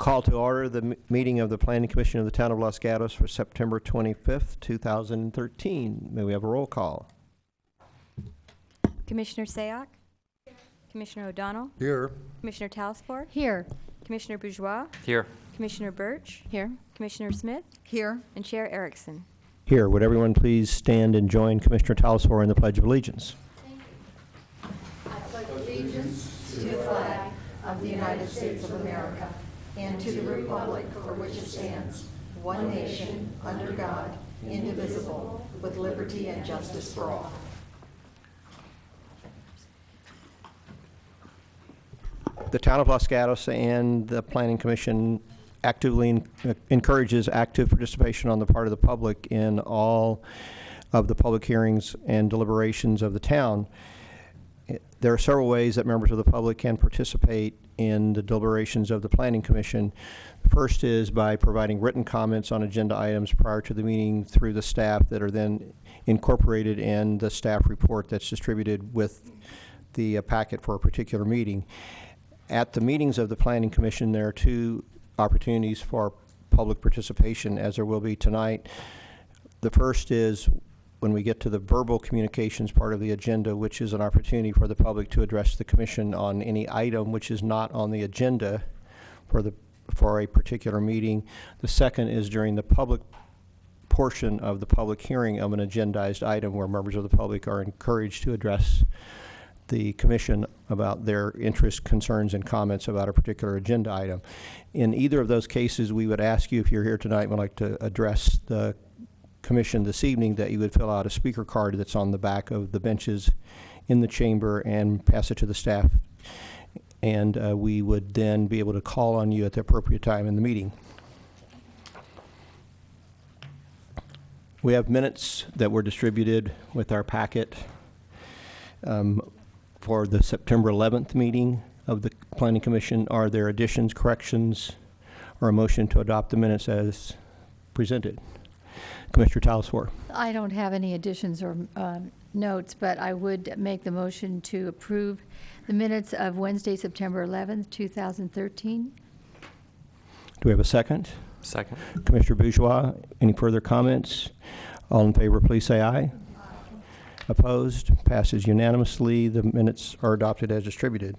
Call to order the meeting of the Planning Commission of the Town of Los Gatos for September 25th, 2013. May we have a roll call? Commissioner Sayoc? Commissioner O'Donnell? Here. Commissioner Talasfor? Here. Commissioner Bourgeois? Here. Commissioner Birch? Here. Commissioner Smith? Here. And Chair Erickson. Here, would everyone please stand and join Commissioner Talasfor in the Pledge of Allegiance? I pledge allegiance to the flag of the United States of America and to the republic for which it stands, one nation, under God, indivisible, with liberty and justice for all. The Town of Los Gatos and the Planning Commission actively encourages active participation on the part of the public in all of the public hearings and deliberations of the town. There are several ways that members of the public can participate in the deliberations of the Planning Commission. The first is by providing written comments on agenda items prior to the meeting through the staff that are then incorporated in the staff report that's distributed with the packet for a particular meeting. At the meetings of the Planning Commission, there are two opportunities for public participation, as there will be tonight. The first is when we get to the verbal communications part of the agenda, which is an opportunity for the public to address the commission on any item which is not on the agenda for a particular meeting. The second is during the public portion of the public hearing of an agendized item, where members of the public are encouraged to address the commission about their interests, concerns, and comments about a particular agenda item. In either of those cases, we would ask you, if you're here tonight and would like to address the commission this evening, that you would fill out a speaker card that's on the back of the benches in the chamber and pass it to the staff. And we would then be able to call on you at the appropriate time in the meeting. We have minutes that were distributed with our packet for the September 11th meeting of the Planning Commission. Are there additions, corrections, or a motion to adopt the minutes as presented? Commissioner Talasfor. I don't have any additions or notes, but I would make the motion to approve the minutes of Wednesday, September 11th, 2013. Do we have a second? Second. Commissioner Bourgeois, any further comments? All in favor, please say aye. Opposed? Passes unanimously. The minutes are adopted as distributed.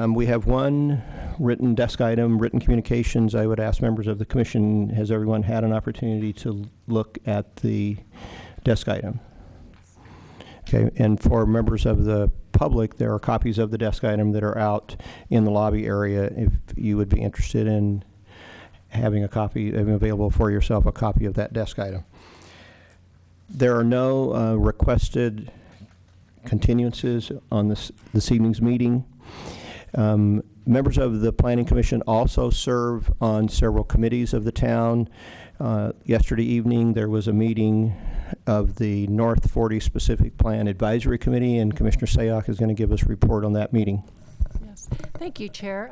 We have one written desk item, written communications. I would ask members of the commission, has everyone had an opportunity to look at the desk item? Okay, and for members of the public, there are copies of the desk item that are out in the lobby area if you would be interested in having a copy, available for yourself, a copy of that desk item. There are no requested continuances on this evening's meeting. Members of the Planning Commission also serve on several committees of the town. Yesterday evening, there was a meeting of the North 40 Specific Plan Advisory Committee, and Commissioner Sayoc is going to give us a report on that meeting. Yes, thank you, Chair.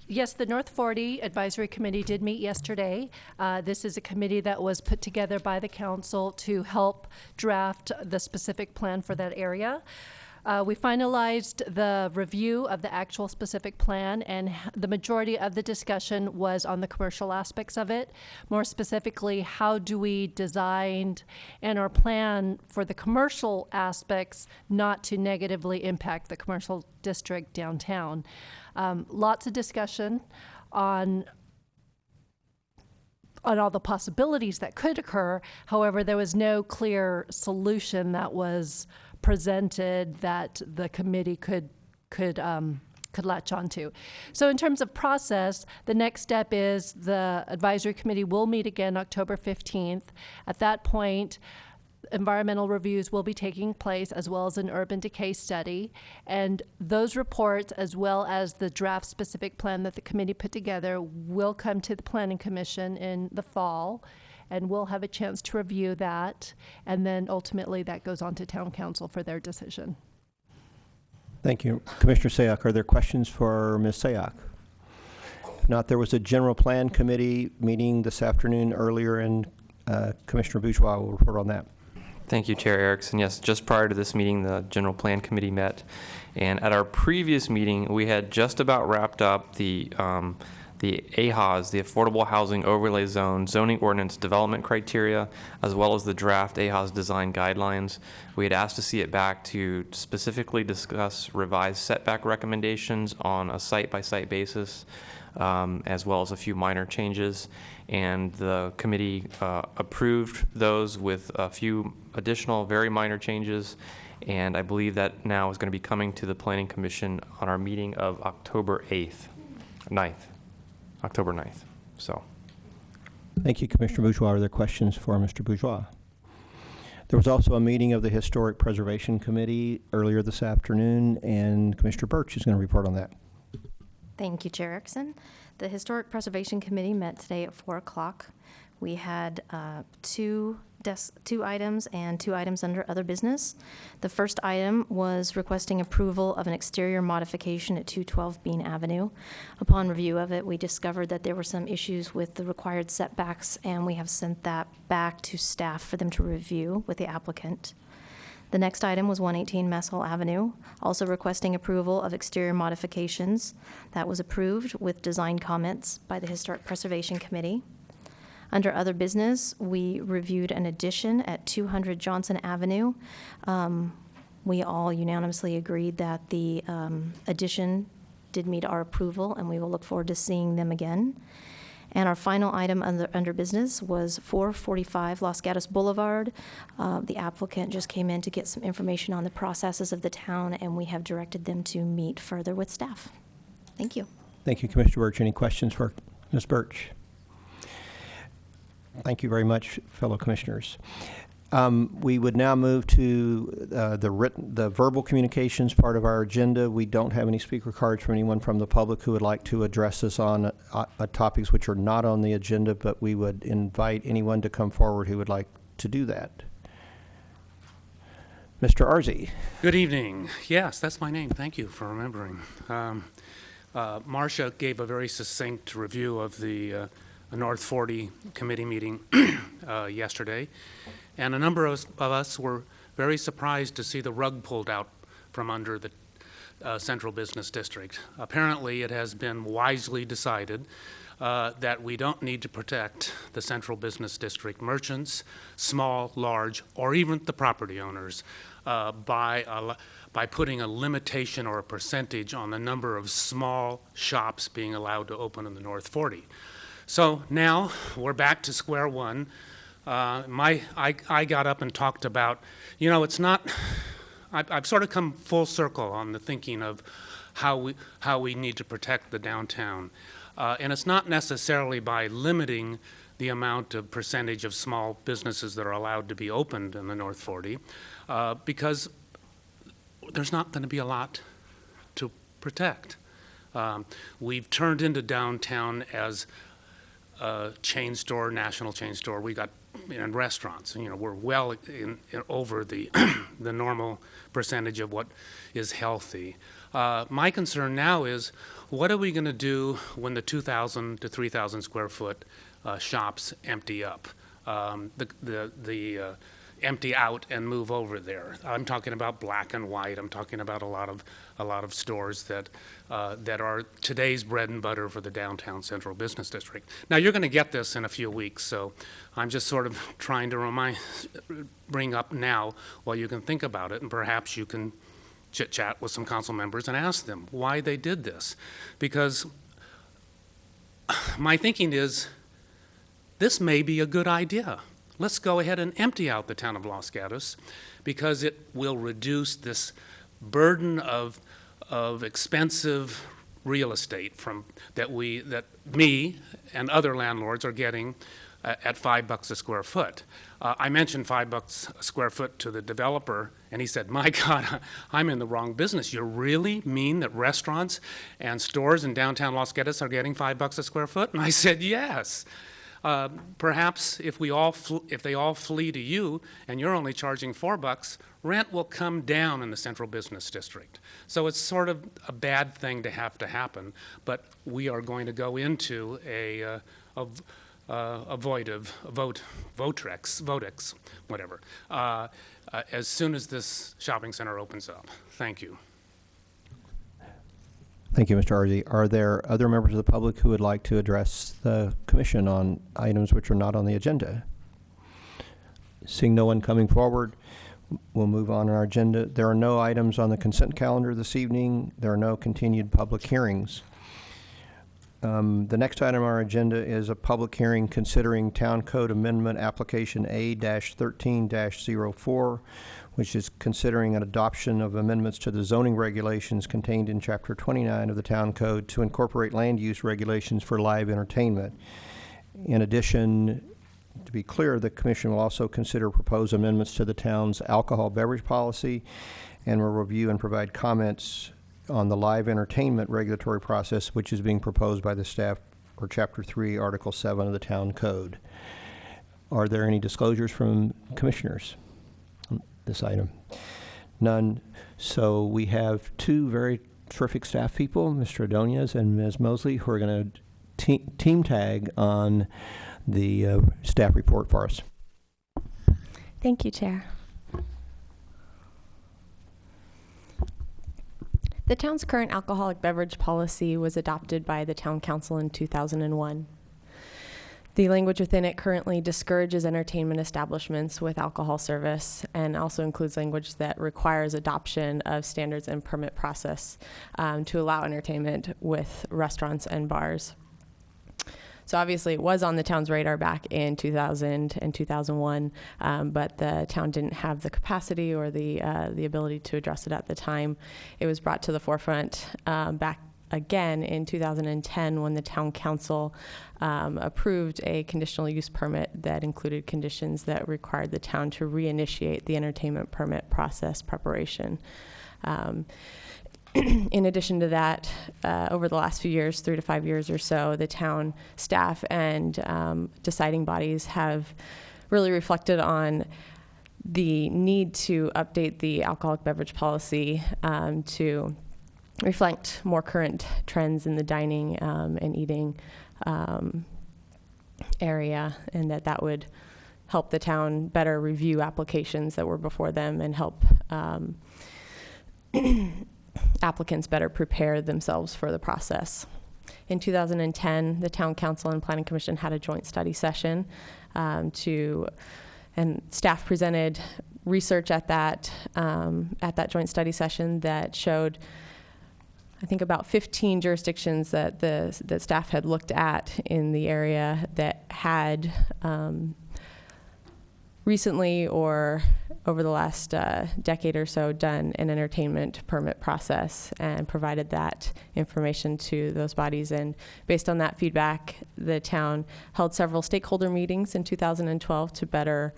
Yes, the North 40 Advisory Committee did meet yesterday. This is a committee that was put together by the council to help draft the specific plan for that area. We finalized the review of the actual specific plan, and the majority of the discussion was on the commercial aspects of it. More specifically, how do we design and our plan for the commercial aspects not to negatively impact the commercial district downtown. Lots of discussion on all the possibilities that could occur. However, there was no clear solution that was presented that the committee could latch onto. So in terms of process, the next step is the advisory committee will meet again October 15th. At that point, environmental reviews will be taking place, as well as an urban decay study. And those reports, as well as the draft specific plan that the committee put together, will come to the Planning Commission in the fall. And we'll have a chance to review that. And then ultimately that goes on to Town Council for their decision. Thank you. Commissioner Sayoc, are there questions for Ms. Sayoc? If not, there was a general plan committee meeting this afternoon earlier, and Commissioner Bourgeois will report on that. Thank you, Chair Erickson. Yes, just prior to this meeting, the General Plan Committee met, and at our previous meeting, we had just about wrapped up the AHOZ, the Affordable Housing Overlay Zone zoning ordinance development criteria, as well as the draft AHOZ design guidelines. We had asked to see it back to specifically discuss revised setback recommendations on a site-by-site basis, as well as a few minor changes. And the committee approved those with a few additional very minor changes. And I believe that now is going to be coming to the Planning Commission on our meeting of October 9th. So, Thank you, Commissioner Bourgeois. Are there questions for Mr. Bourgeois? There was also a meeting of the Historic Preservation Committee earlier this afternoon, and Commissioner Birch is going to report on that. Thank you, Chair Erickson. The Historic Preservation Committee met today at 4 o'clock. We had two items and 2 items under other business. The first item was requesting approval of an exterior modification at 212 Bean Avenue. Upon review of it, we discovered that there were some issues with the required setbacks, and we have sent that back to staff for them to review with the applicant. The next item was 118 Mess Hall Avenue, also requesting approval of exterior modifications. That was approved with design comments by the Historic Preservation Committee. Under other business, we reviewed an addition at 200 Johnson Avenue. We all unanimously agreed that the addition did meet our approval, and we will look forward to seeing them again. And our final item under business was 445 Los Gatos Boulevard. The applicant just came in to get some information on the processes of the town, and we have directed them to meet further with staff. Thank you. Thank you, Commissioner Birch. Any questions for Ms. Birch? Thank you very much, fellow commissioners. We would now move to the verbal communications part of our agenda. We don't have any speaker cards from anyone from the public who would like to address us on topics which are not on the agenda, but we would invite anyone to come forward who would like to do that. Mr. Arze. Good evening. Yes, that's my name. Thank you for remembering. Marcia gave a very succinct review of the North 40 committee meeting yesterday, and a number of us were very surprised to see the rug pulled out from under the Central Business District. Apparently, it has been wisely decided that we don't need to protect the Central Business District merchants, small, large, or even the property owners by putting a limitation or a percentage on the number of small shops being allowed to open in the North 40. So now we're back to square one. I got up and talked about, it's not, I've sort of come full circle on the thinking of how we need to protect the downtown. And it's not necessarily by limiting the amount of percentage of small businesses that are allowed to be opened in the North 40, because there's not going to be a lot to protect. We've turned into downtown as a chain store, national chain store. We got and restaurants. We're well in over the the normal percentage of what is healthy. My concern now is, what are we going to do when the 2,000 to 3,000 square foot shops empty up? Empty out and move over there. I'm talking about Black and White. I'm talking about a lot of stores that are today's bread and butter for the downtown Central Business District. Now you're going to get this in a few weeks, so I'm just sort of trying to bring up now while you can think about it, and perhaps you can chit-chat with some council members and ask them why they did this. Because my thinking is, this may be a good idea. Let's go ahead and empty out the town of Los Gatos, because it will reduce this burden of expensive real estate that me and other landlords are getting at $5 a square foot. I mentioned $5 a square foot to the developer, and he said, "My God, I'm in the wrong business. You really mean that restaurants and stores in downtown Los Gatos are getting $5 a square foot?" And I said, "Yes." Perhaps if they all flee to you and you're only charging $4, rent will come down in the Central Business District. So it's sort of a bad thing to happen, but we are going to go into Votex, whatever, as soon as this shopping center opens up. Thank you. Thank you, Mr. Arzy. Are there other members of the public who would like to address the commission on items which are not on the agenda? Seeing no one coming forward, we'll move on our agenda. There are no items on the consent calendar this evening. There are no continued public hearings. The next item on our agenda is a public hearing considering Town Code Amendment Application A-13-04, which is considering an adoption of amendments to the zoning regulations contained in Chapter 29 of the Town Code to incorporate land use regulations for live entertainment. In addition, to be clear, the Commission will also consider proposed amendments to the town's alcohol beverage policy and will review and provide comments on the live entertainment regulatory process, which is being proposed by the staff for Chapter 3, Article 7 of the Town Code. Are there any disclosures from commissioners on this item? None. So we have two very terrific staff people, Mr. Adonias and Ms. Mosley, who are going to team tag on the staff report for us. Thank you, Chair. The town's current alcoholic beverage policy was adopted by the Town Council in 2001. The language within it currently discourages entertainment establishments with alcohol service and also includes language that requires adoption of standards and permit process to allow entertainment with restaurants and bars. So obviously it was on the town's radar back in 2000 and 2001, but the town didn't have the capacity or the ability to address it at the time. It was brought to the forefront back again in 2010 when the town council approved a conditional use permit that included conditions that required the town to reinitiate the entertainment permit process preparation. In addition to that, over the last few years, 3 to 5 years or so, the town staff and deciding bodies have really reflected on the need to update the alcoholic beverage policy to reflect more current trends in the dining and eating area, and that would help the town better review applications that were before them and help applicants better prepare themselves for the process. In 2010, the Town Council and Planning Commission had a joint study session and staff presented research at that joint study session that showed, I think, about 15 jurisdictions that the staff had looked at in the area that had recently or over the last decade or so done an entertainment permit process and provided that information to those bodies. And based on that feedback, the town held several stakeholder meetings in 2012 to better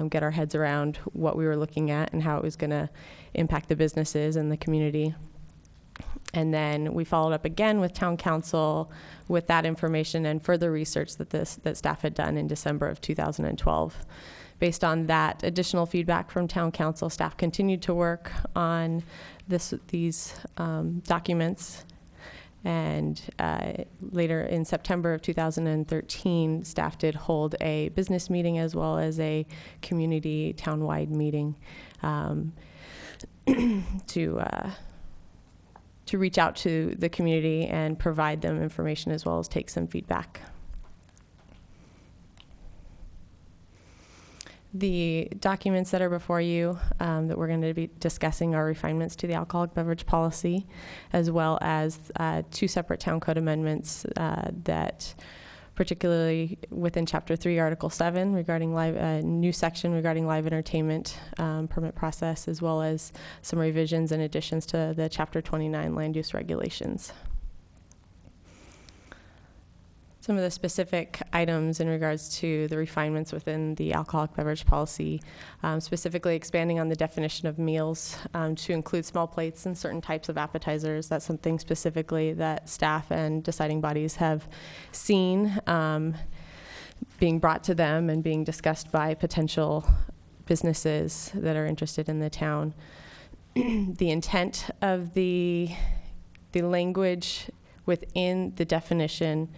get our heads around what we were looking at and how it was going to impact the businesses and the community. And then we followed up again with Town Council with that information and further research that staff had done in December of 2012. Based on that additional feedback from Town Council, staff continued to work on these documents. And later in September of 2013, staff did hold a business meeting as well as a community town-wide meeting to reach out to the community and provide them information as well as take some feedback. The documents that are before you that we're going to be discussing are refinements to the alcoholic beverage policy, as well as 2 separate town code amendments that particularly within Chapter 3, Article 7, regarding new section regarding live entertainment permit process, as well as some revisions and additions to the Chapter 29 land use regulations. Some of the specific items in regards to the refinements within the alcoholic beverage policy, specifically expanding on the definition of meals to include small plates and certain types of appetizers. That's something specifically that staff and deciding bodies have seen being brought to them and being discussed by potential businesses that are interested in the town. The intent of the language within the definition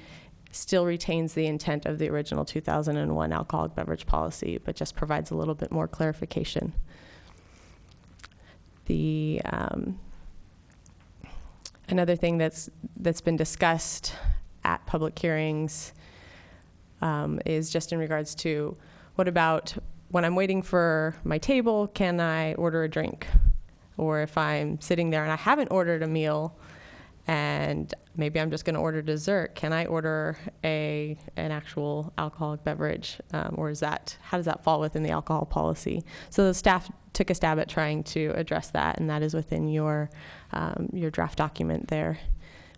still retains the intent of the original 2001 alcoholic beverage policy, but just provides a little bit more clarification. The another thing that's been discussed at public hearings is just in regards to what about when I'm waiting for my table, can I order a drink? Or if I'm sitting there and I haven't ordered a meal and maybe I'm just going to order dessert, can I order an actual alcoholic beverage? Or how does that fall within the alcohol policy? So the staff took a stab at trying to address that, and that is within your draft document there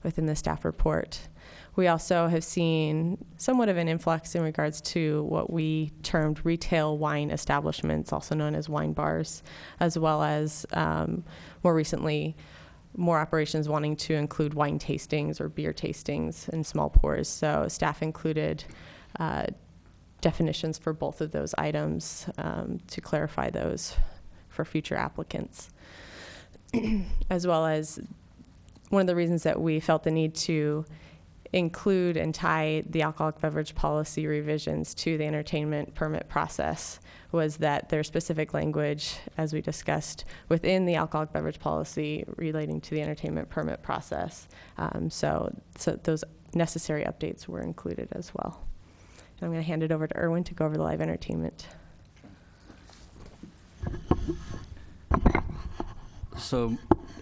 within the staff report. We also have seen somewhat of an influx in regards to what we termed retail wine establishments, also known as wine bars, as well as more recently, more operations wanting to include wine tastings or beer tastings in small pours. So staff included definitions for both of those items to clarify those for future applicants. As well as one of the reasons that we felt the need to include and tie the alcoholic beverage policy revisions to the entertainment permit process was that there's specific language, as we discussed, within the alcoholic beverage policy relating to the entertainment permit process. So those necessary updates were included as well. And I'm going to hand it over to Erwin to go over the live entertainment. So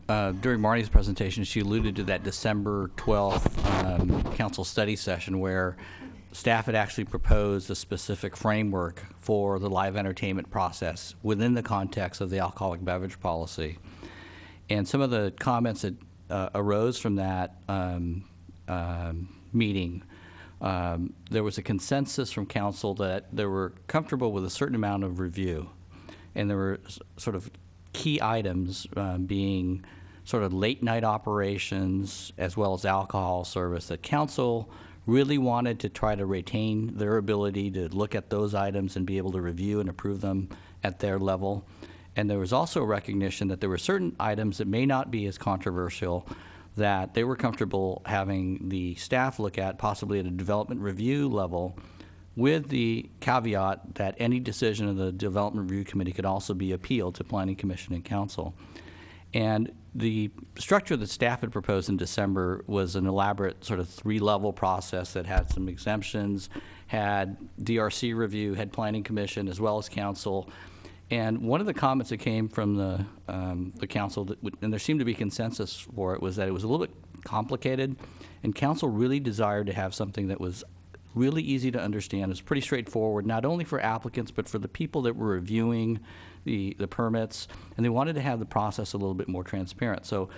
during Marnie's presentation, she alluded to that December 12th council study session where staff had actually proposed a specific framework for the live entertainment process within the context of the alcoholic beverage policy. And some of the comments that arose from that meeting, there was a consensus from council that they were comfortable with a certain amount of review. And there were sort of key items being sort of late night operations as well as alcohol service that council really wanted to try to retain their ability to look at those items and be able to review and approve them at their level. And there was also a recognition that there were certain items that may not be as controversial that they were comfortable having the staff look at possibly at a development review level, with the caveat that any decision of the Development Review Committee could also be appealed to Planning Commission and Council. And the structure that staff had proposed in December was an elaborate sort of 3-level process that had some exemptions, had DRC review, had Planning Commission, as well as Council. And one of the comments that came from the Council, and there seemed to be consensus for it, was that it was a little bit complicated, and Council really desired to have something that was really easy to understand. It was pretty straightforward, not only for applicants, but for the people that were reviewing the permits, and they wanted to have the process a little bit more transparent. So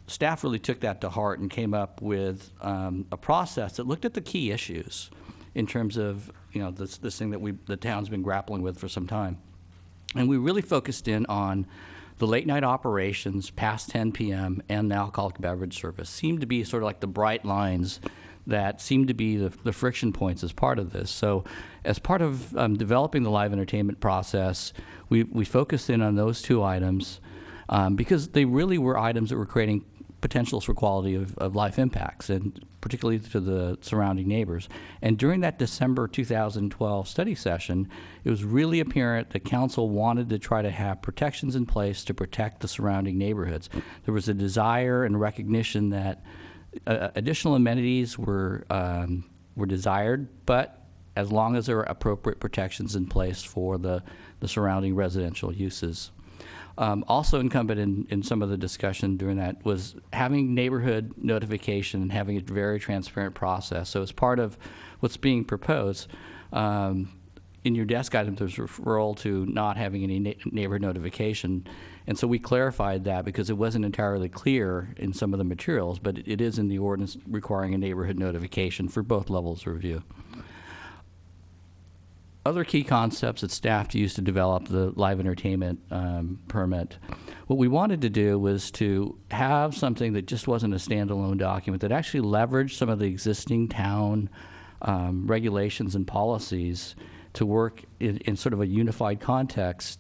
staff really took that to heart and came up with a process that looked at the key issues in terms of, this thing that the town's been grappling with for some time. And we really focused in on the late night operations past 10 p.m. and the alcoholic beverage service seemed to be sort of like the bright lines that seem to be the friction points as part of this. So as part of developing the live entertainment process, we focused in on those 2 items because they really were items that were creating potentials for quality of life impacts, and particularly to the surrounding neighbors. And during that December 2012 study session, it was really apparent that council wanted to try to have protections in place to protect the surrounding neighborhoods. There was a desire and recognition that additional amenities were desired, but as long as there were appropriate protections in place for the surrounding residential uses. Also incumbent in some of the discussion during that was having neighborhood notification and having a very transparent process. So as part of what's being proposed, in your desk item, there's referral to not having any neighborhood notification. And so we clarified that because it wasn't entirely clear in some of the materials, but it is in the ordinance requiring a neighborhood notification for both levels of review. Other key concepts that staff used to develop the live entertainment permit, what we wanted to do was to have something that just wasn't a standalone document, that actually leveraged some of the existing town regulations and policies to work in sort of a unified context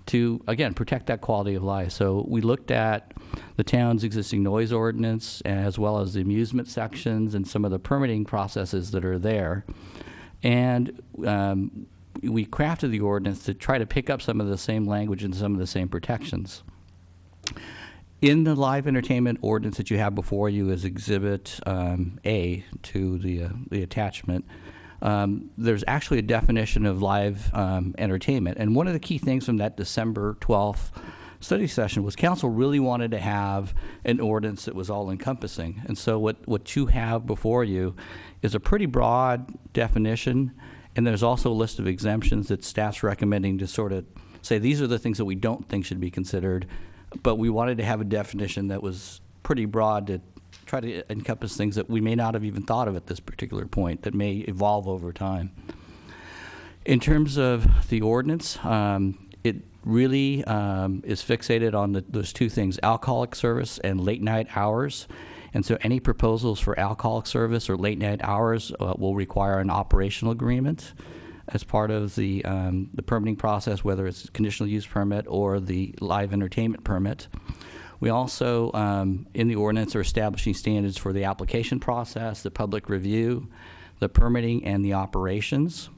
to, again, protect that quality of life. So we looked at the town's existing noise ordinance as well as the amusement sections and some of the permitting processes that are there. And we crafted the ordinance to try to pick up some of the same language and some of the same protections. In the live entertainment ordinance that you have before you as Exhibit A to the attachment, there's actually a definition of live entertainment. And one of the key things from that December 12th study session was council really wanted to have an ordinance that was all-encompassing. And so what you have before you is a pretty broad definition, and there's also a list of exemptions that staff's recommending to sort of say these are the things that we don't think should be considered, but we wanted to have a definition that was pretty broad to try to encompass things that we may not have even thought of at this particular point that may evolve over time. In terms of the ordinance, it really is fixated on those two things, alcoholic service and late night hours. And so any proposals for alcoholic service or late night hours will require an operational agreement as part of the permitting process, whether it's a conditional use permit or the live entertainment permit. We also, in the ordinance, are establishing standards for the application process, the public review, the permitting, and the operations.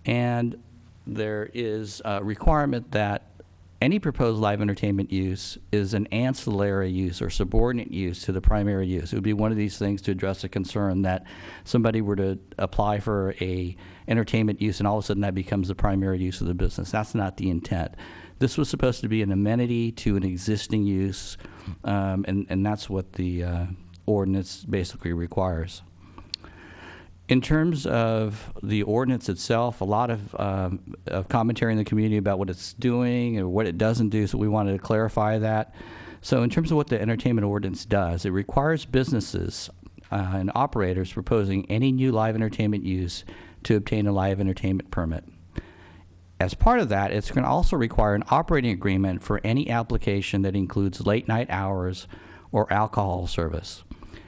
And there is a requirement that any proposed live entertainment use is an ancillary use or subordinate use to the primary use. It would be one of these things to address a concern that somebody were to apply for a entertainment use and all of a sudden that becomes the primary use of the business. That's not the intent. This was supposed to be an amenity to an existing use, and that's what the ordinance basically requires. In terms of the ordinance itself, a lot of commentary in the community about what it's doing or what it doesn't do, so we wanted to clarify that. So in terms of what the entertainment ordinance does, it requires businesses and operators proposing any new live entertainment use to obtain a live entertainment permit. As part of that, it's going to also require an operating agreement for any application that includes late night hours or alcohol service.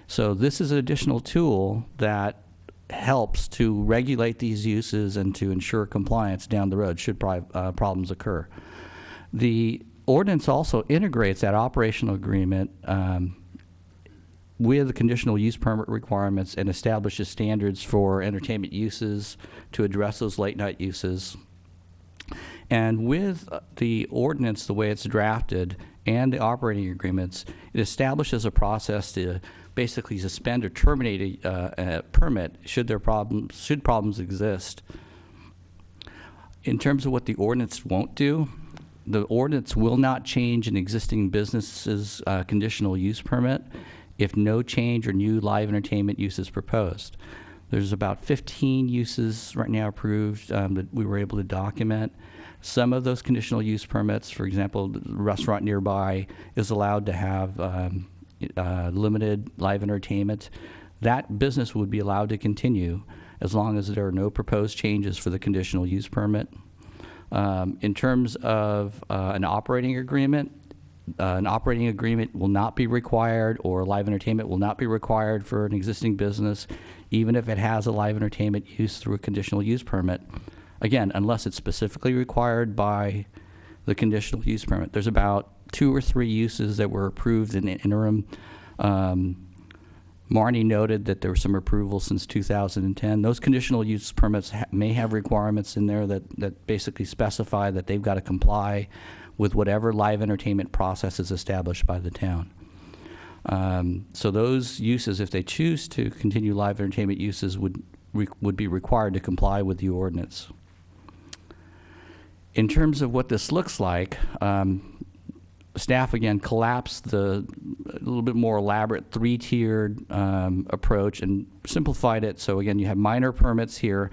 So this is an additional tool that helps to regulate these uses and to ensure compliance down the road should problems occur. The ordinance also integrates that operational agreement with the conditional use permit requirements and establishes standards for entertainment uses to address those late night uses. And with the ordinance, the way it's drafted, and the operating agreements, it establishes a process to basically suspend or terminate a permit should problems exist. In terms of what the ordinance won't do, the ordinance will not change an existing business's conditional use permit if no change or new live entertainment use is proposed. There's about 15 uses right now approved that we were able to document. Some of those conditional use permits, for example, the restaurant nearby is allowed to have limited live entertainment. That business would be allowed to continue as long as there are no proposed changes for the conditional use permit. In terms of an operating agreement will not be required, or live entertainment will not be required for an existing business, even if it has a live entertainment use through a conditional use permit. Again, unless it's specifically required by the conditional use permit. There's about 2 or 3 uses that were approved in the interim. Marnie noted that there were some approvals since 2010. Those conditional use permits may have requirements in there that basically specify that they've got to comply with whatever live entertainment process is established by the town. So those uses, if they choose to continue live entertainment uses, would be required to comply with the ordinance. In terms of what this looks like, staff again collapsed the a little bit more elaborate 3-tiered approach and simplified it. So again, you have minor permits here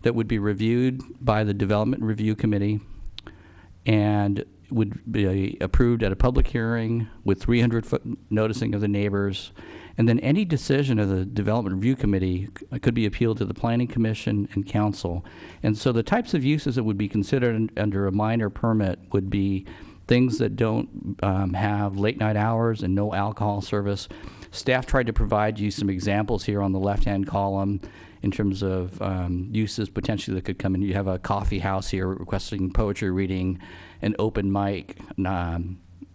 that would be reviewed by the Development Review Committee and would be approved at a public hearing with 300-foot noticing of the neighbors. And then any decision of the Development Review Committee could be appealed to the Planning Commission and Council. And so the types of uses that would be considered under a minor permit would be things that don't have late night hours and no alcohol service. Staff tried to provide you some examples here on the left-hand column, in terms of uses potentially that could come in. You have a coffee house here requesting poetry reading, an open mic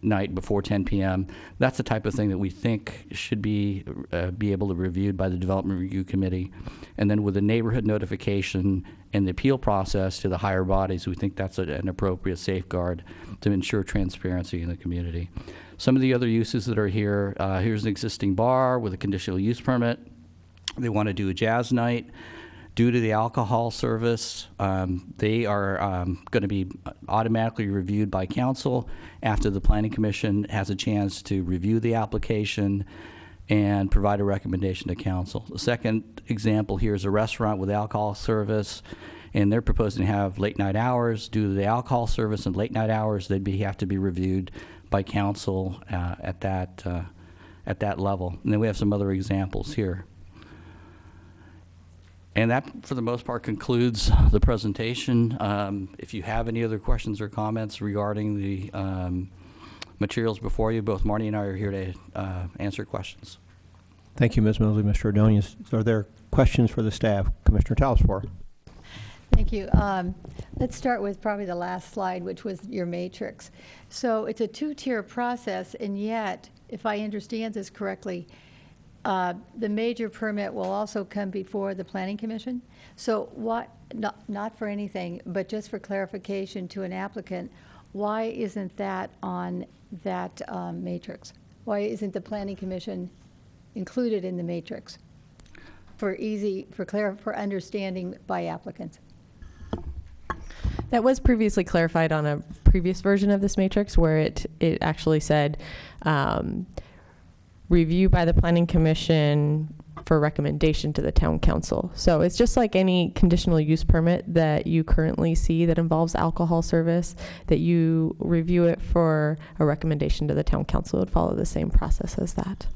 night before 10 p.m. That's the type of thing that we think should be able to be reviewed by the Development Review Committee. And then with the neighborhood notification and the appeal process to the higher bodies, we think that's an appropriate safeguard to ensure transparency in the community. Some of the other uses that are here, here's an existing bar with a conditional use permit. They want to do a jazz night. Due to the alcohol service, they are going to be automatically reviewed by council after the Planning Commission has a chance to review the application and provide a recommendation to council. The second example here is a restaurant with alcohol service, and they're proposing to have late night hours. Due to the alcohol service and late night hours, they'd have to be reviewed by council at that level. And then we have some other examples here. And that, for the most part, concludes the presentation. If you have any other questions or comments regarding the materials before you, both Marty and I are here to answer questions. Thank you, Ms. Mosley, Mr. Ordonez. Are there questions for the staff? Commissioner Talsfor. Thank you. Let's start with probably the last slide, which was your matrix. So it's a two-tier process, and yet, if I understand this correctly, the major permit will also come before the Planning Commission. So what, not for anything, but just for clarification to an applicant, why isn't that on that matrix? Why isn't the Planning Commission included in the matrix for understanding by applicants? That was previously clarified on a previous version of this matrix where it actually said review by the Planning Commission for recommendation to the Town Council. So it's just like any conditional use permit that you currently see that involves alcohol service, that you review it for a recommendation to the Town Council. It would follow the same process as that.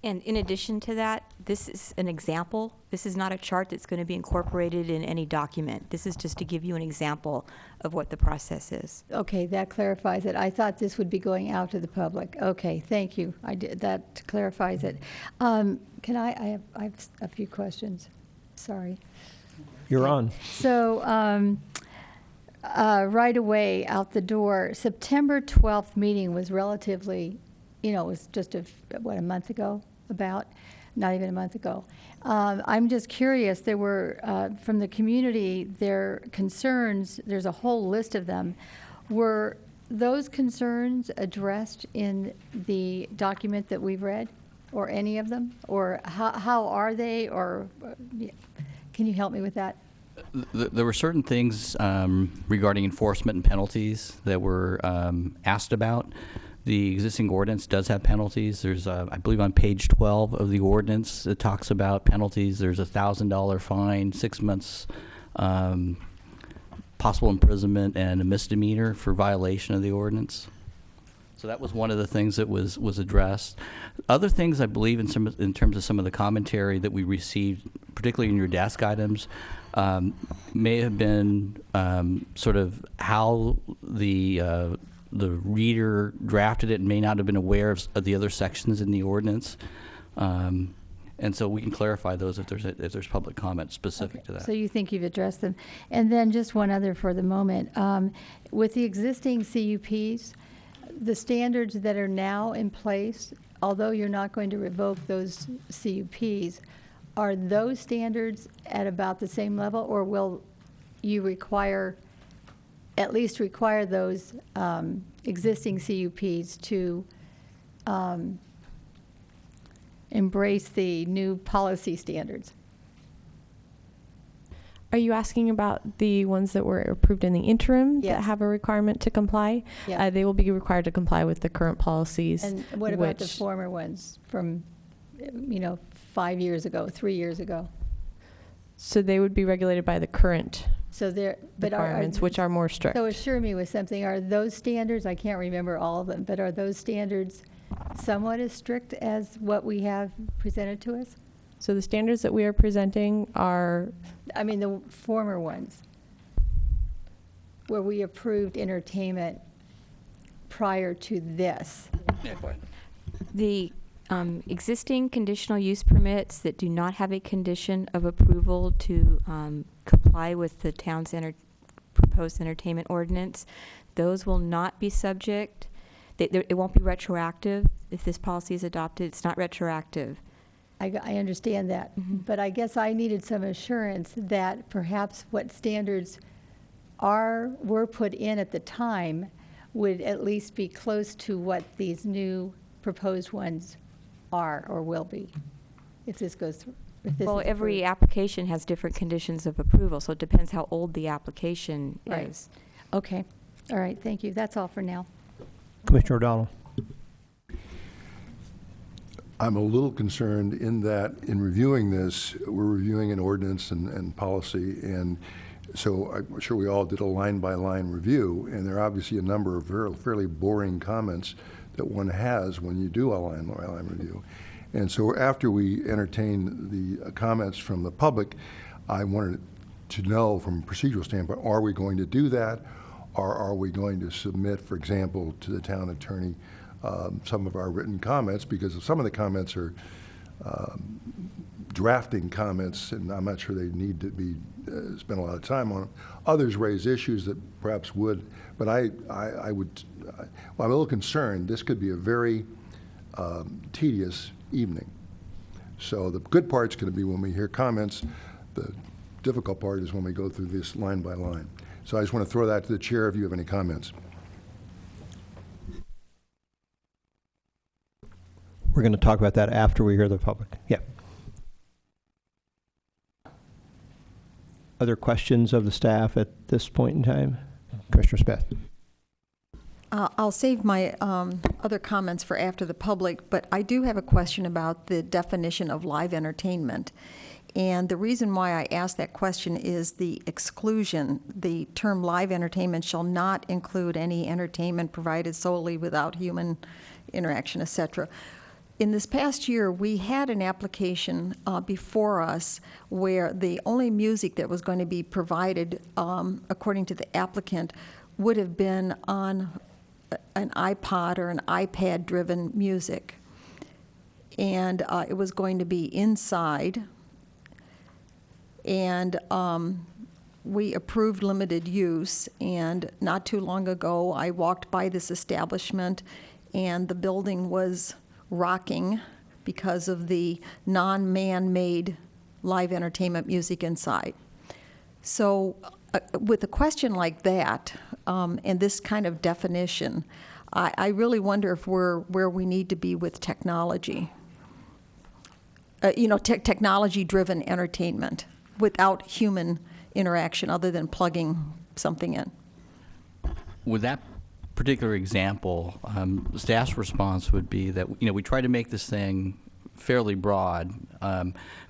And in addition to that, this is an example. This is not a chart that's going to be incorporated in any document. This is just to give you an example of what the process is. Okay, that clarifies it. I thought this would be going out to the public. Okay, thank you. That clarifies it. Can I have a few questions. Sorry. You're on. So right away out the door, September 12th meeting was relatively, it was just a month ago, not even a month ago. I'm just curious, there were, from the community, their concerns, there's a whole list of them. Were those concerns addressed in the document that we've read, or any of them? Or how are they, or can you help me with that? There were certain things regarding enforcement and penalties that were asked about. The existing ordinance does have penalties. There's, I believe on page 12 of the ordinance, it talks about penalties. There's a $1,000 fine, 6 months possible imprisonment, and a misdemeanor for violation of the ordinance. So that was one of the things that was addressed. Other things, I believe, in terms of some of the commentary that we received, particularly in your desk items, may have been sort of how the reader drafted it and may not have been aware of the other sections in the ordinance. And so we can clarify those if there's public comment specific to that. So you think you've addressed them. And then just one other for the moment. With the existing CUPs, the standards that are now in place, although you're not going to revoke those CUPs, are those standards at about the same level, or will you at least require those existing CUPs to embrace the new policy standards? Are you asking about the ones that were approved in the interim Yes. that have a requirement to comply? Yeah. They will be required to comply with the current policies. And what about the which- former ones from, 5 years ago, 3 years ago? So they would be regulated by the current So they're, but requirements, which are more strict. So assure me with something, are those standards, I can't remember all of them, but are those standards somewhat as strict as what we have presented to us? So the standards that we are presenting are, I mean, the former ones, where we approved entertainment prior to this. Yeah, go ahead. The Existing conditional use permits that do not have a condition of approval to comply with the town's proposed entertainment ordinance, those will not be subject. It won't be retroactive if this policy is adopted. It's not retroactive. I understand that, but I guess I needed some assurance that perhaps what standards were put in at the time would at least be close to what these new proposed ones are or will be, if this goes through. Well, every application has different conditions of approval, so it depends how old the application Right. is. Okay, all right, thank you. That's all for now. Commissioner O'Donnell. I'm a little concerned in that in reviewing this, we're reviewing an ordinance and policy, and so I'm sure we all did a line-by-line review, and there are obviously a number of fairly boring comments that one has when you do a line-by-line review. And so after we entertain the comments from the public, I wanted to know from a procedural standpoint, are we going to do that, or are we going to submit, for example, to the town attorney some of our written comments, because some of the comments are drafting comments, and I'm not sure they need to be spent a lot of time on them. Others raise issues that perhaps would, but I'm a little concerned. This could be a very tedious evening. So the good part's going to be when we hear comments. The difficult part is when we go through this line by line. So I just want to throw that to the chair if you have any comments. We're going to talk about that after we hear the public. Yeah. Other questions of the staff at this point in time? Commissioner Smith. I'll save my other comments for after the public, but I do have a question about the definition of live entertainment. And the reason why I asked that question is the exclusion. The term live entertainment shall not include any entertainment provided solely without human interaction, etc. In this past year, we had an application before us where the only music that was going to be provided, according to the applicant, would have been on an iPod or an iPad-driven music. And it was going to be inside. And we approved limited use. And not too long ago, I walked by this establishment, and the building was rocking because of the non-man-made live entertainment music inside. So with a question like that, and this kind of definition, I really wonder if we're where we need to be with technology. Technology-driven entertainment without human interaction other than plugging something in. With that particular example, staff's response would be that, we try to make this thing fairly broad,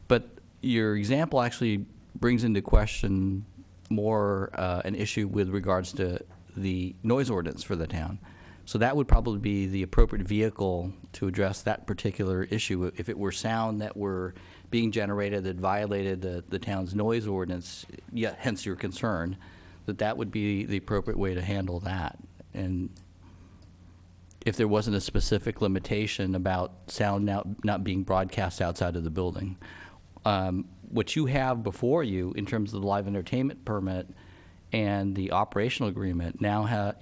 but your example actually brings into question more an issue with regards to the noise ordinance for the town. So that would probably be the appropriate vehicle to address that particular issue. If it were sound that were being generated that violated the town's noise ordinance, hence your concern, that would be the appropriate way to handle that. And if there wasn't a specific limitation about sound not being broadcast outside of the building. What you have before you in terms of the live entertainment permit and the operational agreement now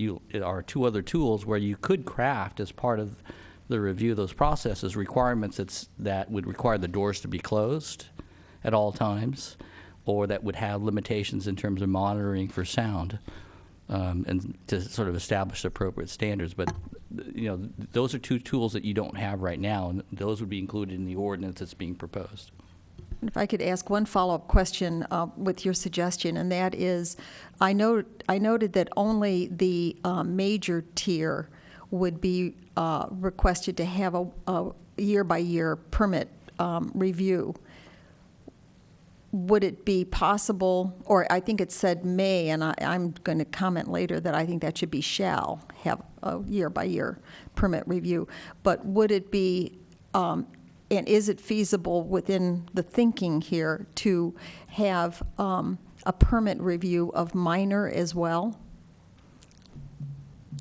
are two other tools where you could craft, as part of the review of those processes, requirements that would require the doors to be closed at all times, or that would have limitations in terms of monitoring for sound. And to sort of establish appropriate standards. But, those are two tools that you don't have right now, and those would be included in the ordinance that's being proposed. If I could ask one follow-up question with your suggestion, and that is, I noted that only the major tier would be requested to have a year-by-year permit review. Would it be possible, or I think it said may, and I'm going to comment later that I think that should be shall have a year-by-year permit review, but would it be, and is it feasible within the thinking here to have a permit review of minor as well?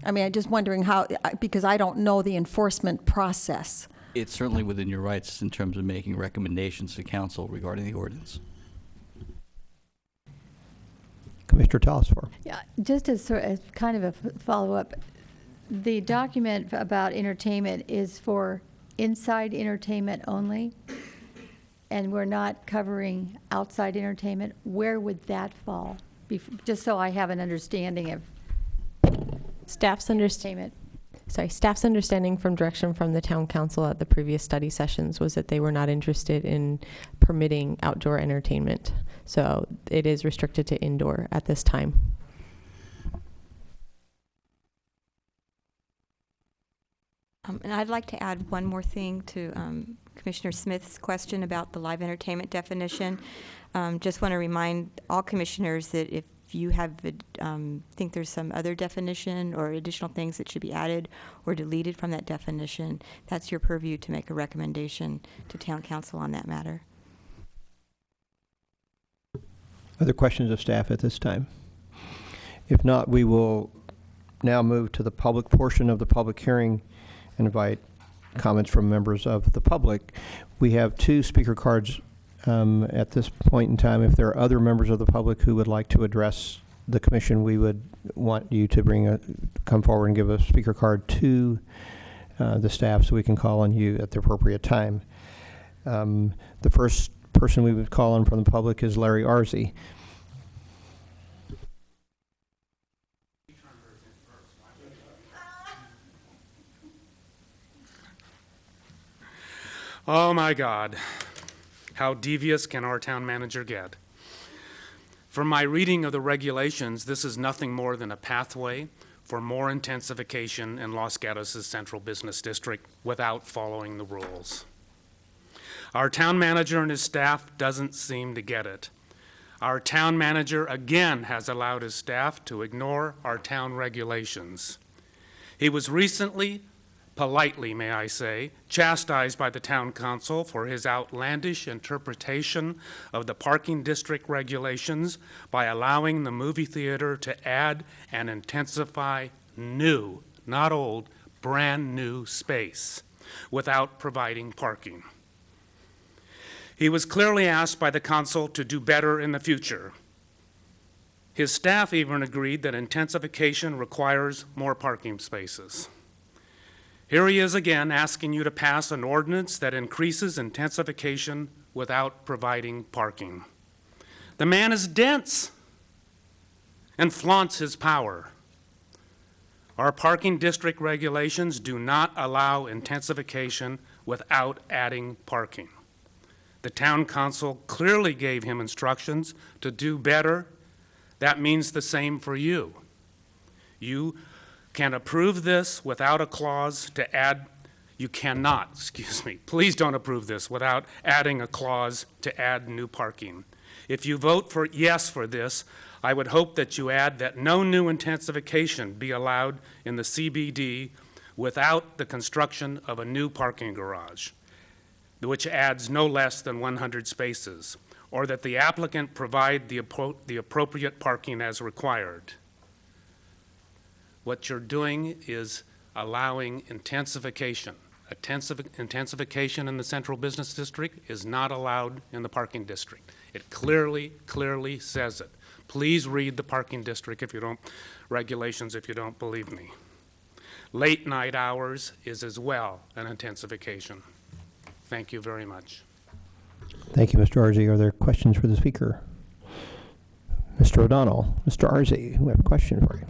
I mean, I'm just wondering how, because I don't know the enforcement process It's certainly within your rights in terms of making recommendations to council regarding the ordinance. Commissioner Telesfor. Yeah, just as sort of kind of a follow-up, the document about entertainment is for inside entertainment only, and we're not covering outside entertainment. Where would that fall? Just so I have an understanding of Staff's entertainment. Staff's understanding from direction from the town council at the previous study sessions was that they were not interested in permitting outdoor entertainment. So it is restricted to indoor at this time. And I'd like to add one more thing to Commissioner Smith's question about the live entertainment definition. Just want to remind all commissioners that if you have think there's some other definition or additional things that should be added or deleted from that definition, that's your purview to make a recommendation to town council on that matter. Other questions of staff at this time? If not, we will now move to the public portion of the public hearing and invite comments from members of the public. We have 2 speaker cards at this point in time. If there are other members of the public who would like to address the commission, we would want you to come forward and give a speaker card to the staff so we can call on you at the appropriate time. The first person we would call on from the public is Larry Arzi. Oh my God, how devious can our town manager get? From my reading of the regulations, this is nothing more than a pathway for more intensification in Los Gatos' central business district without following the rules. Our town manager and his staff doesn't seem to get it. Our town manager again has allowed his staff to ignore our town regulations. He was recently, politely may I say, chastised by the town council for his outlandish interpretation of the parking district regulations by allowing the movie theater to add and intensify new, not old, brand new space without providing parking. He was clearly asked by the council to do better in the future. His staff even agreed that intensification requires more parking spaces. Here he is again asking you to pass an ordinance that increases intensification without providing parking. The man is dense and flaunts his power. Our parking district regulations do not allow intensification without adding parking. The town council clearly gave him instructions to do better. That means the same for you. You can approve this without a clause to add, you cannot, excuse me, please don't approve this without adding a clause to add new parking. If you vote for yes for this, I would hope that you add that no new intensification be allowed in the CBD without the construction of a new parking garage, which adds no less than 100 spaces, or that the applicant provide the appropriate parking as required. What you're doing is allowing intensification. Intensification in the central business district is not allowed in the parking district. It clearly says it. Please read the parking district regulations if you don't believe me. Late night hours is as well an intensification. Thank you very much. Thank you, Mr. Arzi. Are there questions for the speaker? Mr. O'Donnell, Mr. Arzi, we have a question for you.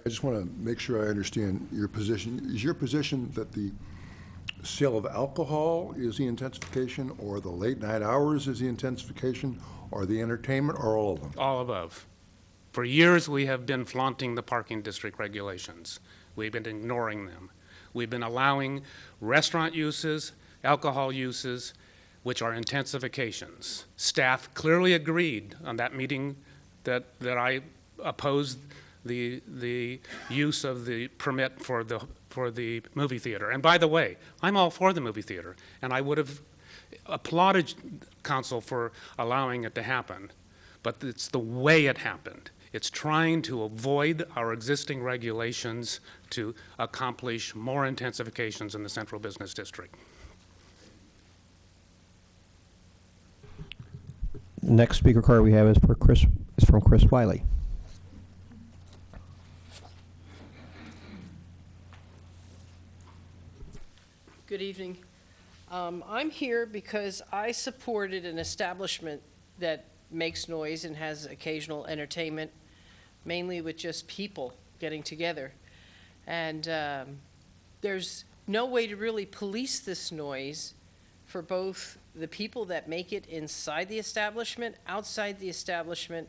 I just want to make sure I understand your position. Is your position that the sale of alcohol is the intensification, or the late night hours is the intensification, or the entertainment, or all of them? All above. For years, we have been flaunting the parking district regulations. We've been ignoring them. We've been allowing restaurant uses, alcohol uses, which are intensifications. Staff clearly agreed on that meeting that I opposed the use of the permit for the movie theater. And by the way, I'm all for the movie theater, and I would have applauded council for allowing it to happen, but it's the way it happened. It's trying to avoid our existing regulations to accomplish more intensifications in the central business district. Next speaker card we have is from Chris Wiley. Good evening. I'm here because I supported an establishment that makes noise and has occasional entertainment, mainly with just people getting together. And there's no way to really police this noise for both the people that make it inside the establishment, outside the establishment,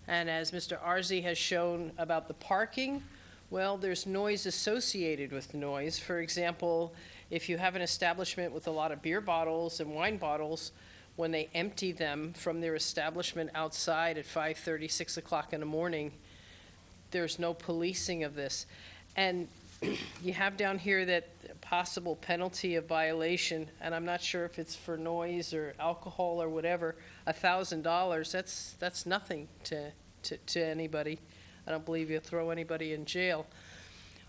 and as Mr. Arzi has shown about the parking, well, there's noise associated with noise. For example, if you have an establishment with a lot of beer bottles and wine bottles, when they empty them from their establishment outside at 5:30, 6 o'clock in the morning, there's no policing of this. And you have down here that possible penalty of violation, and I'm not sure if it's for noise or alcohol or whatever, $1,000, that's nothing to anybody. I don't believe you'll throw anybody in jail.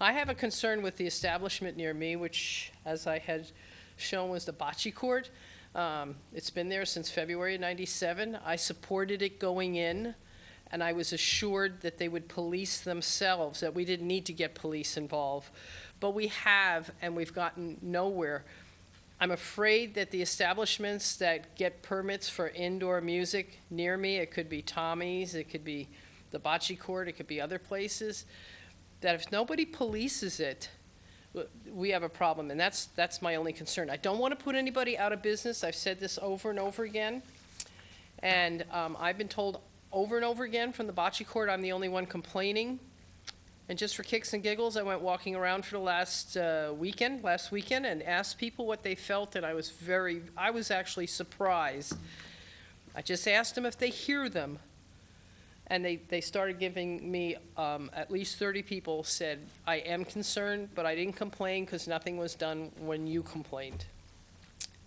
I have a concern with the establishment near me, which, as I had shown, was the bocce court. It's been there since February of '97. I supported it going in, and I was assured that they would police themselves, that we didn't need to get police involved. But we have, and we've gotten nowhere. I'm afraid that the establishments that get permits for indoor music near me, it could be Tommy's, it could be the bocce court, it could be other places, that if nobody polices it, we have a problem, and that's my only concern. I don't want to put anybody out of business. I've said this over and over again, and I've been told over and over again from the bocce court I'm the only one complaining. And just for kicks and giggles, I went walking around for the last weekend, and asked people what they felt, and I was actually surprised. I just asked them if they hear them. And they started giving me, at least 30 people said, I am concerned, but I didn't complain because nothing was done when you complained.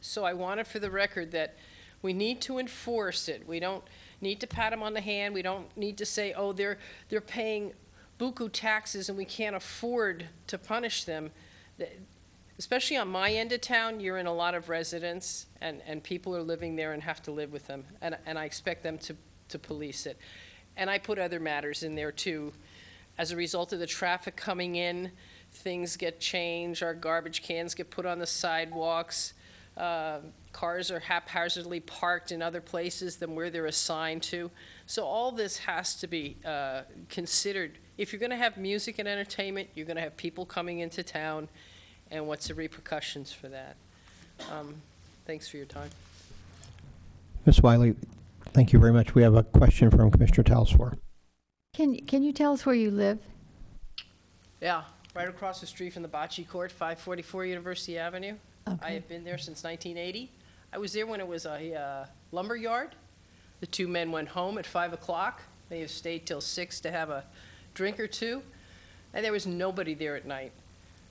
So I wanted for the record that we need to enforce it. We don't need to pat them on the hand. We don't need to say, oh, they're paying buku taxes and we can't afford to punish them. Especially on my end of town, you're in a lot of residents, and people are living there and have to live with them. And I expect them to police it. And I put other matters in there too. As a result of the traffic coming in, things get changed, our garbage cans get put on the sidewalks, cars are haphazardly parked in other places than where they're assigned to. So all this has to be considered. If you're gonna have music and entertainment, you're gonna have people coming into town, and what's the repercussions for that? Thanks for your time. Ms. Wiley, thank you very much. We have a question from Commissioner Talsfor. Can you tell us where you live? Yeah, right across the street from the bocce court, 544 University Avenue. I Okay. have been there since 1980. I was there when it was a lumber yard. The two men went home at 5 o'clock. They have stayed till 6 to have a drink or two, and there was nobody there at night.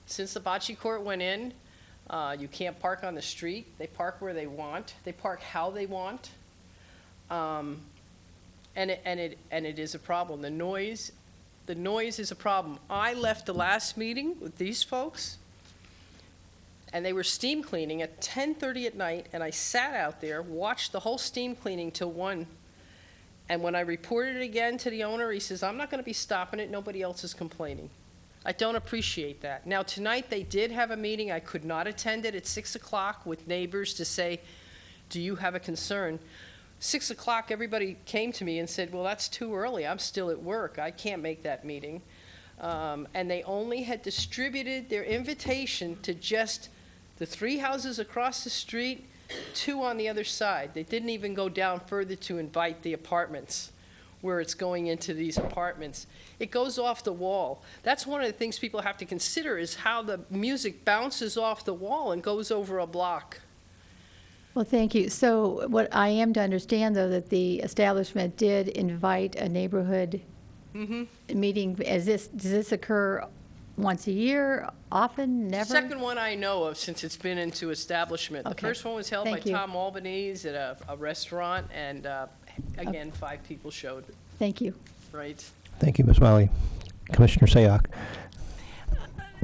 Since the bocce court went in, you can't park on the street. They park where they want. They park how they want. And it is a problem. The noise is a problem. I left the last meeting with these folks, and they were steam cleaning at 10:30 at night, and I sat out there, watched the whole steam cleaning till 1. And when I reported it again to the owner, he says, I'm not going to be stopping it. Nobody else is complaining. I don't appreciate that. Now, tonight they did have a meeting. I could not attend it at 6 o'clock with neighbors to say, do you have a concern? 6 o'clock, everybody came to me and said, well, that's too early. I'm still at work. I can't make that meeting. And they only had distributed their invitation to just the 3 houses across the street, 2 on the other side. They didn't even go down further to invite the apartments where it's going into these apartments. It goes off the wall. That's one of the things people have to consider is how the music bounces off the wall and goes over a block. Well, thank you. So what I am to understand, though, that the establishment did invite a neighborhood meeting. Does this occur once a year, often, never? Second one I know of since it's been into establishment. The Okay. first one was held by Thank you. Tom Albanese at a restaurant, and again, 5 people showed. Thank you. right? Thank you, Ms. Wiley. Commissioner Sayoc.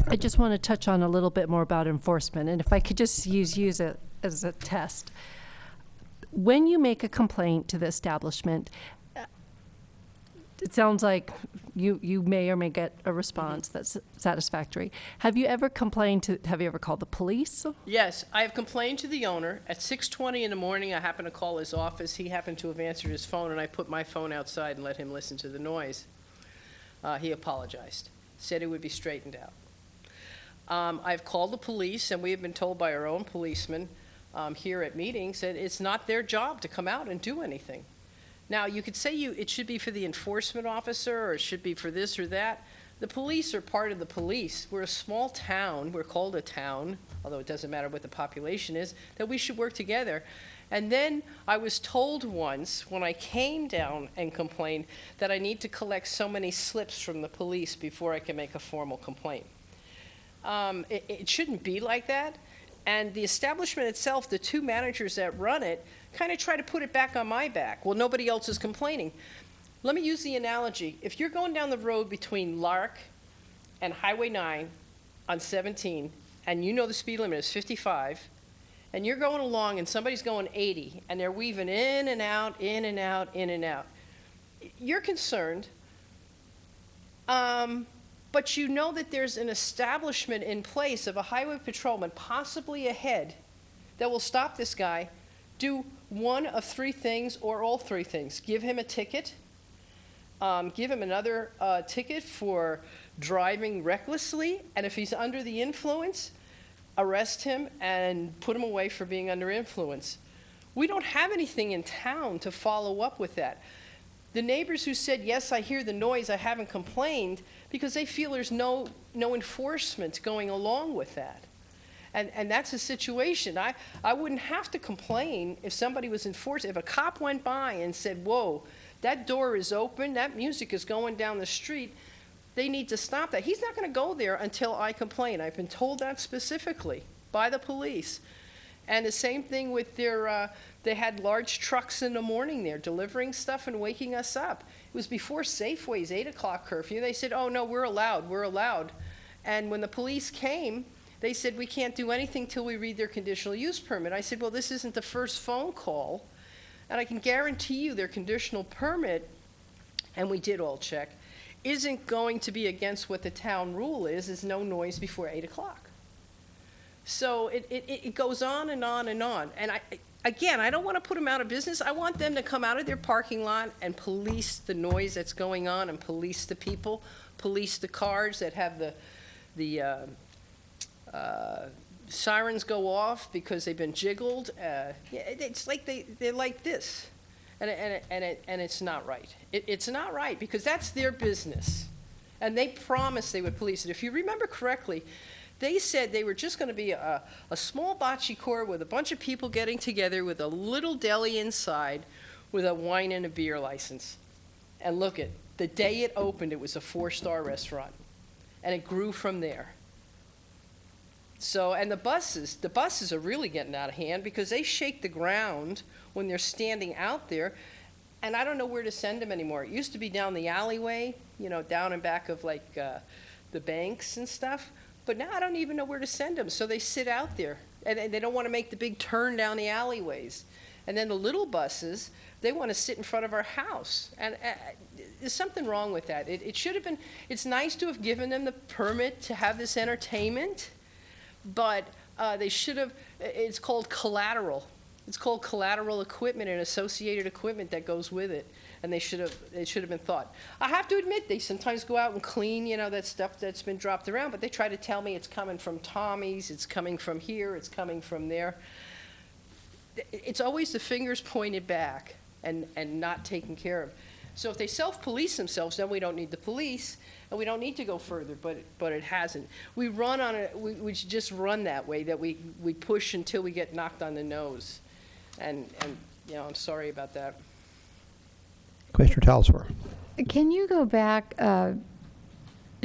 I just want to touch on a little bit more about enforcement, and if I could just use it as a test. When you make a complaint to the establishment, it sounds like you may or may get a response that's satisfactory. Have you ever called the police? Yes, I have complained to the owner. At 6:20 in the morning, I happened to call his office. He happened to have answered his phone, and I put my phone outside and let him listen to the noise. He apologized, said it would be straightened out. I've called the police, and we have been told by our own policemen here at meetings that it's not their job to come out and do anything. Now, you could say it should be for the enforcement officer, or it should be for this or that. The police are part of the police. We're a small town. We're called a town, although it doesn't matter what the population is, that we should work together. And then I was told once, when I came down and complained, that I need to collect so many slips from the police before I can make a formal complaint. It shouldn't be like that. And the establishment itself, the two managers that run it, kind of try to put it back on my back. Well, nobody else is complaining. Let me use the analogy. If you're going down the road between Lark and Highway 9 on 17, and you know the speed limit is 55, and you're going along and somebody's going 80, and they're weaving in and out, in and out, in and out, you're concerned. But you know that there's an establishment in place of a highway patrolman, possibly ahead, that will stop this guy, do one of three things or all three things. Give him a ticket, give him another ticket for driving recklessly, and if he's under the influence, arrest him and put him away for being under influence. We don't have anything in town to follow up with that. The neighbors who said, yes, I hear the noise, I haven't complained, because they feel there's no enforcement going along with that. And that's a situation. I wouldn't have to complain if somebody was enforcing. If a cop went by and said, whoa, that door is open, that music is going down the street, they need to stop that. He's not going to go there until I complain. I've been told that specifically by the police. And the same thing with they had large trucks in the morning there delivering stuff and waking us up. It was before Safeway's 8 o'clock curfew. They said, oh, no, we're allowed. And when the police came, they said, we can't do anything till we read their conditional use permit. I said, well, this isn't the first phone call. And I can guarantee you their conditional permit, and we did all check, isn't going to be against what the town rule is no noise before 8 o'clock. So it goes on and on and on. And I don't want to put them out of business. I want them to come out of their parking lot and police the noise that's going on and police the people, police the cars that have the sirens go off because they've been jiggled. It's like they're like this, and it's not right. It's not right because that's their business, and they promised they would police it. If you remember correctly, they said they were just going to be a small bocce court with a bunch of people getting together with a little deli inside with a wine and a beer license. And look it, the day it opened, it was a 4-star restaurant, and it grew from there. So, and the buses are really getting out of hand because they shake the ground when they're standing out there, and I don't know where to send them anymore. It used to be down the alleyway, down and back of like the banks and stuff, but now I don't even know where to send them, so they sit out there, and they don't want to make the big turn down the alleyways. And then the little buses, they want to sit in front of our house, and there's something wrong with that. It should have been, it's nice to have given them the permit to have this entertainment, but they should have, it's called collateral. It's called collateral equipment and associated equipment that goes with it, and it should have been thought. I have to admit, they sometimes go out and clean, that stuff that's been dropped around, but they try to tell me it's coming from Tommy's, it's coming from here, it's coming from there. It's always the fingers pointed back and not taken care of. So if they self-police themselves, then we don't need the police, and we don't need to go further, but it hasn't. We run on it, we just run that way, that we push until we get knocked on the nose. And I'm sorry about that. Commissioner Talsworth. Can you go back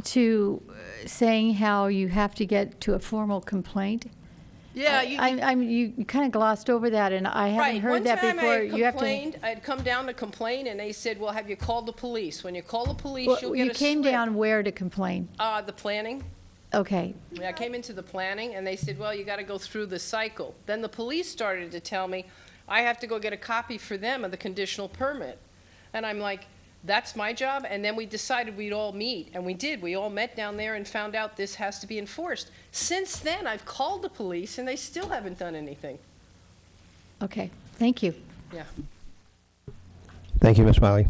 to saying how you have to get to a formal complaint? Yeah, you kind of glossed over that, and I haven't right. heard that before. One time I You have to. complained, I'd come down to complain, and they said, well, have you called the police? When you call the police, Well, you'll get you a came slip. down where to complain? The planning. Okay. I came into the planning, and they said, well, you got to go through the cycle. Then the police started to tell me I have to go get a copy for them of the conditional permit. And I'm like, that's my job? And then we decided we'd all meet, and we did. We all met down there and found out this has to be enforced. Since then, I've called the police, and they still haven't done anything. Okay. Thank you. Yeah. Thank you, Ms. Miley.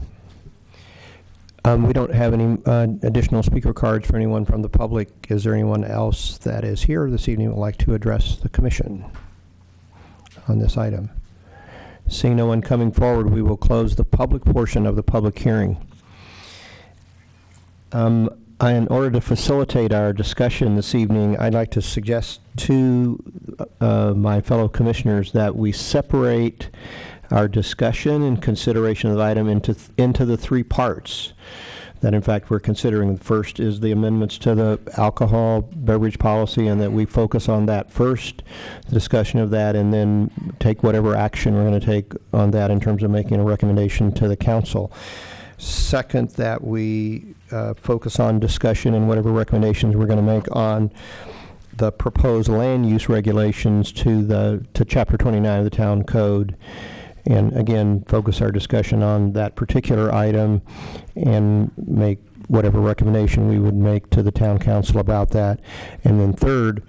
We don't have any additional speaker cards for anyone from the public. Is there anyone else that is here this evening who would like to address the commission on this item? Seeing no one coming forward, we will close the public portion of the public hearing. In order to facilitate our discussion this evening, I'd like to suggest to my fellow commissioners that we separate our discussion and consideration of the item into the three parts that in fact we're considering. The first is the amendments to the alcohol beverage policy, and that we focus on that first, the discussion of that, and then take whatever action we're going to take on that in terms of making a recommendation to the council. Second, that we focus on discussion and whatever recommendations we're going to make on the proposed land use regulations to Chapter 29 of the Town Code. And again, focus our discussion on that particular item and make whatever recommendation we would make to the town council about that. And then third,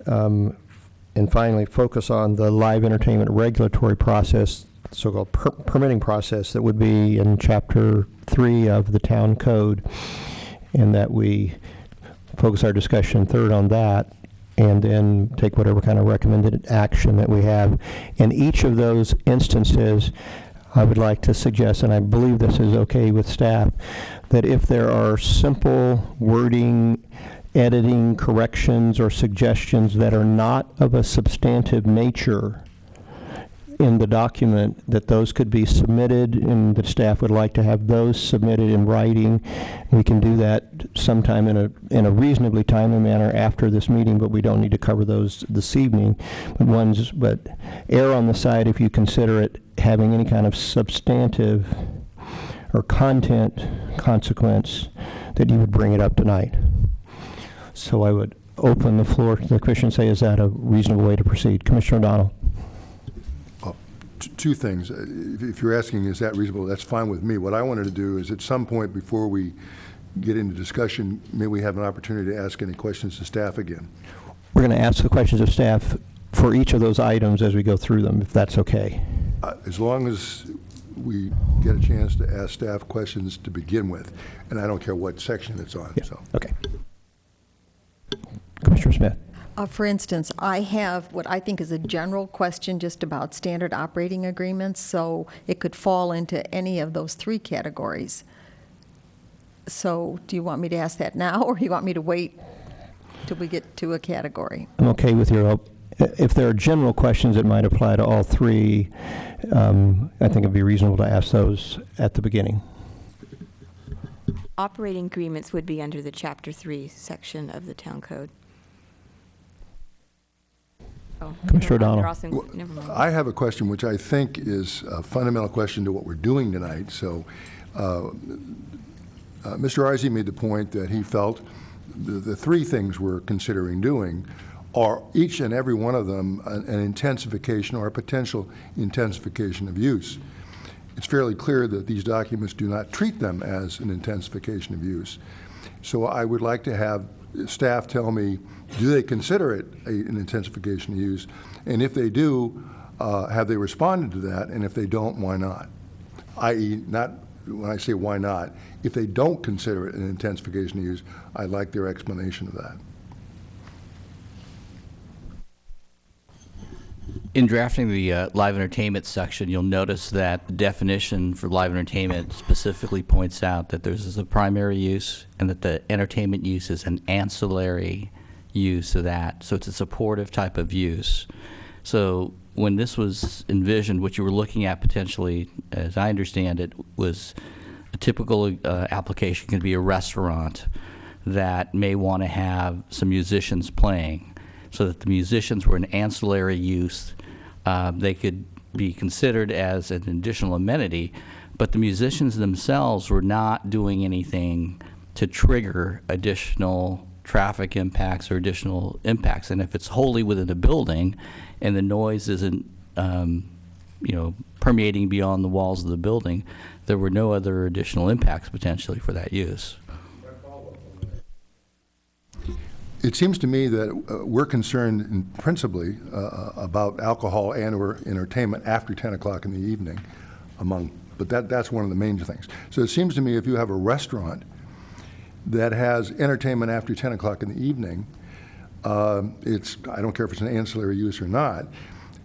and finally, focus on the live entertainment regulatory process, so-called permitting process that would be in Chapter 3 of the Town Code, and that we focus our discussion third on that, and then take whatever kind of recommended action that we have. In each of those instances, I would like to suggest, and I believe this is okay with staff, that if there are simple wording, editing, corrections, or suggestions that are not of a substantive nature in the document, that those could be submitted, and the staff would like to have those submitted in writing. We can do that sometime in a reasonably timely manner after this meeting, but we don't need to cover those this evening. But err on the side if you consider it having any kind of substantive or content consequence that you would bring it up tonight. So I would open the floor to the commission and say, is that a reasonable way to proceed? Commissioner O'Donnell. Two things. If you're asking, is that reasonable, that's fine with me. What I wanted to do is at some point before we get into discussion, may we have an opportunity to ask any questions to staff again. We're going to ask the questions of staff for each of those items as we go through them, if that's okay. As long as we get a chance to ask staff questions to begin with, and I don't care what section it's on. Yeah. So. Okay. Commissioner Smith. For instance, I have what I think is a general question just about standard operating agreements, so it could fall into any of those three categories. So do you want me to ask that now, or do you want me to wait till we get to a category? I'm okay with your, if there are general questions that might apply to all three, I think it'd be reasonable to ask those at the beginning. Operating agreements would be under the Chapter 3 section of the Town Code. Oh, Commissioner they're O'Donnell. also- never mind. I have a question which I think is a fundamental question to what we're doing tonight. So Mr. Arzi made the point that he felt the three things we're considering doing are each and every one of them an intensification or a potential intensification of use. It's fairly clear that these documents do not treat them as an intensification of use. So I would like to have staff tell me, do they consider it an intensification of use? And if they do, have they responded to that? And if they don't, why not? I.e., not when I say why not, if they don't consider it an intensification of use, I'd like their explanation of that. In drafting the live entertainment section, you'll notice that the definition for live entertainment specifically points out that there's a primary use and that the entertainment use is an ancillary use of that. So it's a supportive type of use. So when this was envisioned, what you were looking at potentially, as I understand it, was a typical application could be a restaurant that may want to have some musicians playing. so that the musicians were an ancillary use. They could be considered as an additional amenity, but the musicians themselves were not doing anything to trigger additional traffic impacts or additional impacts. And if it's wholly within a building and the noise isn't, permeating beyond the walls of the building, there were no other additional impacts potentially for that use. It seems to me that we're concerned principally about alcohol and/or entertainment after 10 o'clock in the evening, but that's one of the main things. So it seems to me if you have a restaurant that has entertainment after 10 o'clock in the evening, I don't care if it's an ancillary use or not.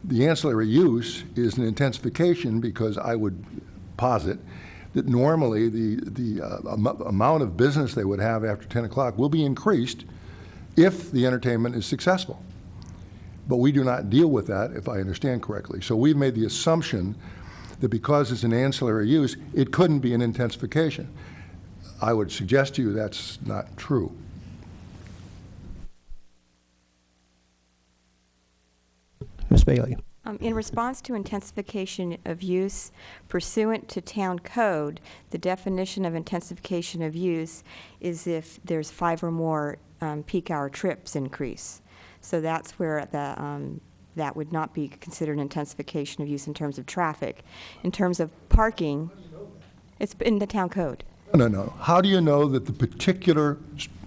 The ancillary use is an intensification because I would posit that normally the amount of business they would have after 10 o'clock will be increased if the entertainment is successful. But we do not deal with that, if I understand correctly. So we've made the assumption that because it's an ancillary use, it couldn't be an intensification. I would suggest to you that's not true. Ms. Bailey. In response to intensification of use pursuant to town code, the definition of intensification of use is if there's 5 or more peak hour trips increase. So that's where that would not be considered an intensification of use in terms of traffic. In terms of parking, it's in the town code. No. How do you know that the particular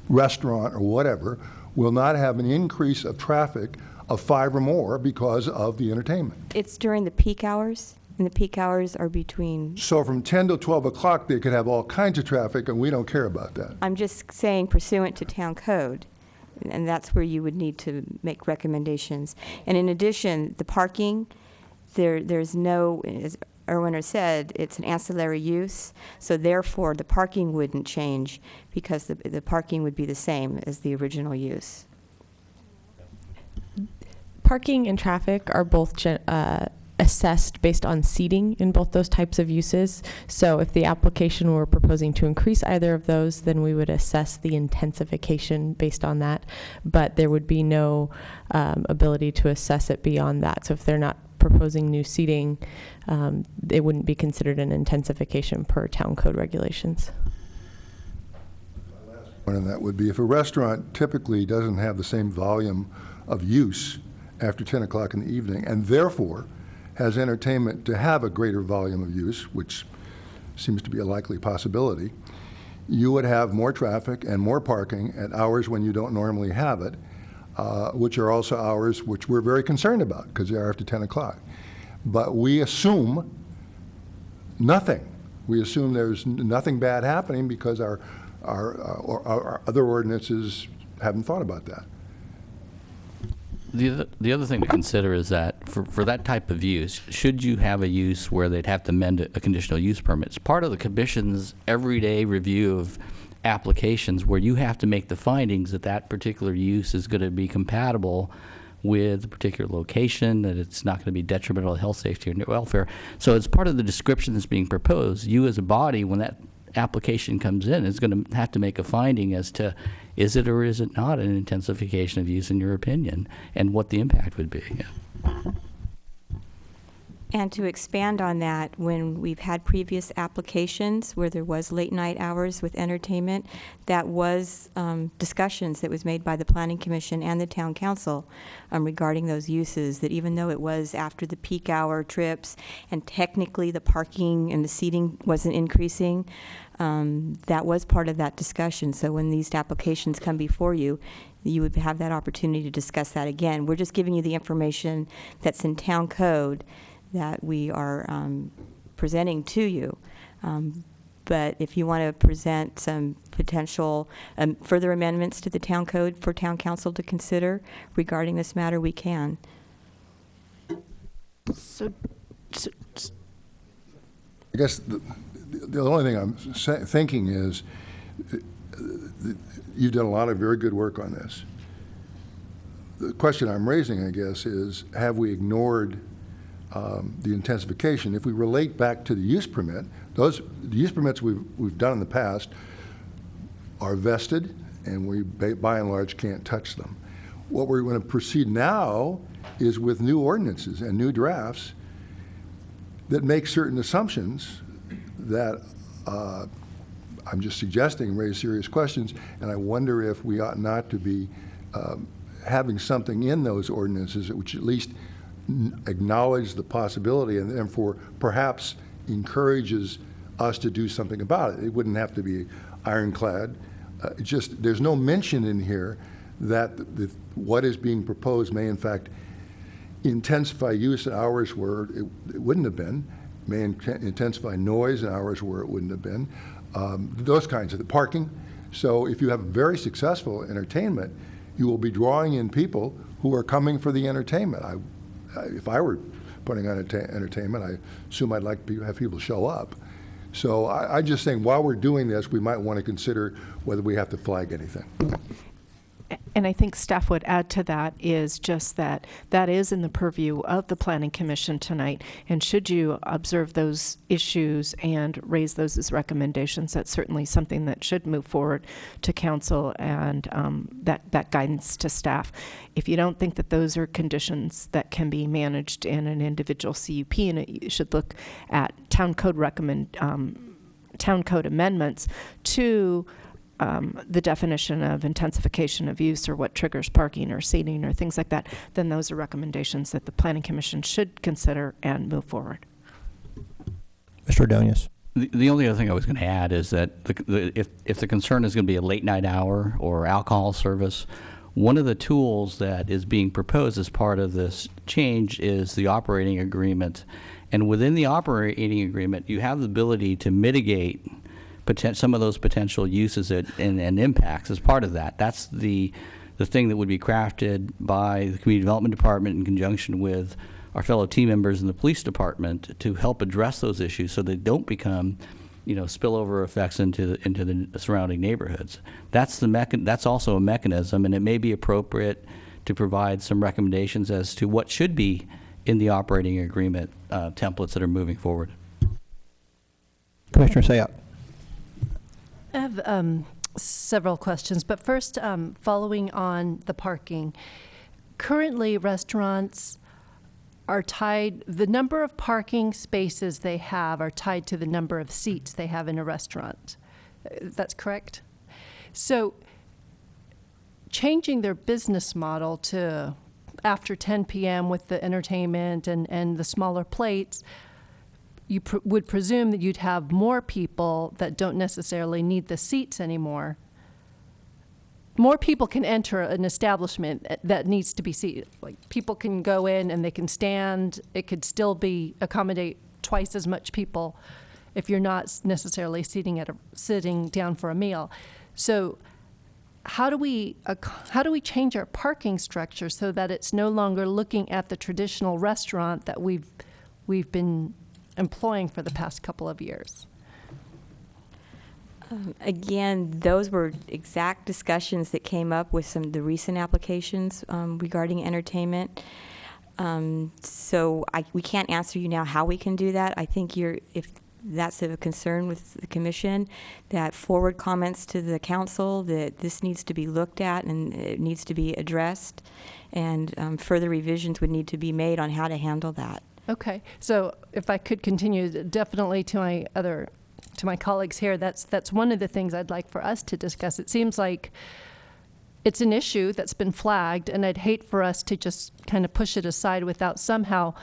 restaurant or whatever will not have an increase of traffic of 5 or more because of the entertainment? It's during the peak hours, and the peak hours are between. So from 10 to 12 o'clock, they could have all kinds of traffic, and we don't care about that. I'm just saying pursuant to town code, and that's where you would need to make recommendations. And in addition, the parking, there's no, as Erwin has said, it's an ancillary use, so therefore the parking wouldn't change because the parking would be the same as the original use. Parking and traffic are both assessed based on seating in both those types of uses. So if the application were proposing to increase either of those, then we would assess the intensification based on that. But there would be no ability to assess it beyond that. So if they're not proposing new seating, it wouldn't be considered an intensification per town code regulations. One of that would be if a restaurant typically doesn't have the same volume of use after 10 o'clock in the evening, and therefore has entertainment to have a greater volume of use, which seems to be a likely possibility, you would have more traffic and more parking at hours when you don't normally have it, which are also hours which we're very concerned about because they are after 10 o'clock. But we assume nothing. We assume there's nothing bad happening because our other ordinances haven't thought about that. The other thing to consider is that for that type of use, should you have a use where they'd have to amend a conditional use permit, it's part of the commission's everyday review of applications where you have to make the findings that that particular use is going to be compatible with a particular location, that it's not going to be detrimental to health, safety, or welfare. So it's part of the description that's being proposed. You as a body, when that application comes in, is going to have to make a finding as to is it or is it not an intensification of use in your opinion, and what the impact would be. Yeah. And to expand on that, when we've had previous applications where there was late night hours with entertainment, that was discussions that was made by the Planning Commission and the Town Council regarding those uses, that even though it was after the peak hour trips and technically the parking and the seating wasn't increasing, that was part of that discussion. So when these applications come before you, you would have that opportunity to discuss that again. We're just giving you the information that's in Town Code that we are presenting to you. But if you want to present some potential further amendments to the Town Code for Town Council to consider regarding this matter, we can. I guess the only thing I'm thinking is you've done a lot of very good work on this. The question I'm raising, I guess, is have we ignored the intensification? If we relate back to the use permit, the use permits we've done in the past are vested, and we by and large can't touch them. what we're going to proceed now is with new ordinances and new drafts that make certain assumptions that I'm just suggesting raise serious questions, and I wonder if we ought not to be having something in those ordinances which at least acknowledge the possibility and therefore perhaps encourages us to do something about it. It wouldn't have to be ironclad. Just there's no mention in here that what is being proposed may in fact intensify use in hours where it wouldn't have been, may intensify noise in hours where it wouldn't have been, those kinds of parking. So if you have very successful entertainment, you will be drawing in people who are coming for the entertainment. If I were putting on entertainment, I assume I'd like to have people show up. So I just think while we're doing this, we might want to consider whether we have to flag anything. And I think staff would add to that is just that that is in the purview of the Planning Commission tonight. And should you observe those issues and raise those as recommendations, that's certainly something that should move forward to council and that guidance to staff. If you don't think that those are conditions that can be managed in an individual CUP, and you should look at town code amendments to the definition of intensification of use or what triggers parking or seating or things like that, then those are recommendations that the Planning Commission should consider and move forward. Mr. Ordonez. The only other thing I was going to add is that if the concern is going to be a late night hour or alcohol service, one of the tools that is being proposed as part of this change is the operating agreement. And within the operating agreement, you have the ability to mitigate some of those potential uses and impacts as part of that. That's the thing that would be crafted by the Community Development Department in conjunction with our fellow team members in the police department to help address those issues so they don't become, spillover effects into the surrounding neighborhoods. That's also a mechanism, and it may be appropriate to provide some recommendations as to what should be in the operating agreement templates that are moving forward. Commissioner Sayat. I have several questions, but first, following on the parking. Currently, restaurants are tied, the number of parking spaces they have are tied to the number of seats they have in a restaurant. That's correct? So changing their business model to after 10 p.m. with the entertainment and the smaller plates, you would presume that you'd have more people that don't necessarily need the seats anymore. More people can enter an establishment that needs to be seated. Like, people can go in and they can stand. It could still accommodate twice as much people if you're not necessarily sitting down for a meal. So how do we change our parking structure so that it's no longer looking at the traditional restaurant that we've been employing for the past couple of years? Again, those were exact discussions that came up with some of the recent applications regarding entertainment. So we can't answer you now how we can do that. I think if that's a concern with the commission, that forward comments to the council that this needs to be looked at and it needs to be addressed, and further revisions would need to be made on how to handle that. Okay, so if I could continue, definitely to my colleagues here, that's one of the things I'd like for us to discuss. It seems like it's an issue that's been flagged, and I'd hate for us to just kind of push it aside without somehow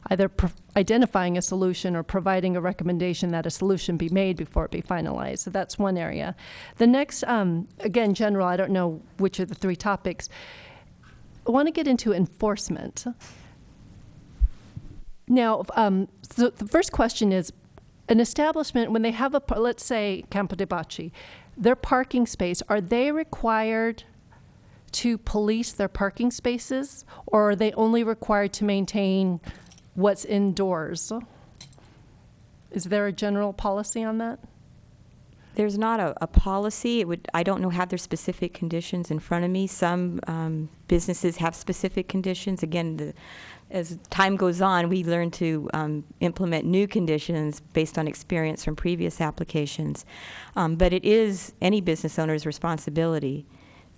either identifying a solution or providing a recommendation that a solution be made before it be finalized. So that's one area. The next, again, general, I don't know which of the three topics. I want to get into enforcement. Now, so the first question is, an establishment, when they have let's say Campo de Bacci, their parking space, are they required to police their parking spaces, or are they only required to maintain what's indoors? Is there a general policy on that? There's not a policy. I don't know, have their specific conditions in front of me. Some businesses have specific conditions. Again, as time goes on, we learn to implement new conditions based on experience from previous applications. But it is any business owner's responsibility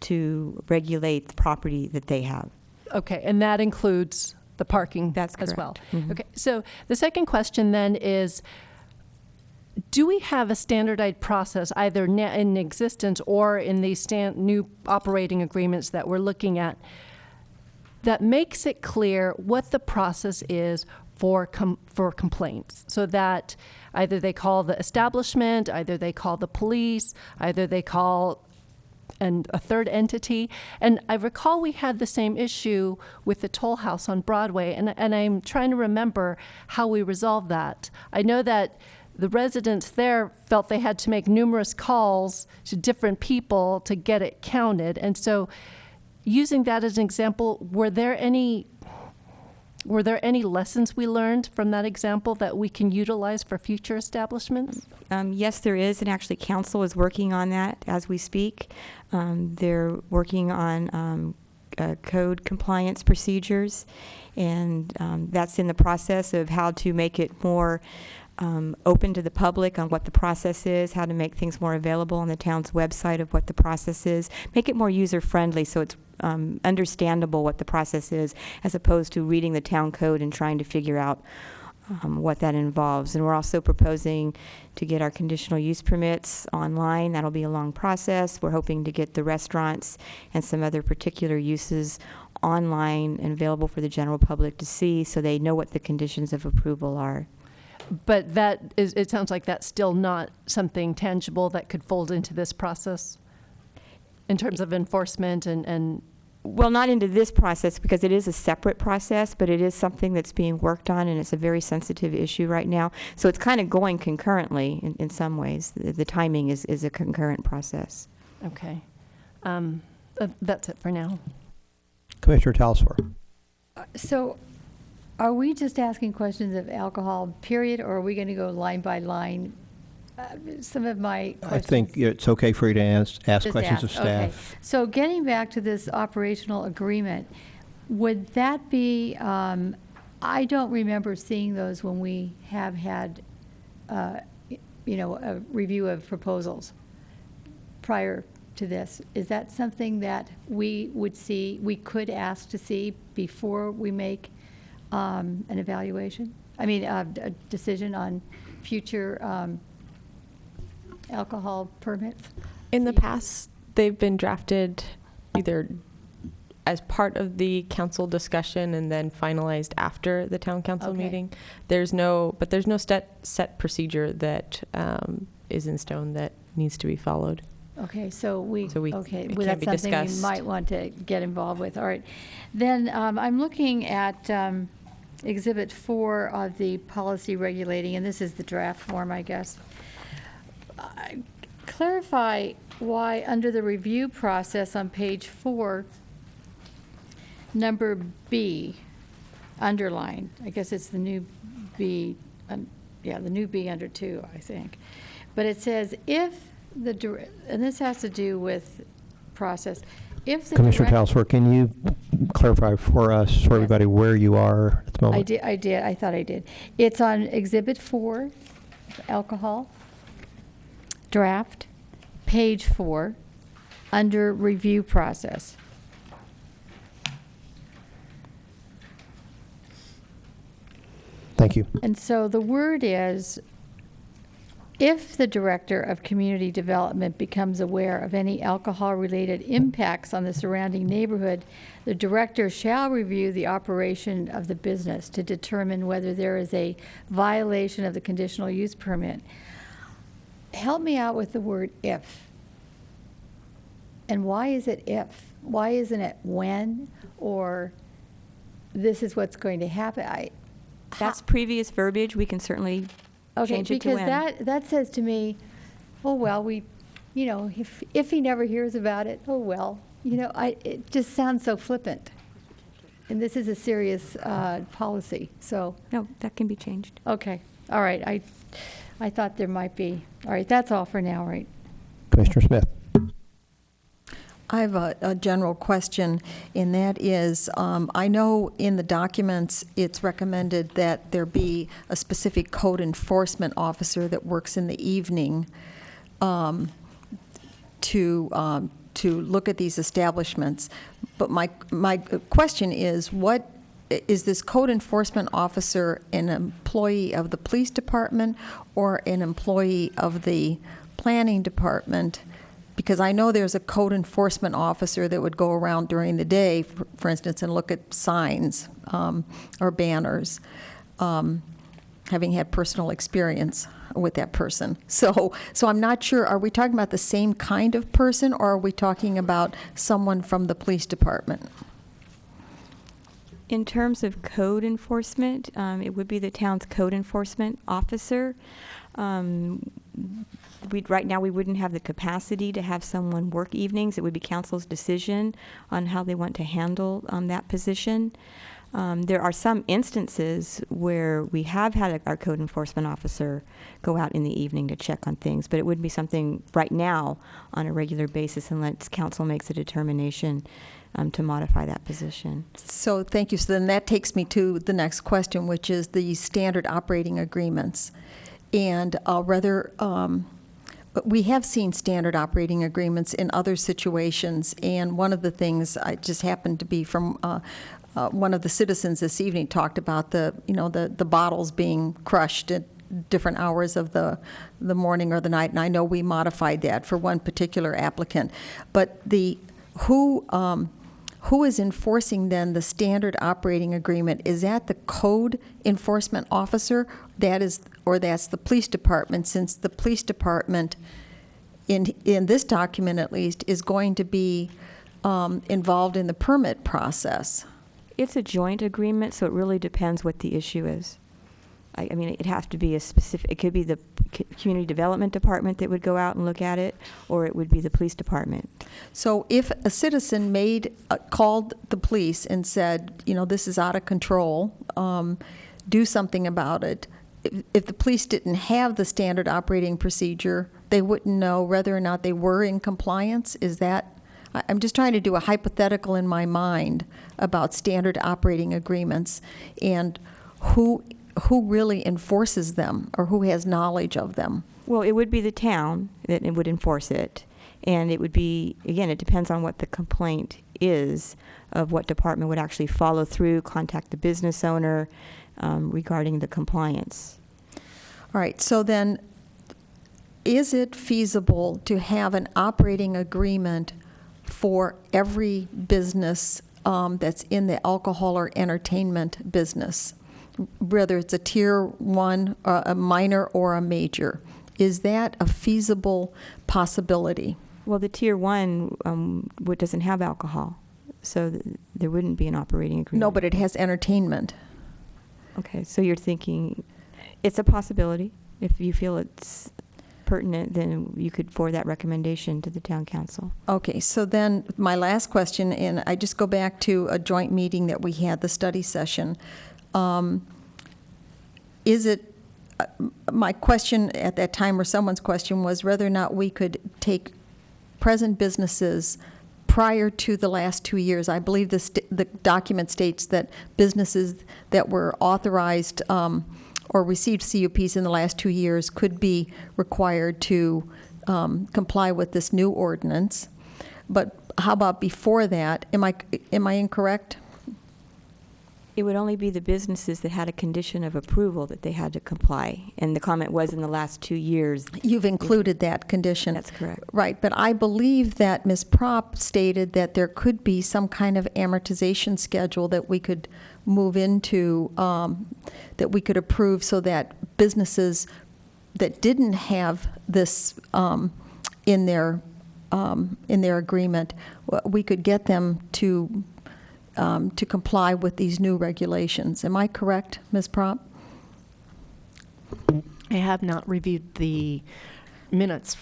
to regulate the property that they have. Okay, and that includes the parking That's as well? correct. Mhm. Okay, so the second question then is, do we have a standardized process either in existence or in these new operating agreements that we're looking at that makes it clear what the process is for complaints, so that either they call the establishment, either they call the police, either they call a third entity? And I recall we had the same issue with the Toll House on Broadway, and I'm trying to remember how we resolved that. I know that the residents there felt they had to make numerous calls to different people to get it counted. And so, using that as an example, were there any lessons we learned from that example that we can utilize for future establishments? Yes, there is, and actually council is working on that as we speak. They're working on code compliance procedures, and that's in the process of how to make it more open to the public on what the process is, how to make things more available on the town's website of what the process is, make it more user-friendly so it's understandable what the process is, as opposed to reading the town code and trying to figure out what that involves. And we're also proposing to get our conditional use permits online. That'll be a long process. We're hoping to get the restaurants and some other particular uses online and available for the general public to see, so they know what the conditions of approval are. But it sounds like that's still not something tangible that could fold into this process in terms of enforcement and Well, not into this process because it is a separate process, but it is something that's being worked on, and it's a very sensitive issue right now. So it's kind of going concurrently in some ways. The timing is a concurrent process. Okay. That's it for now. Commissioner Talsor. So are we just asking questions of alcohol, period, or are we going to go line by line? Some of my questions. I think it's okay for you to ask Just questions of ask, okay. staff. So getting back to this operational agreement, would that be, I don't remember seeing those when we have had, a review of proposals prior to this. Is that something that we could ask to see before we make an evaluation? A decision on future alcohol permits? In the past, they've been drafted either as part of the council discussion and then finalized after the town council Okay. meeting. There's no set procedure that is in stone that needs to be followed. Okay, so it well, can that's be something we discussed. might want to get involved with. All right. Then I'm looking at Exhibit 4 of the policy regulating, and this is the draft form, I guess. Clarify why, under the review process on page 4, number B, underlined, I guess it's the new B, the new B under 2, I think. But it says if and this has to do with process, if the Commissioner direct- Talsor, can you clarify for us, for everybody, where you are at the moment? I did, I thought I did. It's on Exhibit 4, alcohol, draft, page 4, under review process. Thank you. And so the word is, if the Director of Community Development becomes aware of any alcohol-related impacts on the surrounding neighborhood, the Director shall review the operation of the business to determine whether there is a violation of the conditional use permit. Help me out with the word if. And why is it if? Why isn't it when, or this is what's going to happen? That's previous verbiage. We can certainly change it to when. Because that says to me, oh, well, if he never hears about it, oh, well, it just sounds so flippant. And this is a serious policy, so. No, that can be changed. Okay, all right, I thought there might be. All right, that's all for now, right? Commissioner Smith. I have a general question, and that is, I know in the documents it's recommended that there be a specific code enforcement officer that works in the evening to to look at these establishments. But my question is, what is this code enforcement officer an employee of the police department or an employee of the planning department? Because I know there's a code enforcement officer that would go around during the day, for instance, and look at signs or banners, having had personal experience with that person. So I'm not sure, are we talking about the same kind of person, or are we talking about someone from the police department? In terms of code enforcement, it would be the town's code enforcement officer. Right now, we wouldn't have the capacity to have someone work evenings. It would be council's decision on how they want to handle that position. There are some instances where we have had our code enforcement officer go out in the evening to check on things, but it would be something right now on a regular basis unless council makes a determination to modify that position. So thank you. So then that takes me to the next question, which is the standard operating agreements. And we have seen standard operating agreements in other situations, and one of the things I just happened to be from one of the citizens this evening talked about the bottles being crushed at different hours of the morning or the night, and I know we modified that for one particular applicant. But who is enforcing then the standard operating agreement? Is that the code enforcement officer? That's the police department, since the police department, in this document at least, is going to be involved in the permit process. It's a joint agreement, so it really depends what the issue is. I mean, it has to be a specific, it could be the community development department that would go out and look at it, or it would be the police department. So if a citizen called the police and said, this is out of control, do something about it, if the police didn't have the standard operating procedure, they wouldn't know whether or not they were in compliance? Is that, I'm just trying to do a hypothetical in my mind about standard operating agreements and who really enforces them or who has knowledge of them. Well, it would be the town that it would enforce it. And it would be, again, it depends on what the complaint is, of what department would actually follow through, contact the business owner regarding the compliance. All right, so then is it feasible to have an operating agreement for every business that's in the alcohol or entertainment business, whether it's a tier 1, a minor, or a major? Is that a feasible possibility? Well, the tier 1 doesn't have alcohol, so there wouldn't be an operating agreement. No, but it has entertainment. Okay, so you're thinking it's a possibility. If you feel it's pertinent, then you could forward that recommendation to the town council. Okay, so then my last question, and I just go back to a joint meeting that we had, the study session. My question at that time, or someone's question, was whether or not we could take present businesses prior to the last 2 years. I believe the document states that businesses that were authorized or received CUPs in the last 2 years could be required to comply with this new ordinance. But how about before that? Am I incorrect? It would only be the businesses that had a condition of approval that they had to comply. And the comment was in the last 2 years. You've included that condition. That's correct. Right, but I believe that Ms. Propp stated that there could be some kind of amortization schedule that we could move into, that we could approve, so that businesses that didn't have this in their agreement, we could get them to comply with these new regulations. Am I correct, Ms. Propp? I have not reviewed the minutes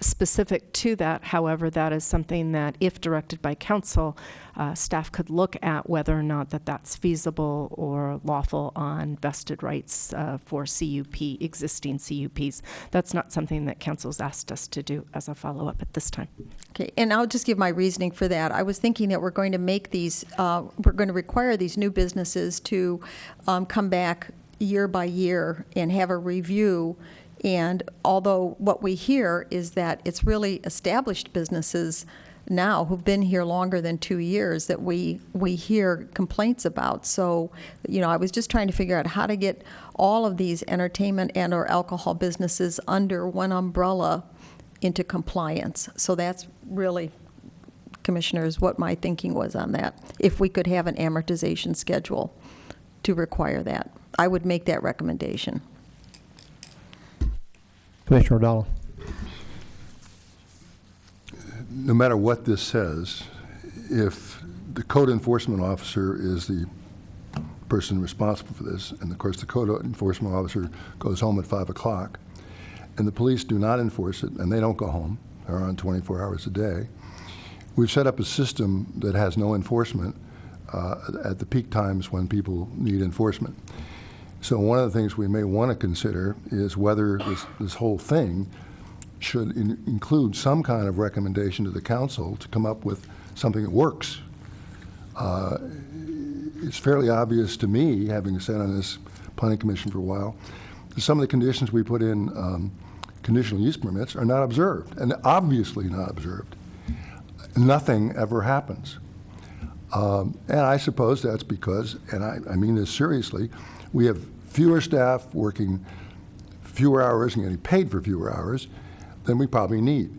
specific to that. However, that is something that, if directed by council, staff could look at whether or not that's feasible or lawful on vested rights for existing CUPs. That's not something that council's asked us to do as a follow-up at this time. Okay, and I'll just give my reasoning for that. I was thinking that we're going to make these, we're going to require these new businesses to come back year by year and have a review And although what we hear is that it's really established businesses now who've been here longer than 2 years that we hear complaints about. So, I was just trying to figure out how to get all of these entertainment and or alcohol businesses under one umbrella into compliance. So that's really, Commissioners, what my thinking was on that. If we could have an amortization schedule to require that, I would make that recommendation. Commissioner O'Donnell. No matter what this says, if the code enforcement officer is the person responsible for this, and of course the code enforcement officer goes home at 5 o'clock, and the police do not enforce it, and they don't go home, they're on 24 hours a day, we've set up a system that has no enforcement at the peak times when people need enforcement. So one of the things we may want to consider is whether this whole thing should include some kind of recommendation to the council to come up with something that works. It's fairly obvious to me, having sat on this planning commission for a while, that some of the conditions we put in conditional use permits are not observed, and obviously not observed. Nothing ever happens. And I suppose that's because, and I mean this seriously, we have fewer staff working fewer hours and getting paid for fewer hours than we probably need.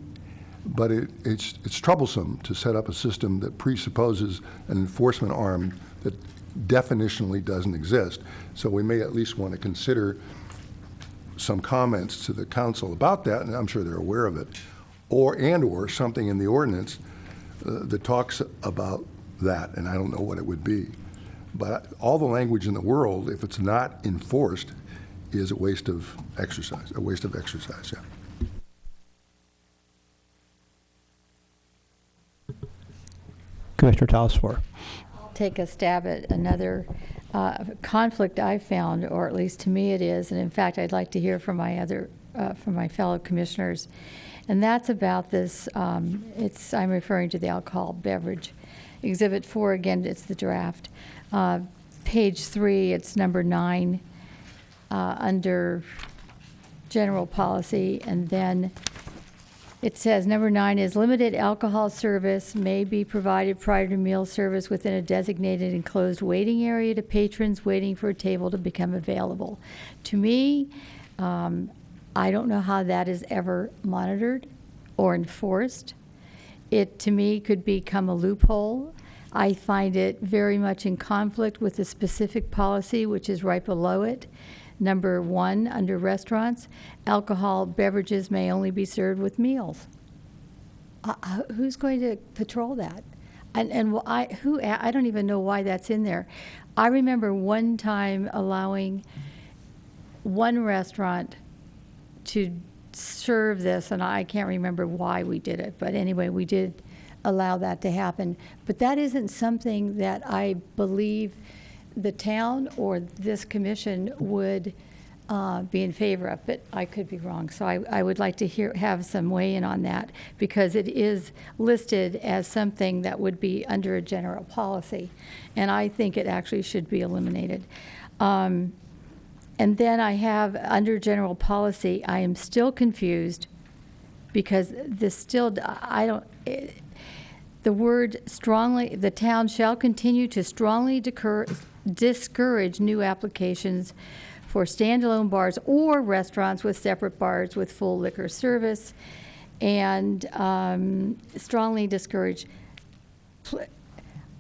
But it's troublesome to set up a system that presupposes an enforcement arm that definitionally doesn't exist. So we may at least want to consider some comments to the council about that, and I'm sure they're aware of it, or something in the ordinance that talks about that, and I don't know what it would be. But all the language in the world, if it's not enforced, is a waste of exercise, yeah. Commissioner Talasfore. Take a stab at another conflict I found, or at least to me it is, and in fact I'd like to hear from my fellow commissioners, and that's about this. I'm referring to the alcohol beverage exhibit 4 again. It's the draft, page 3. It's number 9 under general policy, and then it says number 9 is limited alcohol service may be provided prior to meal service within a designated enclosed waiting area to patrons waiting for a table to become available. To me, I don't know how that is ever monitored or enforced. It, to me, could become a loophole. I find it very much in conflict with the specific policy, which is right below it. Number 1, under restaurants, alcohol beverages may only be served with meals. Who's going to patrol that? And I don't even know why that's in there. I remember one time allowing one restaurant to serve this, and I can't remember why we did it, but anyway, we did allow that to happen. But that isn't something that I believe the town or this commission would be in favor of, but I could be wrong. So I would like to have some weigh-in on that, because it is listed as something that would be under a general policy, and I think it actually should be eliminated. And then I have, under general policy, I am still confused, because this still, the word strongly, the town shall continue to strongly discourage new applications for standalone bars or restaurants with separate bars with full liquor service, and strongly discourage.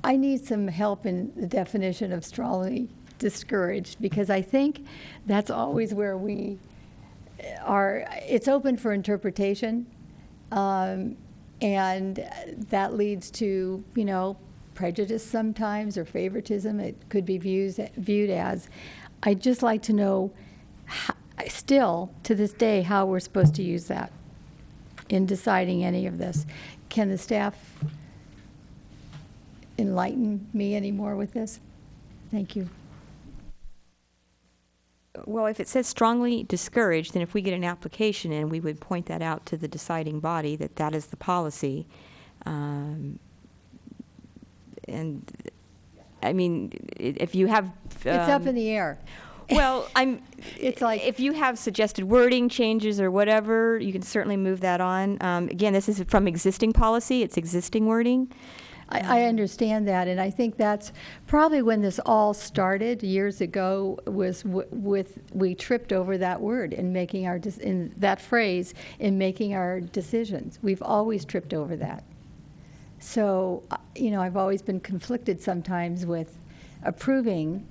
I need some help in the definition of strongly discouraged, because I think that's always where we are. It's open for interpretation, and that leads to, prejudice sometimes, or favoritism. It could be viewed as. I'd just like to know, still to this day, how we're supposed to use that in deciding any of this. Can the staff enlighten me any more with this? Thank you. Well, if it says strongly discouraged, then if we get an application in, we would point that out to the deciding body that that is the policy. And I mean, if you have... it's up in the air. Well, It's like, if you have suggested wording changes or whatever, you can certainly move that on. Again, this is from existing policy, it's existing wording. I understand that, and I think that's probably when this all started years ago, was we tripped over that word in making in that phrase in making our decisions. We've always tripped over that. So, I've always been conflicted sometimes with approving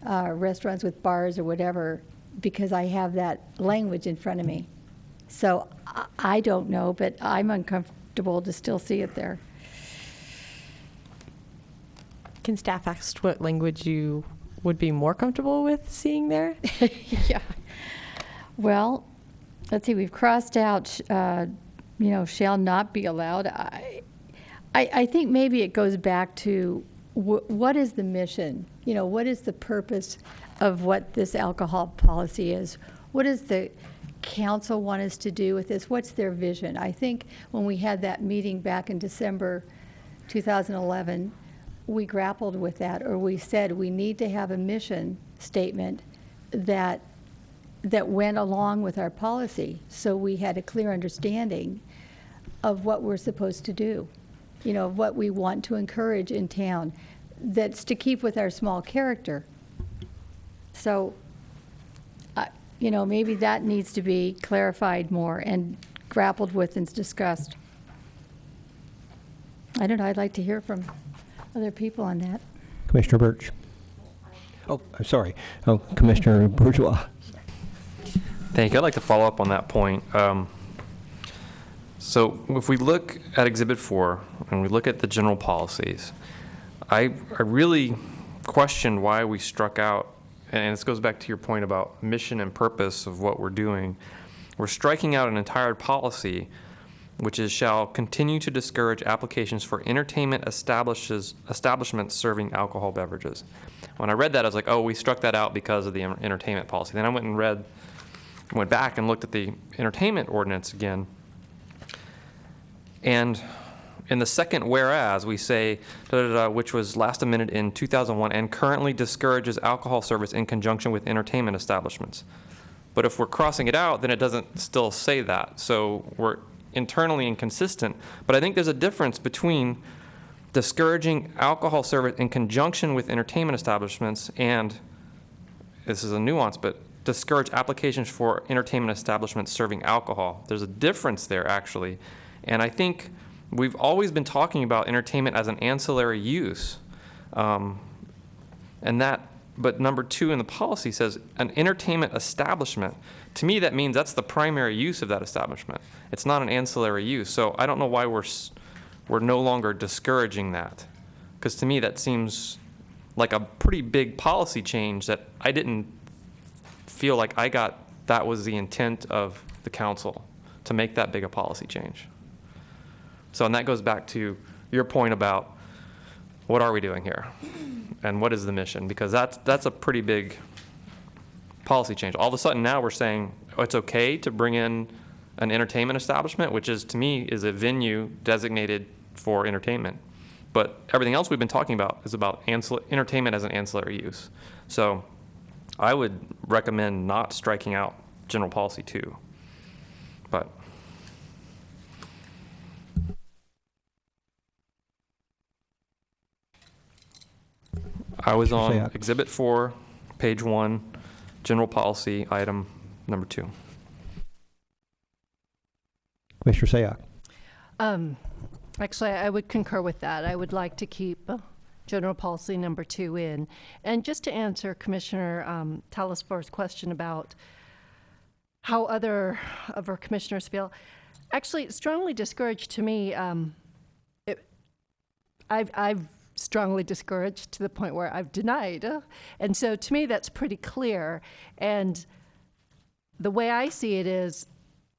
restaurants with bars or whatever, because I have that language in front of me. So I don't know, but I'm uncomfortable to still see it there. Can staff ask what language you would be more comfortable with seeing there? Yeah. Well, let's see, we've crossed out, shall not be allowed. I think maybe it goes back to what is the mission? What is the purpose of what this alcohol policy is? What does the council want us to do with this? What's their vision? I think when we had that meeting back in December 2011, we grappled with that, or we said we need to have a mission statement that went along with our policy, so we had a clear understanding of what we're supposed to do, what we want to encourage in town, that's to keep with our small character. So, maybe that needs to be clarified more and grappled with and discussed. I don't know, I'd like to hear from other people on that. Commissioner Birch. Oh, I'm sorry. Oh, Commissioner Bourgeois. Thank you. I'd like to follow up on that point. So if we look at Exhibit 4 and we look at the general policies, I really question why we struck out, and this goes back to your point about mission and purpose of what we're doing. We're striking out an entire policy, which is shall continue to discourage applications for entertainment establishments serving alcohol beverages. When I read that, I was like, oh, we struck that out because of the entertainment policy. Then I went back and looked at the entertainment ordinance again. And in the second whereas, we say, which was last amended in 2001 and currently discourages alcohol service in conjunction with entertainment establishments. But if we're crossing it out, then it doesn't still say that. So we're internally inconsistent, but I think there's a difference between discouraging alcohol service in conjunction with entertainment establishments and, this is a nuance, but discourage applications for entertainment establishments serving alcohol. There's a difference there, actually, and I think we've always been talking about entertainment as an ancillary use, but number 2 in the policy says an entertainment establishment. To me, that means that's the primary use of that establishment. It's not an ancillary use. So I don't know why we're no longer discouraging that. Because to me, that seems like a pretty big policy change that I didn't feel like that was the intent of the council, to make that big a policy change. So, and that goes back to your point about what are we doing here? And what is the mission? Because that's a pretty big policy change. All of a sudden now we're saying, oh, it's okay to bring in an entertainment establishment, which is, to me, is a venue designated for entertainment. But everything else we've been talking about is about entertainment as an ancillary use. So I would recommend not striking out general policy 2. But I was on Exhibit 4, page 1, general policy, item number 2. Commissioner Sayoc. Actually, I would concur with that. I would like to keep general policy number 2 in. And just to answer Commissioner Talasvor's question about how other of our commissioners feel, actually, strongly discouraged to me, I've strongly discouraged to the point where I've denied. And so to me, that's pretty clear. And the way I see it is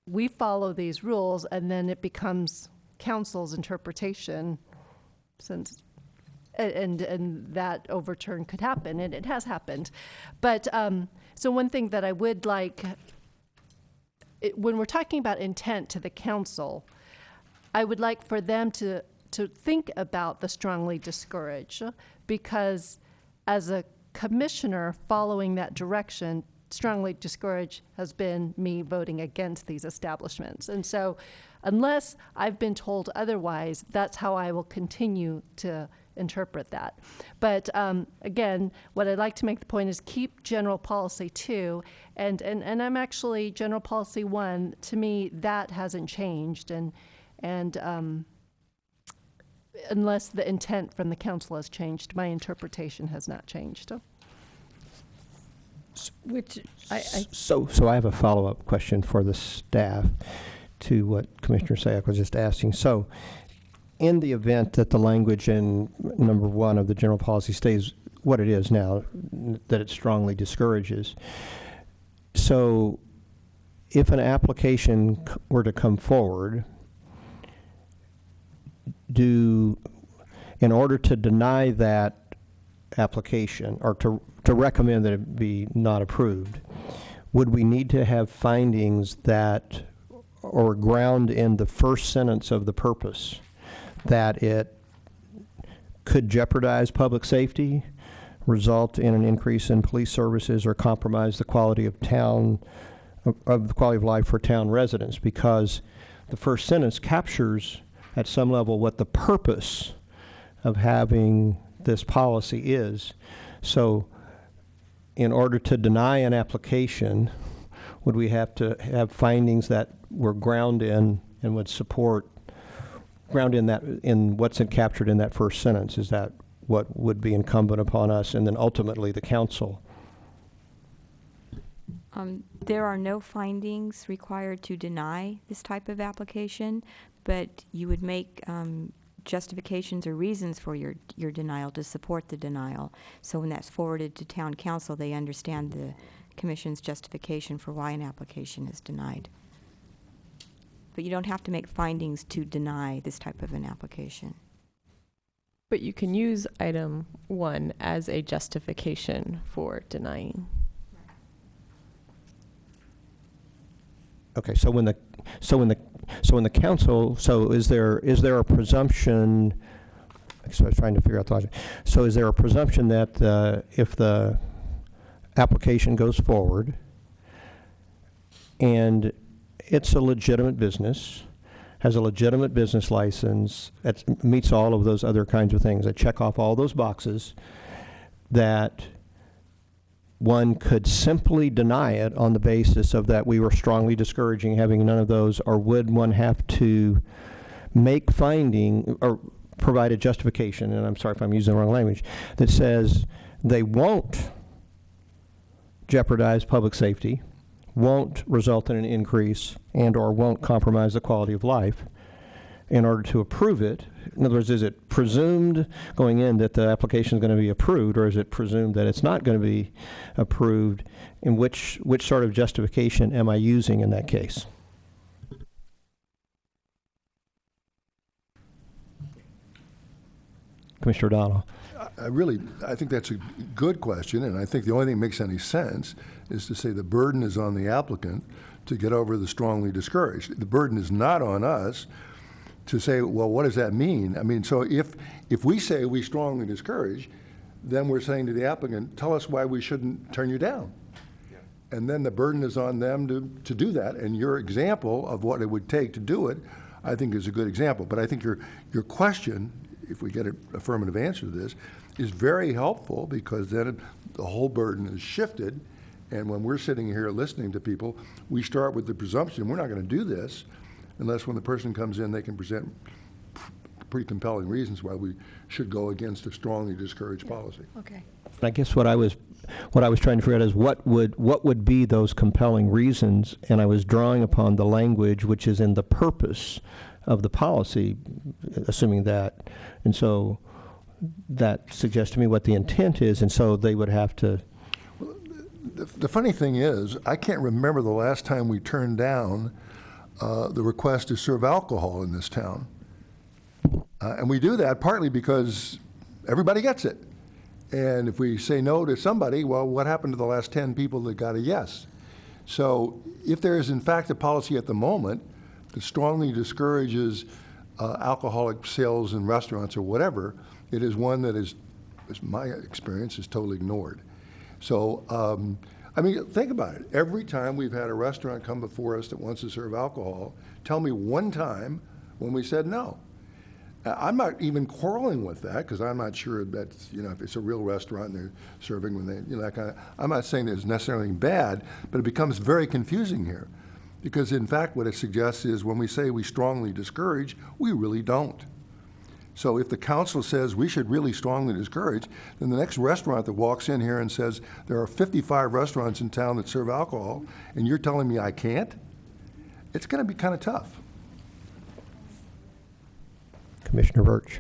we follow these rules and then it becomes council's interpretation, since and that overturn could happen, and it has happened. But so one thing that I would like, when we're talking about intent to the council, I would like for them to think about the strongly discourage, because as a commissioner following that direction, strongly discourage has been me voting against these establishments. And so unless I've been told otherwise, that's how I will continue to interpret that. But again, what I'd like to make the point is keep general policy 2, and I'm actually general policy 1, to me, that hasn't changed, and unless the intent from the council has changed, my interpretation has not changed. Which So I have a follow-up question for the staff to what Commissioner Sayak was just asking. So in the event that the language in number 1 of the general policy stays what it is now, that it strongly discourages, so if an application were to come forward, in order to deny that application or to recommend that it be not approved, would we need to have findings that or ground in the first sentence of the purpose that it could jeopardize public safety, result in an increase in police services, or compromise the quality of the quality of life for town residents? Because the first sentence captures at some level what the purpose of having this policy is. So in order to deny an application, would we have to have findings that were grounded in and would support, ground in that, in what's captured in that first sentence? Is that what would be incumbent upon us and then ultimately the council? There are no findings required to deny this type of application, but you would make justifications or reasons for your denial to support the denial. So when that's forwarded to town council, they understand the commission's justification for why an application is denied. But you don't have to make findings to deny this type of an application. But you can use item 1 as a justification for denying. Okay, so when the council, so is there a presumption? So I was trying to figure out the logic. So is there a presumption that if the application goes forward and it's a legitimate business, has a legitimate business license, that meets all of those other kinds of things, that check off all those boxes, that one could simply deny it on the basis of that we were strongly discouraging having none of those, or would one have to make finding or provide a justification, and I'm sorry if I'm using the wrong language, that says they won't jeopardize public safety, won't result in an increase, and or won't compromise the quality of life in order to approve it? In other words, is it presumed going in that the application is going to be approved, or is it presumed that it's not going to be approved? And which sort of justification am I using in that case? Commissioner O'Donnell. I think that's a good question, and I think the only thing that makes any sense is to say the burden is on the applicant to get over the strongly discouraged. The burden is not on us to say, well, what does that mean? I mean, so if we say we strongly discourage, then we're saying to the applicant, tell us why we shouldn't turn you down. Yeah. And then the burden is on them to do that. And your example of what it would take to do it, I think is a good example. But I think your question, if we get an affirmative answer to this, is very helpful, because then the whole burden is shifted. And when we're sitting here listening to people, we start with the presumption we're not going to do this unless when the person comes in, they can present pretty compelling reasons why we should go against a strongly discouraged policy. Okay. I guess what I was trying to figure out is what would be those compelling reasons, and I was drawing upon the language which is in the purpose of the policy, assuming that, and so that suggests to me what the intent is, and so they would have to. The funny thing is, I can't remember the last time we turned down the request to serve alcohol in this town. And we do that partly because everybody gets it. And if we say no to somebody, well, what happened to the last 10 people that got a yes? So if there is in fact a policy at the moment that strongly discourages alcoholic sales in restaurants or whatever, it is one that is my experience, is totally ignored. So, I mean, think about it. Every time we've had a restaurant come before us that wants to serve alcohol, tell me one time when we said no. I'm not even quarreling with that, because I'm not sure that's, if it's a real restaurant and they're serving when they, that kind of, I'm not saying there's necessarily anything bad, but it becomes very confusing here. Because in fact, what it suggests is when we say we strongly discourage, we really don't. So if the council says we should really strongly discourage, then the next restaurant that walks in here and says there are 55 restaurants in town that serve alcohol, and you're telling me I can't, it's going to be kind of tough. Commissioner Birch.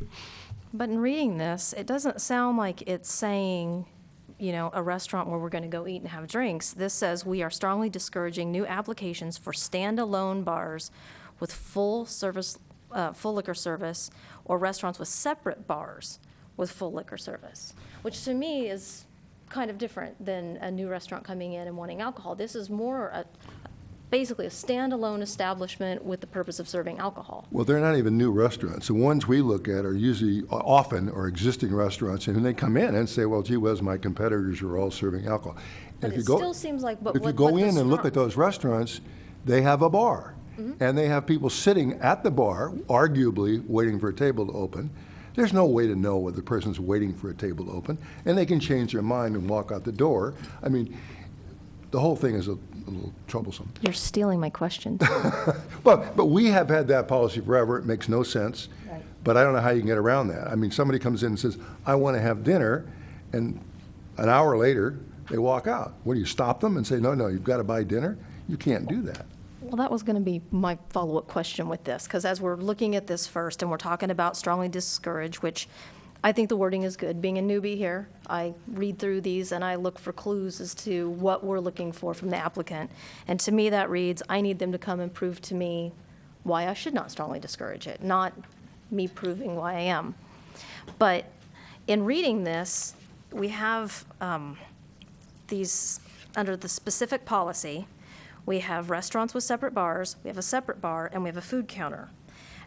But in reading this, it doesn't sound like it's saying, a restaurant where we're going to go eat and have drinks. This says we are strongly discouraging new applications for standalone bars with full liquor service, or restaurants with separate bars with full liquor service, which to me is kind of different than a new restaurant coming in and wanting alcohol. This is more basically a standalone establishment with the purpose of serving alcohol. Well, they're not even new restaurants. The ones we look at are usually often are existing restaurants, and they come in and say, well, gee whiz, my competitors are all serving alcohol. But And it still seems like, if you go in and look at those restaurants, they have a bar. Mm-hmm. And they have people sitting at the bar, arguably waiting for a table to open. There's no way to know whether the person's waiting for a table to open, and they can change their mind and walk out the door. I mean, the whole thing is a little troublesome. You're stealing my question. But we have had that policy forever. It makes no sense. Right. But I don't know how you can get around that. I mean, somebody comes in and says, I want to have dinner, and an hour later, they walk out. What, do you stop them and say, no, you've got to buy dinner? You can't do that. Well, that was going to be my follow-up question with this, because as we're looking at this first, and we're talking about strongly discourage, which I think the wording is good. Being a newbie here, I read through these and I look for clues as to what we're looking for from the applicant. And to me, that reads, I need them to come and prove to me why I should not strongly discourage it, not me proving why I am. But in reading this, we have these, under the specific policy, we have restaurants with separate bars, we have a separate bar, and we have a food counter.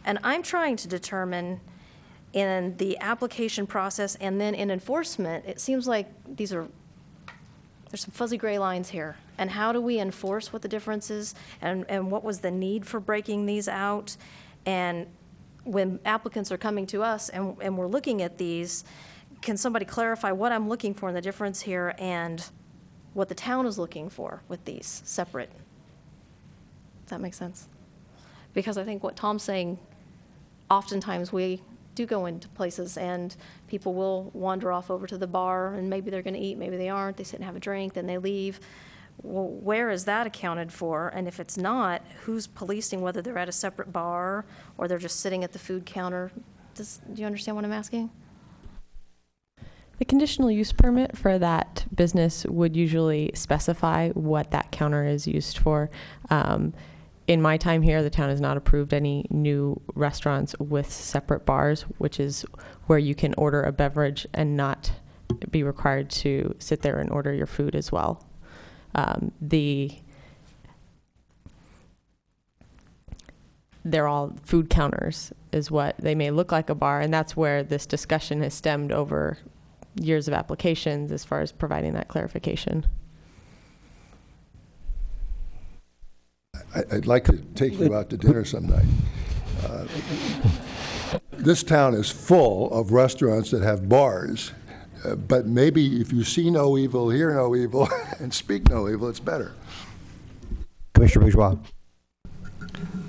And I'm trying to determine in the application process and then in enforcement, it seems like there's some fuzzy gray lines here. And how do we enforce what the difference is, and what was the need for breaking these out? And when applicants are coming to us and we're looking at these, can somebody clarify what I'm looking for in the difference here and what the town is looking for with these separate? Does that make sense? Because I think what Tom's saying, oftentimes we do go into places and people will wander off over to the bar and maybe they're going to eat, maybe they aren't, they sit and have a drink, then they leave. Well, where is that accounted for? And if it's not, who's policing whether they're at a separate bar or they're just sitting at the food counter? Do you understand what I'm asking? The conditional use permit for that business would usually specify what that counter is used for. In my time here, the town has not approved any new restaurants with separate bars, which is where you can order a beverage and not be required to sit there and order your food as well. They're all food counters is what they may look like a bar, and that's where this discussion has stemmed over years of applications as far as providing that clarification. I'd like to take you out to dinner some night. This town is full of restaurants that have bars, but maybe if you see no evil, hear no evil, and speak no evil, it's better. Commissioner Bourgeois.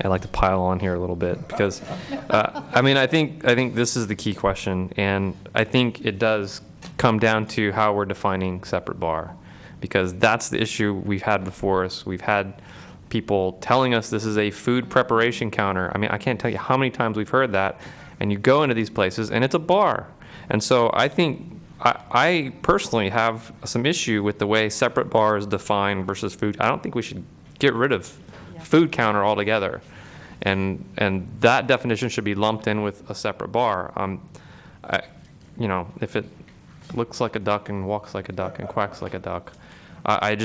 I'd like to pile on here a little bit because, I think this is the key question, and I think it does come down to how we're defining separate bar, because that's the issue we've had before us. We've had people telling us this is a food preparation counter. I mean, I can't tell you how many times we've heard that, and you go into these places and it's a bar. And so I think I personally have some issue with the way separate bar is defined versus food. I don't think we should get rid of food counter altogether, and that definition should be lumped in with a separate bar. If it looks like a duck and walks like a duck and quacks like a duck, I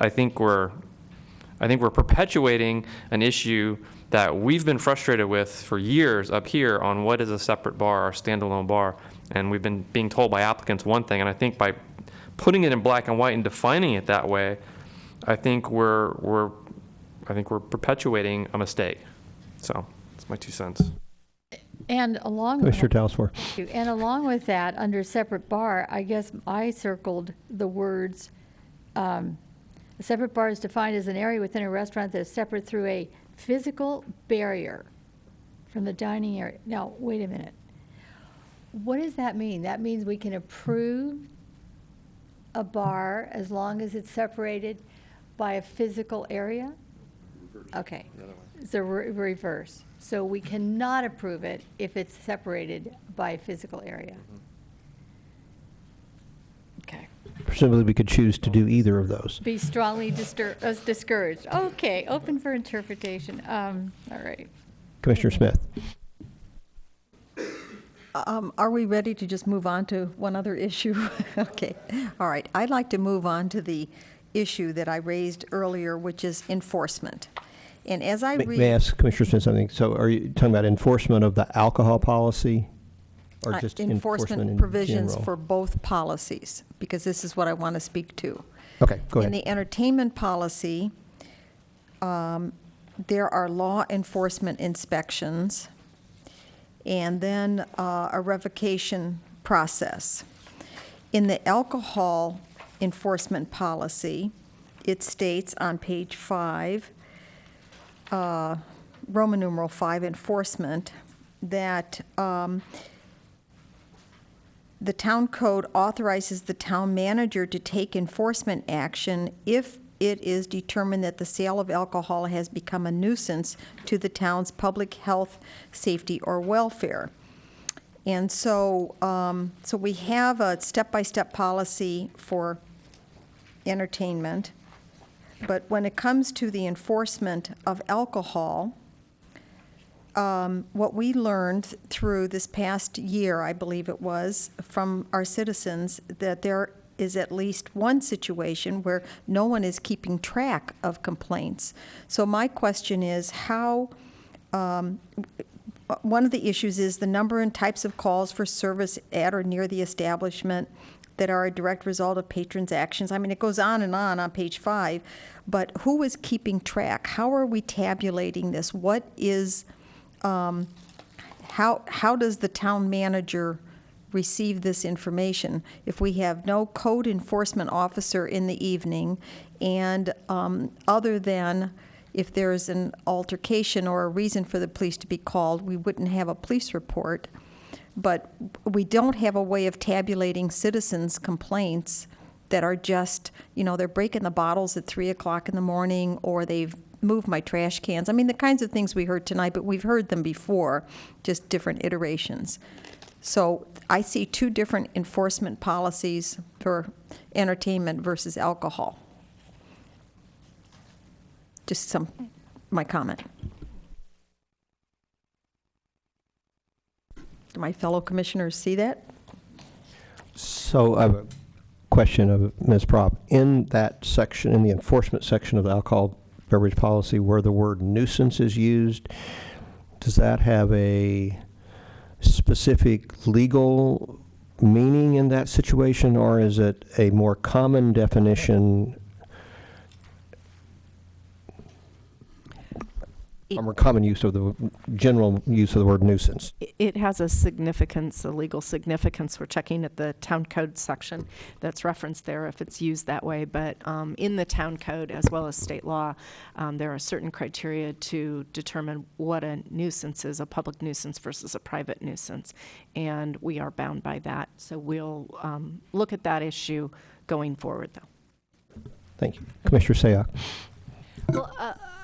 think we're perpetuating an issue that we've been frustrated with for years up here on what is a separate bar or standalone bar. And we've been being told by applicants one thing, and I think by putting it in black and white and defining it that way, I think we're perpetuating a mistake. So that's my 2 cents. And along with Commissioner Talsfor. And along with that, under separate bar, I guess I circled the words, a separate bar is defined as an area within a restaurant that is separate through a physical barrier from the dining area. Now, wait a minute. What does that mean? That means we can approve a bar as long as it's separated by a physical area? Okay. It's a reverse. So we cannot approve it if it's separated by a physical area. Okay. Presumably, we could choose to do either of those. Be strongly discouraged. Okay, open for interpretation. All right. Commissioner Smith. Are we ready to just move on to one other issue? Okay, all right. I'd like to move on to the issue that I raised earlier, which is enforcement. And as I read... May I ask Commissioner Smith something? So are you talking about enforcement of the alcohol policy? Or just enforcement in provisions general? for both policies, because this is what I want to speak to. Okay, go ahead. In the entertainment policy, there are law enforcement inspections, and then a revocation process. In the alcohol enforcement policy, it states on page 5, Roman numeral 5, enforcement, that the town code authorizes the town manager to take enforcement action if it is determined that the sale of alcohol has become a nuisance to the town's public health, safety, or welfare. And so, so we have a step-by-step policy for entertainment, but when it comes to the enforcement of alcohol, what we learned through this past year, I believe it was, from our citizens, that there is at least one situation where no one is keeping track of complaints. So my question is how, one of the issues is the number and types of calls for service at or near the establishment that are a direct result of patrons' actions. I mean, it goes on page 5, but who is keeping track? How are we tabulating this? What is, how does the town manager receive this information if we have no code enforcement officer in the evening, and other than if there's an altercation or a reason for the police to be called, we wouldn't have a police report, but we don't have a way of tabulating citizens' complaints that are just, you know, they're breaking the bottles at 3 o'clock in the morning, or they've moved my trash cans. I mean, the kinds of things we heard tonight, but we've heard them before, just different iterations. So I see two different enforcement policies for entertainment versus alcohol. Just my comment. Do my fellow commissioners see that? So I have a question of Ms. Prop. In that section, in the enforcement section of the alcohol beverage policy where the word nuisance is used, does that have a specific legal meaning in that situation, or is it a more common definition, a more common use of the general use of the word nuisance? It has a significance, a legal significance. We're checking at the town code section that's referenced there if it's used that way. But in the town code, as well as state law, there are certain criteria to determine what a nuisance is, a public nuisance versus a private nuisance. And we are bound by that. So we'll look at that issue going forward, though. Thank you. Commissioner Sayoc. Well,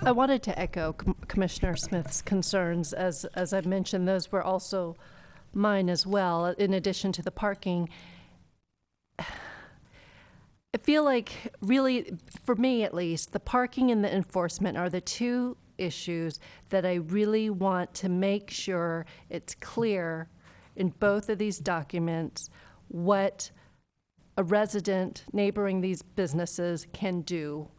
I wanted to echo Commissioner Smith's concerns. As I've mentioned, those were also mine as well, in addition to the parking. I feel like, really, for me at least, the parking and the enforcement are the two issues that I really want to make sure it's clear in both of these documents what a resident neighboring these businesses can do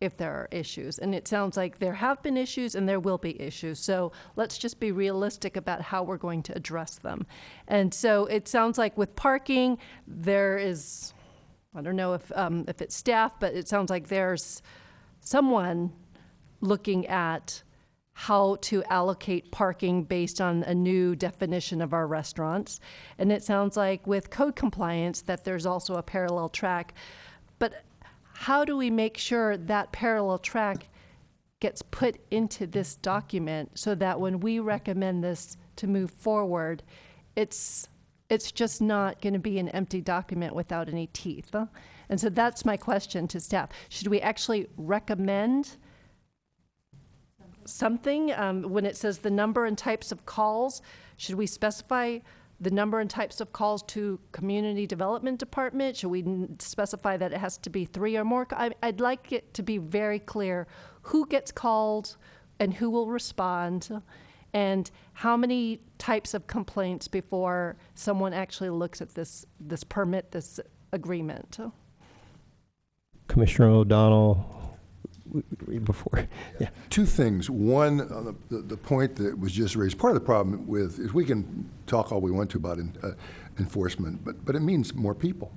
if there are issues. And it sounds like there have been issues and there will be issues. So let's just be realistic about how we're going to address them. And so it sounds like with parking, there is, I don't know if it's staff, but it sounds like there's someone looking at how to allocate parking based on a new definition of our restaurants. And it sounds like with code compliance that there's also a parallel track. But how do we make sure that parallel track gets put into this document so that when we recommend this to move forward, it's just not going to be an empty document without any teeth? And so that's my question to staff. Should we actually recommend something when it says the number and types of calls? Should we specify the number and types of calls to community development department? Should we specify that it has to be 3 or more? I'd like it to be very clear who gets called and who will respond, and how many types of complaints before someone actually looks at this permit, this agreement. Commissioner O'Donnell, before, yeah. Two things. One, on the point that was just raised, part of the problem with is we can talk all we want to about enforcement, but it means more people.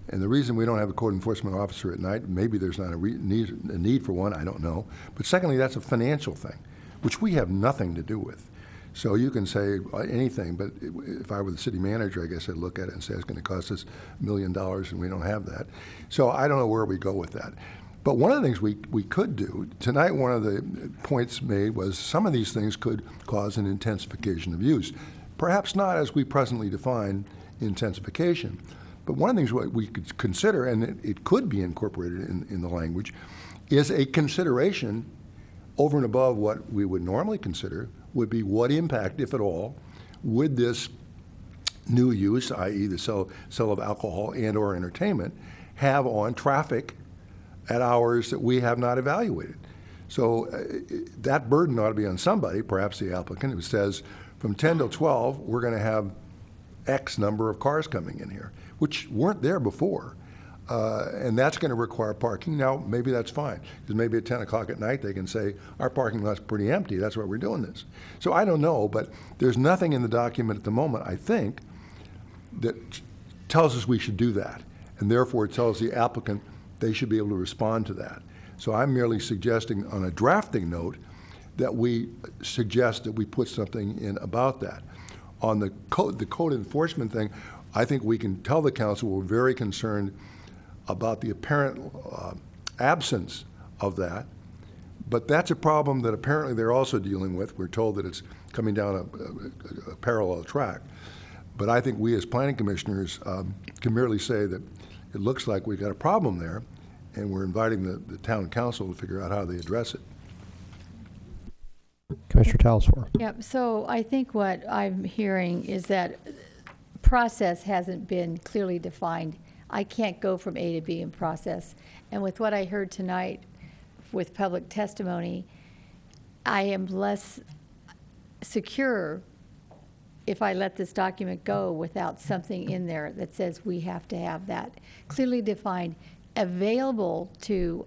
And the reason we don't have a code enforcement officer at night, maybe there's not a need for one, I don't know. But secondly, that's a financial thing, which we have nothing to do with. So you can say anything, but if I were the city manager, I guess I'd look at it and say it's going to cost us $1 million and we don't have that. So I don't know where we go with that. But one of the things we could do, tonight one of the points made was some of these things could cause an intensification of use. Perhaps not as we presently define intensification, but one of the things we could consider, and it could be incorporated in the language, is a consideration over and above what we would normally consider would be what impact, if at all, would this new use, i.e. the sale of alcohol and or entertainment, have on traffic at hours that we have not evaluated. So that burden ought to be on somebody, perhaps the applicant, who says from 10 to 12, we're going to have X number of cars coming in here, which weren't there before. And that's going to require parking. Now, maybe that's fine, because maybe at 10 o'clock at night they can say, our parking lot's pretty empty, that's why we're doing this. So I don't know, but there's nothing in the document at the moment, I think, that tells us we should do that. And therefore it tells the applicant they should be able to respond to that. So I'm merely suggesting on a drafting note that we suggest that we put something in about that. On the code enforcement thing, I think we can tell the council we're very concerned about the apparent absence of that, but that's a problem that apparently they're also dealing with. We're told that it's coming down a parallel track. But I think we as planning commissioners can merely say that it looks like we've got a problem there, and we're inviting the town council to figure out how they address it. Commissioner Talsfor. Yep, so I think what I'm hearing is that process hasn't been clearly defined. I can't go from A to B in process. And with what I heard tonight with public testimony, I am less secure if I let this document go without something in there that says we have to have that clearly defined, available to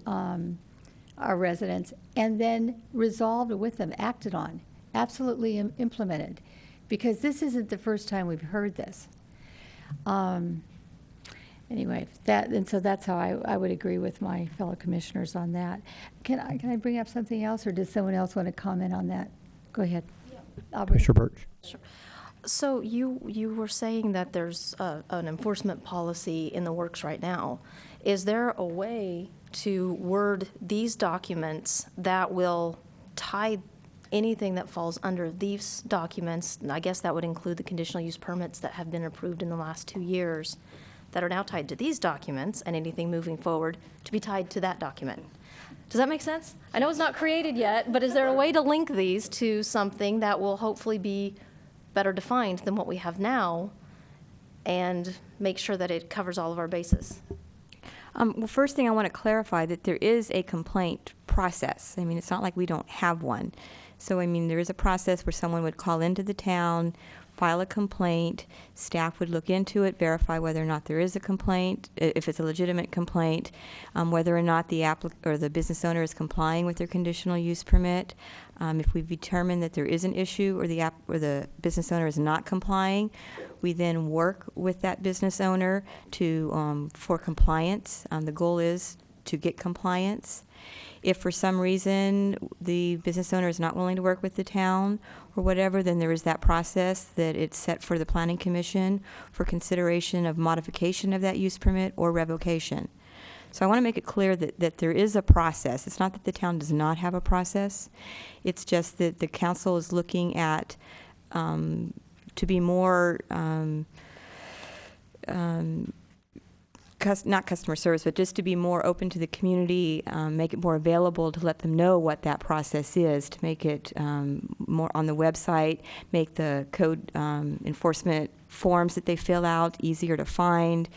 our residents, and then resolved with them, acted on, absolutely implemented. Because this isn't the first time we've heard this. Anyway, so that's how I would agree with my fellow commissioners on that. Can I bring up something else, or does someone else want to comment on that? Go ahead. Albert. Commissioner Birch. Sure. So you were saying that there's an enforcement policy in the works right now. Is there a way to word these documents that will tie anything that falls under these documents, and I guess that would include the conditional use permits that have been approved in the last 2 years that are now tied to these documents, and anything moving forward to be tied to that document? Does that make sense? I know it's not created yet, but is there a way to link these to something that will hopefully be better defined than what we have now and make sure that it covers all of our bases? Well, first thing I want to clarify that there is a complaint process. I mean, it's not like we don't have one. So, I mean, there is a process where someone would call into the town file a complaint. Staff would look into it, verify whether or not there is a complaint, if it's a legitimate complaint, whether or not the business owner is complying with their conditional use permit. If we've determined that there is an issue or the business owner is not complying, we then work with that business owner for compliance. The goal is to get compliance. If for some reason the business owner is not willing to work with the town or whatever, then there is that process that it's set for the Planning Commission for consideration of modification of that use permit or revocation. So I want to make it clear that there is a process. It's not that the town does not have a process. It's just that the council is looking at to be more not customer service, but just to be more open to the community, make it more available to let them know what that process is, to make it more on the website, make the code enforcement forms that they fill out easier to find,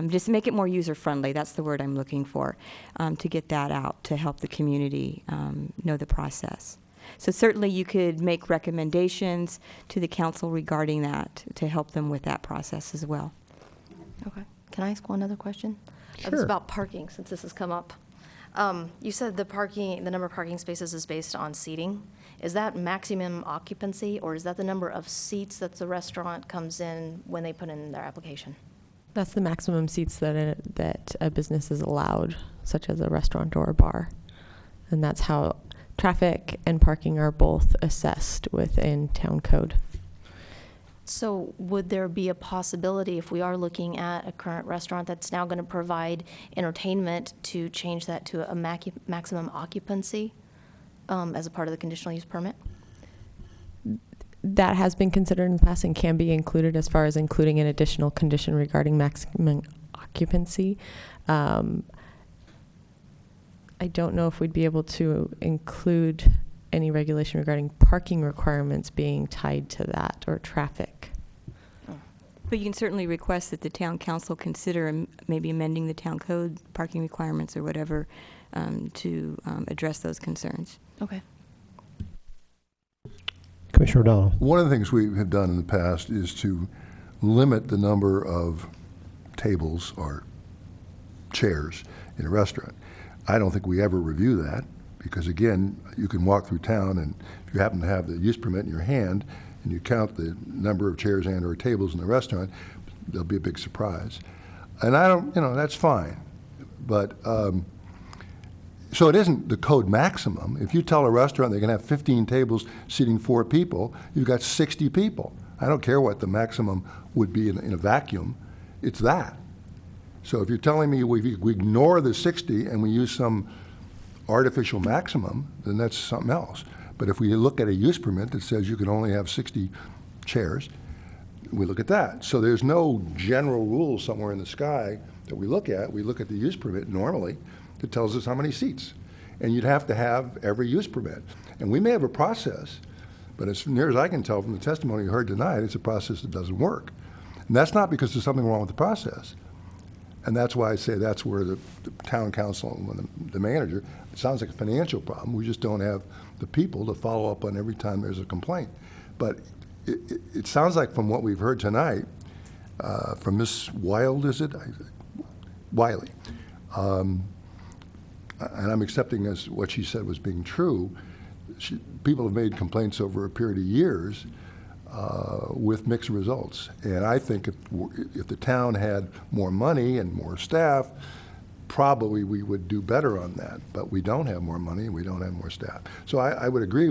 just make it more user-friendly. That's the word I'm looking for, to get that out, to help the community know the process. So certainly you could make recommendations to the council regarding that to help them with that process as well. Okay. Can I ask one other question? Sure. It's about parking, since this has come up. You said the number of parking spaces is based on seating. Is that maximum occupancy, or is that the number of seats that the restaurant comes in when they put in their application? That's the maximum seats that a business is allowed, such as a restaurant or a bar. And that's how traffic and parking are both assessed within town code. So would there be a possibility, if we are looking at a current restaurant that's now going to provide entertainment, to change that to a maximum occupancy as a part of the conditional use permit? That has been considered in the past and can be included as far as including an additional condition regarding maximum occupancy. I don't know if we'd be able to include any regulation regarding parking requirements being tied to that, or traffic. But you can certainly request that the town council consider maybe amending the town code parking requirements or whatever to address those concerns. Okay. Commissioner O'Donnell. One of the things we have done in the past is to limit the number of tables or chairs in a restaurant. I don't think we ever review that, because again, you can walk through town, and if you happen to have the use permit in your hand and you count the number of chairs and or tables in the restaurant, there'll be a big surprise. And I don't, that's fine. But, so it isn't the code maximum. If you tell a restaurant they can have 15 tables seating 4 people, you've got 60 people. I don't care what the maximum would be in a vacuum. It's that. So if you're telling me we ignore the 60 and we use some artificial maximum, then that's something else. But if we look at a use permit that says you can only have 60 chairs, we look at that. So there's no general rule somewhere in the sky that we look at. We look at the use permit normally that tells us how many seats. And you'd have to have every use permit. And we may have a process, but as near as I can tell from the testimony you heard tonight, it's a process that doesn't work. And that's not because there's something wrong with the process. And that's why I say that's where the town council and the manager, it sounds like a financial problem. We just don't have the people to follow up on every time there's a complaint. But it sounds like from what we've heard tonight, from Ms. Wild, is it? Wiley. And I'm accepting as what she said was being true. People have made complaints over a period of years with mixed results. And I think if the town had more money and more staff, probably we would do better on that. But we don't have more money and we don't have more staff. So I would agree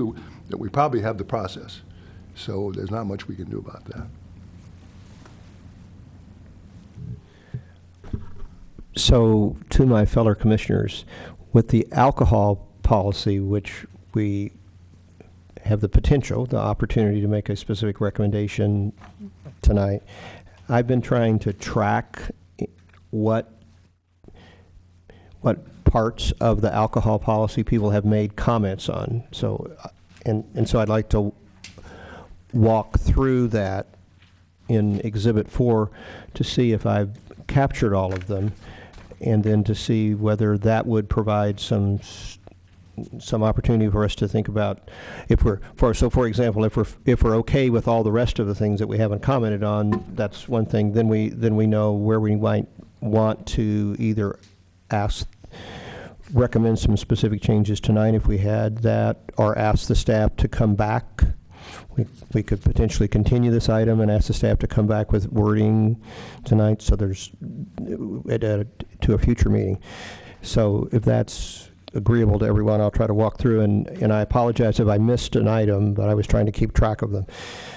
that we probably have the process. So there's not much we can do about that. So to my fellow commissioners, with the alcohol policy, which we have the potential, the opportunity to make a specific recommendation tonight, I've been trying to track what parts of the alcohol policy people have made comments on. So, and so I'd like to walk through that in Exhibit 4 to see if I've captured all of them, and then to see whether that would provide some some opportunity for us to think about if we're, for example, if we're okay with all the rest of the things that we haven't commented on, that's one thing, then we know where we might want to either recommend some specific changes tonight if we had that, or ask the staff to come back. We could potentially continue this item and ask the staff to come back with wording tonight, so there's to a future meeting. So if that's agreeable to everyone, I'll try to walk through, and I apologize if I missed an item, but I was trying to keep track of them.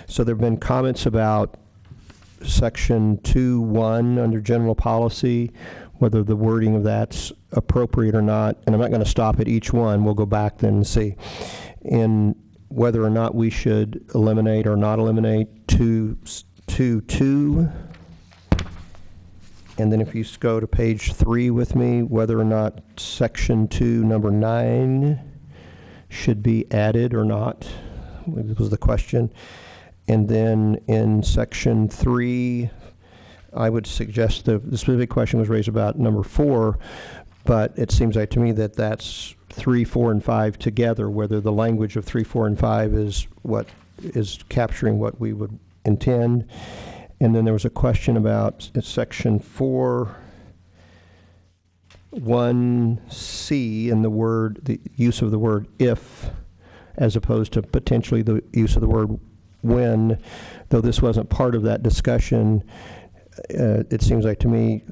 So there have been comments about section 2.1 under general policy, whether the wording of that's appropriate or not, and I'm not going to stop at each one. We'll go back then and see. And whether or not we should eliminate or not eliminate 2.2. And then if you go to page 3 with me, whether or not section 2, number 9 should be added or not, was the question. And then in section 3, I would suggest the specific question was raised about number 4, but it seems like to me that that's 3, 4, and 5 together, whether the language of 3, 4, and 5 is what is capturing what we would intend. And then there was a question about section 4, 1C, and the use of the word if, as opposed to potentially the use of the word when. Though this wasn't part of that discussion, it seems like to me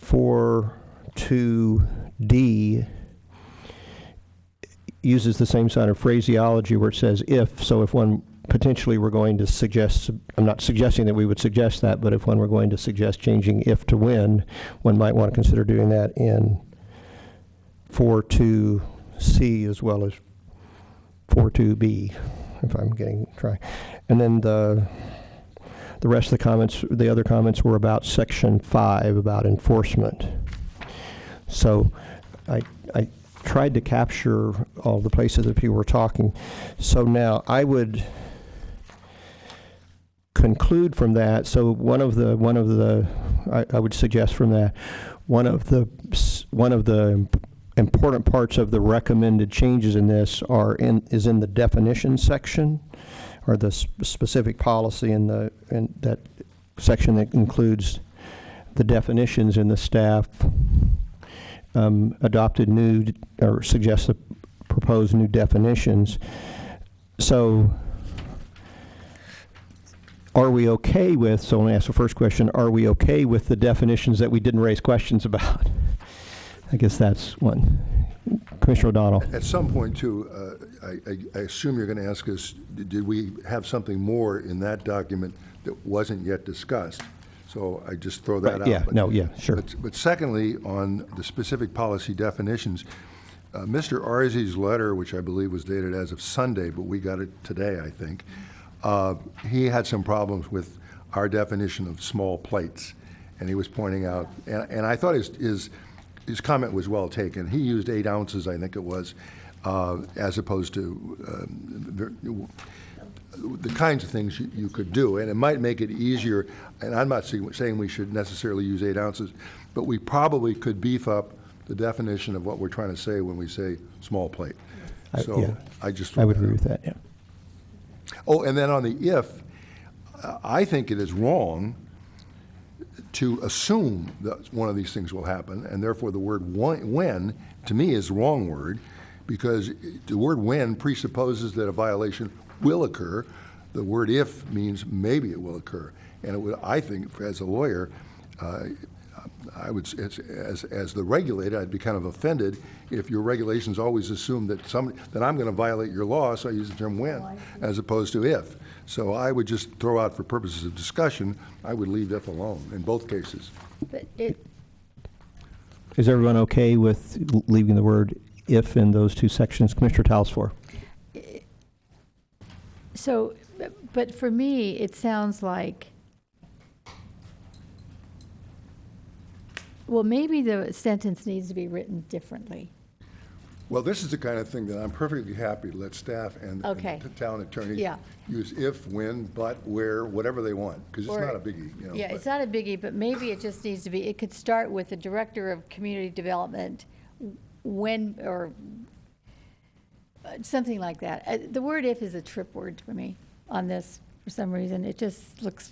4.2D uses the same sort of phraseology where it says if. So if one potentially we're going to suggest, I'm not suggesting that we would suggest that, but if one were going to suggest changing if to when, one might want to consider doing that in 4.2C as well as 4.2B, if I'm getting try. And then the rest of the comments, the other comments were about section 5, about enforcement. So I tried to capture all the places that people were talking. So now I would conclude from that. So one of the I would suggest from that, one of the important parts of the recommended changes in this is in the definition section, or the specific policy in that section that includes the definitions in the staff adopted new or suggested proposed new definitions. So are we okay with, so let me ask the first question, are we okay with the definitions that we didn't raise questions about? I guess that's one. Commissioner O'Donnell. At some point, too, I assume you're going to ask us, did we have something more in that document that wasn't yet discussed? So I just throw that out. Yeah, sure. But secondly, on the specific policy definitions, Mr. Arze's letter, which I believe was dated as of Sunday, but we got it today, I think, he had some problems with our definition of small plates. And he was pointing out, and I thought his comment was well taken. He used 8 ounces, I think it was, as opposed to the kinds of things you could do. And it might make it easier, and I'm not saying we should necessarily use 8 ounces, but we probably could beef up the definition of what we're trying to say when we say small plate. I would agree with that, yeah. Oh, and then on the if, I think it is wrong to assume that one of these things will happen, and therefore the word when, to me, is the wrong word, because the word when presupposes that a violation will occur. The word if means maybe it will occur. And it would, I think, as a lawyer, I would, as the regulator, I'd be kind of offended if your regulations always assume that I'm going to violate your law, so I use the term when, as opposed to if. So I would just throw out, for purposes of discussion, I would leave if alone in both cases. But Is everyone okay with leaving the word if in those 2 sections? Commissioner Talsfor. So, but for me, it sounds like, well, maybe the sentence needs to be written differently. Well, this is the kind of thing that I'm perfectly happy to let staff and Okay. the town attorney Yeah. use if, when, but, where, whatever they want, because it's not a biggie. Yeah, it's not a biggie, but maybe it just needs to be, it could start with the Director of Community Development when, or something like that. The word if is a trip word for me on this for some reason. It just looks,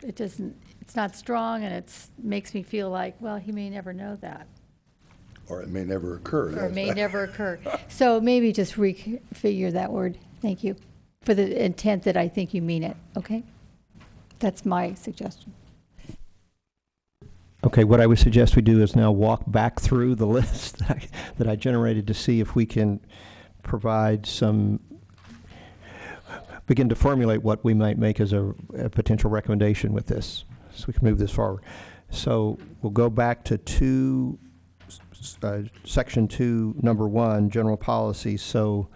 it doesn't, it's not strong, and it's makes me feel like, well, he may never know that. Or it may never occur. Or it may never occur. So maybe just refigure that word. Thank you. For the intent that I think you mean it, okay? That's my suggestion. Okay, what I would suggest we do is now walk back through the list that I generated to see if we can provide some, begin to formulate what we might make as a potential recommendation with this, so we can move this forward. So we'll go back to Section 2, Number 1, General Policy. So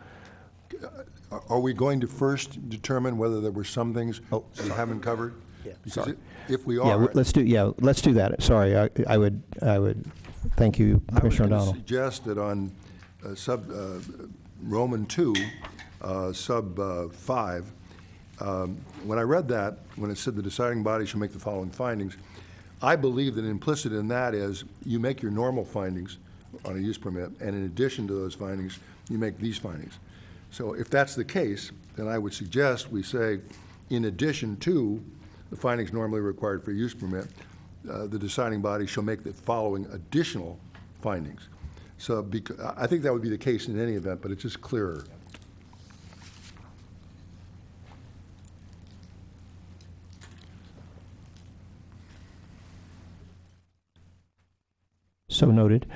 Are we going to first determine whether there were some things we haven't covered? Yeah, Because sorry. if we yeah, are. let's do that. Sorry, I would thank you, Commissioner I was O'Donnell. going to suggest that on Roman 2, sub 5, when I read that, when it said the deciding body shall make the following findings, I believe that implicit in that is you make your normal findings on a use permit, and in addition to those findings, you make these findings. So if that's the case, then I would suggest we say, in addition to the findings normally required for a use permit, the deciding body shall make the following additional findings. So I think that would be the case in any event, but it's just clearer. So noted.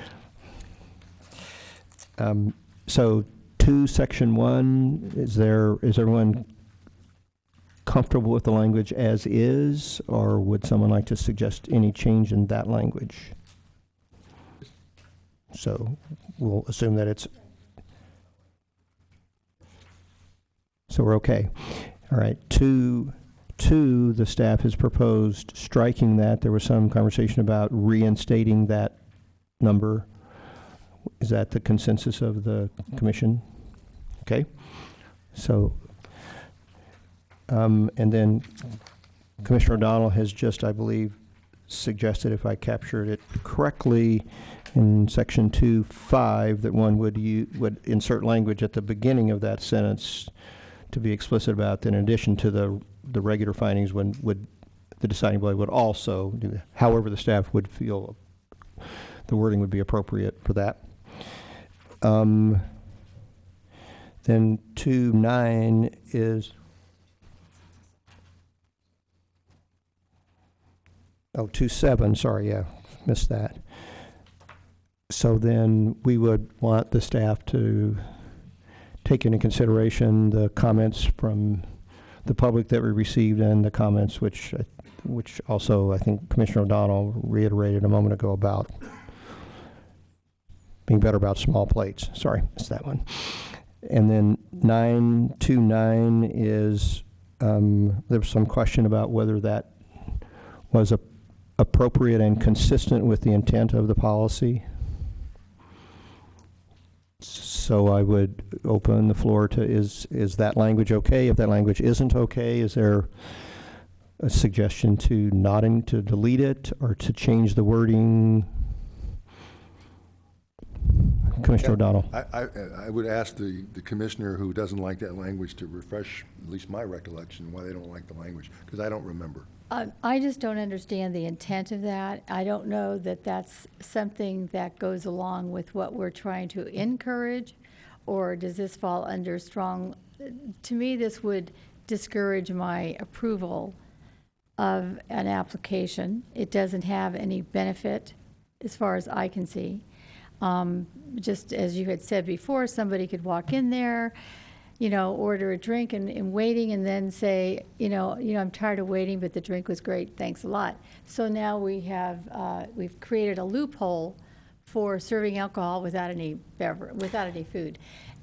So 2, Section 1, is everyone comfortable with the language as is, or would someone like to suggest any change in that language? So we'll assume that it's, so we're okay. All right, 2, the staff has proposed striking that. There was some conversation about reinstating that number. Is that the consensus of the commission? Okay. So, and then Commissioner O'Donnell has just, I believe, suggested, if I captured it correctly, in Section 2.5, that one would insert language at the beginning of that sentence to be explicit about that in addition to the regular findings, would the deciding body would also do, however the staff would feel the wording would be appropriate for that. Then 2.9 is, 2.7, sorry, yeah, missed that. So then we would want the staff to take into consideration the comments from the public that we received and the comments which also I think Commissioner O'Donnell reiterated a moment ago about being better about small plates. Sorry, missed that one. And then 9.2.9 is, there was some question about whether that was appropriate and consistent with the intent of the policy. So I would open the floor to, is that language okay? If that language isn't okay, is there a suggestion to delete it or to change the wording? Commissioner O'Donnell. I would ask the commissioner who doesn't like that language to refresh at least my recollection why they don't like the language, because I don't remember. I just don't understand the intent of that. I don't know that that's something that goes along with what we're trying to encourage, or does this fall under strong, to me, this would discourage my approval of an application. It doesn't have any benefit as far as I can see. Just as you had said before, somebody could walk in there, order a drink and waiting, and then say, I'm tired of waiting, but the drink was great, thanks a lot. So now we've created a loophole for serving alcohol without any food.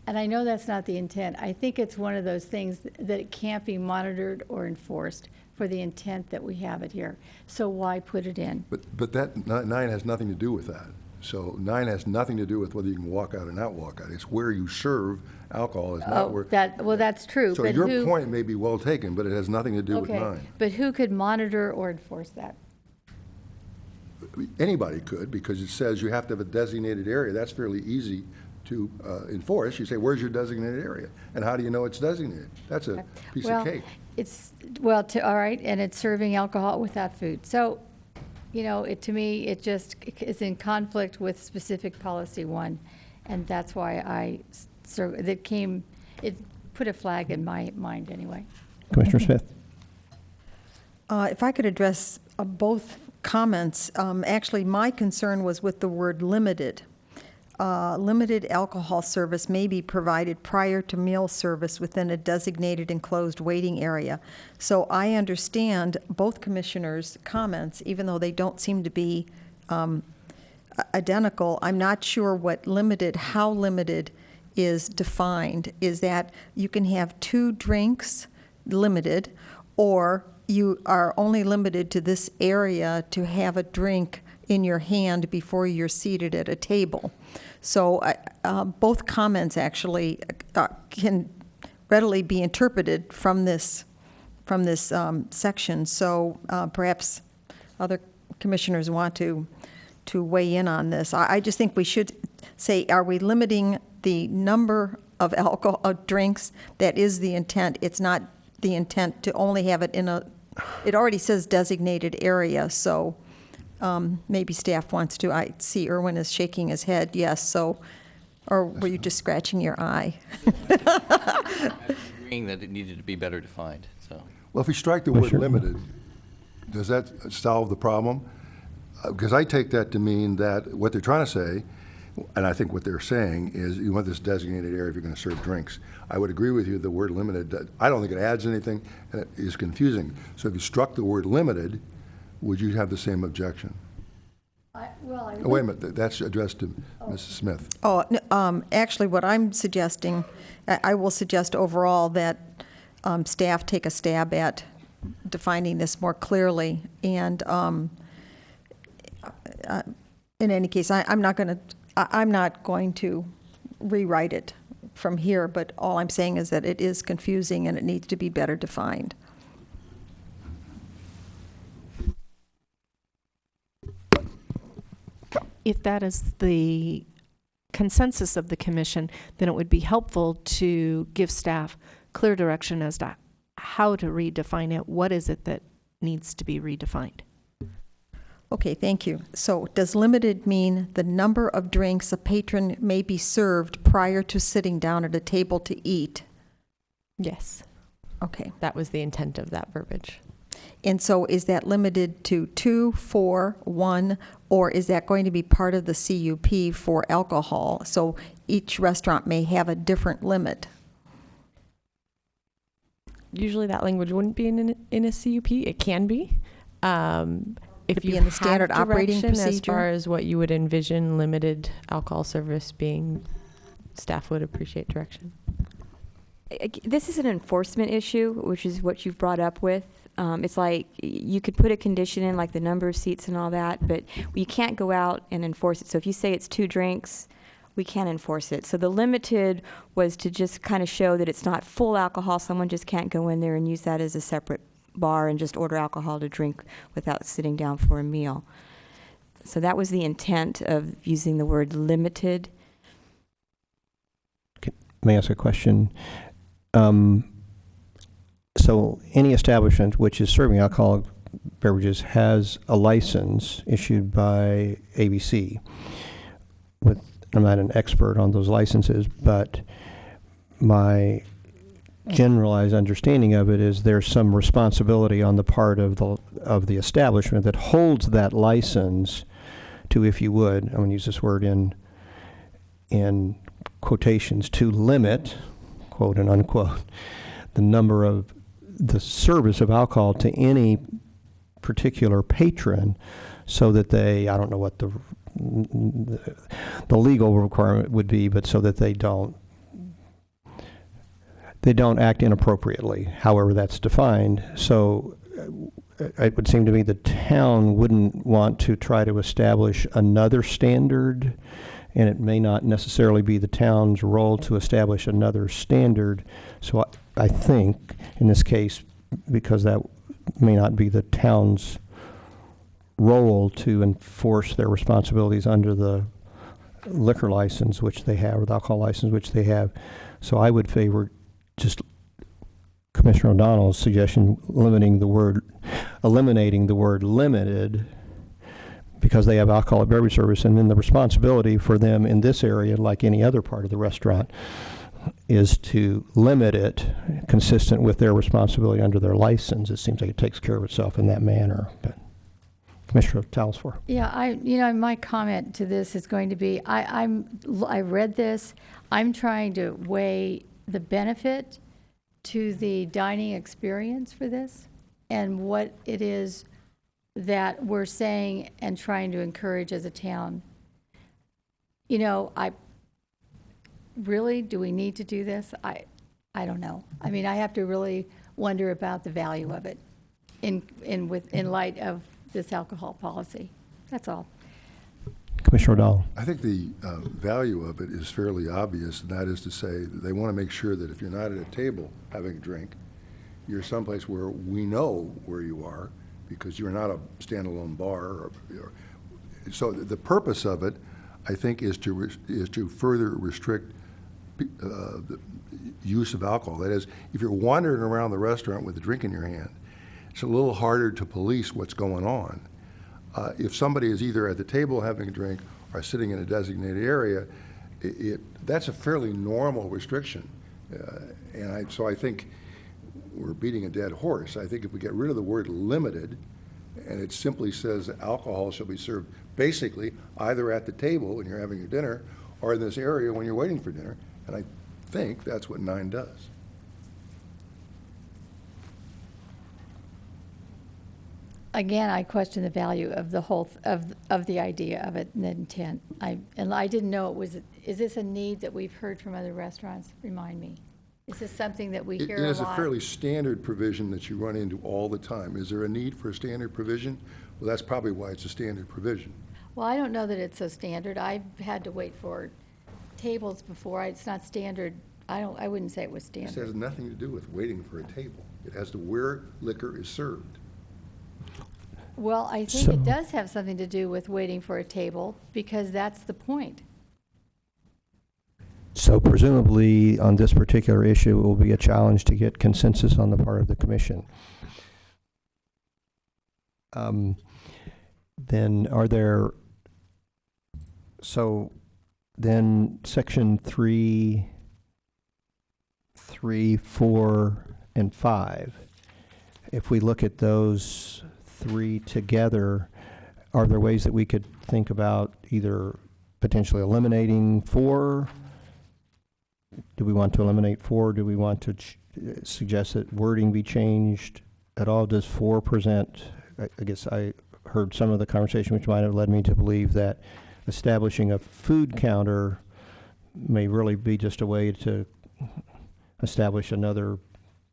And I know that's not the intent. I think it's one of those things that it can't be monitored or enforced for the intent that we have it here. So why put it in? But that 9 has nothing to do with that. So 9 has nothing to do with whether you can walk out or not walk out. It's where you serve alcohol is not where. That's true. So but your point may be well taken, but it has nothing to do with 9. But who could monitor or enforce that? anybody could, because it says you have to have a designated area. That's fairly easy to enforce. You say, where's your designated area? And how do you know it's designated? That's a piece Well, of cake. All right, and it's serving alcohol without food. So, to me, it just is in conflict with specific policy 1, and that's why it put a flag in my mind anyway. Commissioner Smith? If I could address both comments, actually, my concern was with the word limited. Limited alcohol service may be provided prior to meal service within a designated enclosed waiting area. So I understand both commissioners' comments, even though they don't seem to be identical. I'm not sure how limited is defined. Is that you can have 2 drinks, limited, or you are only limited to this area to have a drink in your hand before you're seated at a table. So both comments actually can readily be interpreted from this section. So perhaps other commissioners want to weigh in on this. I just think we should say, are we limiting the number of alcohol drinks? That is the intent. It's not the intent to only have it it already says designated area, so maybe staff wants to. I see Irwin is shaking his head, yes, so, or were you just scratching your eye? Agreeing that it needed to be better defined, so. Well, if we strike the word limited, does that solve the problem? Because I take that to mean that what they're trying to say, and I think what they're saying is you want this designated area if you're going to serve drinks. I would agree with you, the word limited, I don't think it adds anything, and it is confusing. So if you struck the word limited, would you have the same objection? Wait a minute, that's addressed to Mrs. Smith. Actually, what I'm suggesting, I will suggest overall that staff take a stab at defining this more clearly. And in any case, I'm not going to rewrite it from here, but all I'm saying is that it is confusing and it needs to be better defined. If that is the consensus of the commission, then it would be helpful to give staff clear direction as to how to redefine it. What is it that needs to be redefined? Okay, thank you. So does limited mean the number of drinks a patron may be served prior to sitting down at a table to eat? Yes. Okay. That was the intent of that verbiage. And so is that limited to 2, 4, 1, or is that going to be part of the CUP for alcohol? So each restaurant may have a different limit. Usually that language wouldn't be in a CUP. It can be. If Could be you in the standard have operating direction as procedure? far as what you would envision limited alcohol service being, staff would appreciate direction. This is an enforcement issue, which is what you've brought up with. It's like you could put a condition in, like the number of seats and all that, but you can't go out and enforce it. So if you say it's 2 drinks, we can't enforce it. So the limited was to just kind of show that it's not full alcohol. Someone just can't go in there and use that as a separate bar and just order alcohol to drink without sitting down for a meal. So that was the intent of using the word limited. May I ask a question? So any establishment which is serving alcoholic beverages has a license issued by ABC. I'm not an expert on those licenses, but my generalized understanding of it is there's some responsibility on the part of the establishment that holds that license to, if you would, I'm going to use this word in quotations, to limit, quote and unquote, the number of the service of alcohol to any particular patron, so that they, I don't know what the legal requirement would be, but so that they don't act inappropriately, however that's defined. So it would seem to me the town wouldn't want to try to establish another standard, and it may not necessarily be the town's role to establish another standard. So I think in this case, because that may not be the town's role to enforce their responsibilities under the liquor license which they have, or the alcohol license which they have. So I would favor just Commissioner O'Donnell's suggestion, eliminating the word limited, because they have alcoholic beverage service, and then the responsibility for them in this area, like any other part of the restaurant, is to limit it consistent with their responsibility under their license. It seems like it takes care of itself in that manner. But Commissioner Talsfor. Yeah, my comment to this is going to be, I read this, I'm trying to weigh the benefit to the dining experience for this and what it is that we're saying and trying to encourage as a town. You know, really, do we need to do this? I don't know. I mean, I have to really wonder about the value of it in light of this alcohol policy. That's all. Commissioner O'Donnell. I think the value of it is fairly obvious, and that is to say that they want to make sure that if you're not at a table having a drink, you're someplace where we know where you are, because you're not a standalone bar. So the purpose of it, I think, is to further restrict the use of alcohol. That is, if you're wandering around the restaurant with a drink in your hand, it's a little harder to police what's going on. If somebody is either at the table having a drink or sitting in a designated area, that's a fairly normal restriction. So I think we're beating a dead horse. I think if we get rid of the word limited, and it simply says alcohol shall be served basically either at the table when you're having your dinner or in this area when you're waiting for dinner, and I think that's what 9 does. Again, I question the value of the whole, of the idea of it and the intent. And I didn't know it was, is this a need that we've heard from other restaurants? Remind me. Is this something that we hear a lot? It is a fairly standard provision that you run into all the time. Is there a need for a standard provision? Well, that's probably why it's a standard provision. Well, I don't know that it's so standard. I've had to wait for tables before. It's not standard. I wouldn't say it was This standard. has nothing to do with waiting for a table. It has to where liquor is served. Well, I think it does have something to do with waiting for a table, because that's the point. So presumably, on this particular issue, it will be a challenge to get consensus on the part of the commission. Then are there, so then section 3, 4, and 5, if we look at those 3 together, are there ways that we could think about either potentially eliminating 4? Do we want to eliminate 4? Do we want to suggest that wording be changed at all? Does 4 present, I guess I heard some of the conversation which might have led me to believe that establishing a food counter may really be just a way to establish another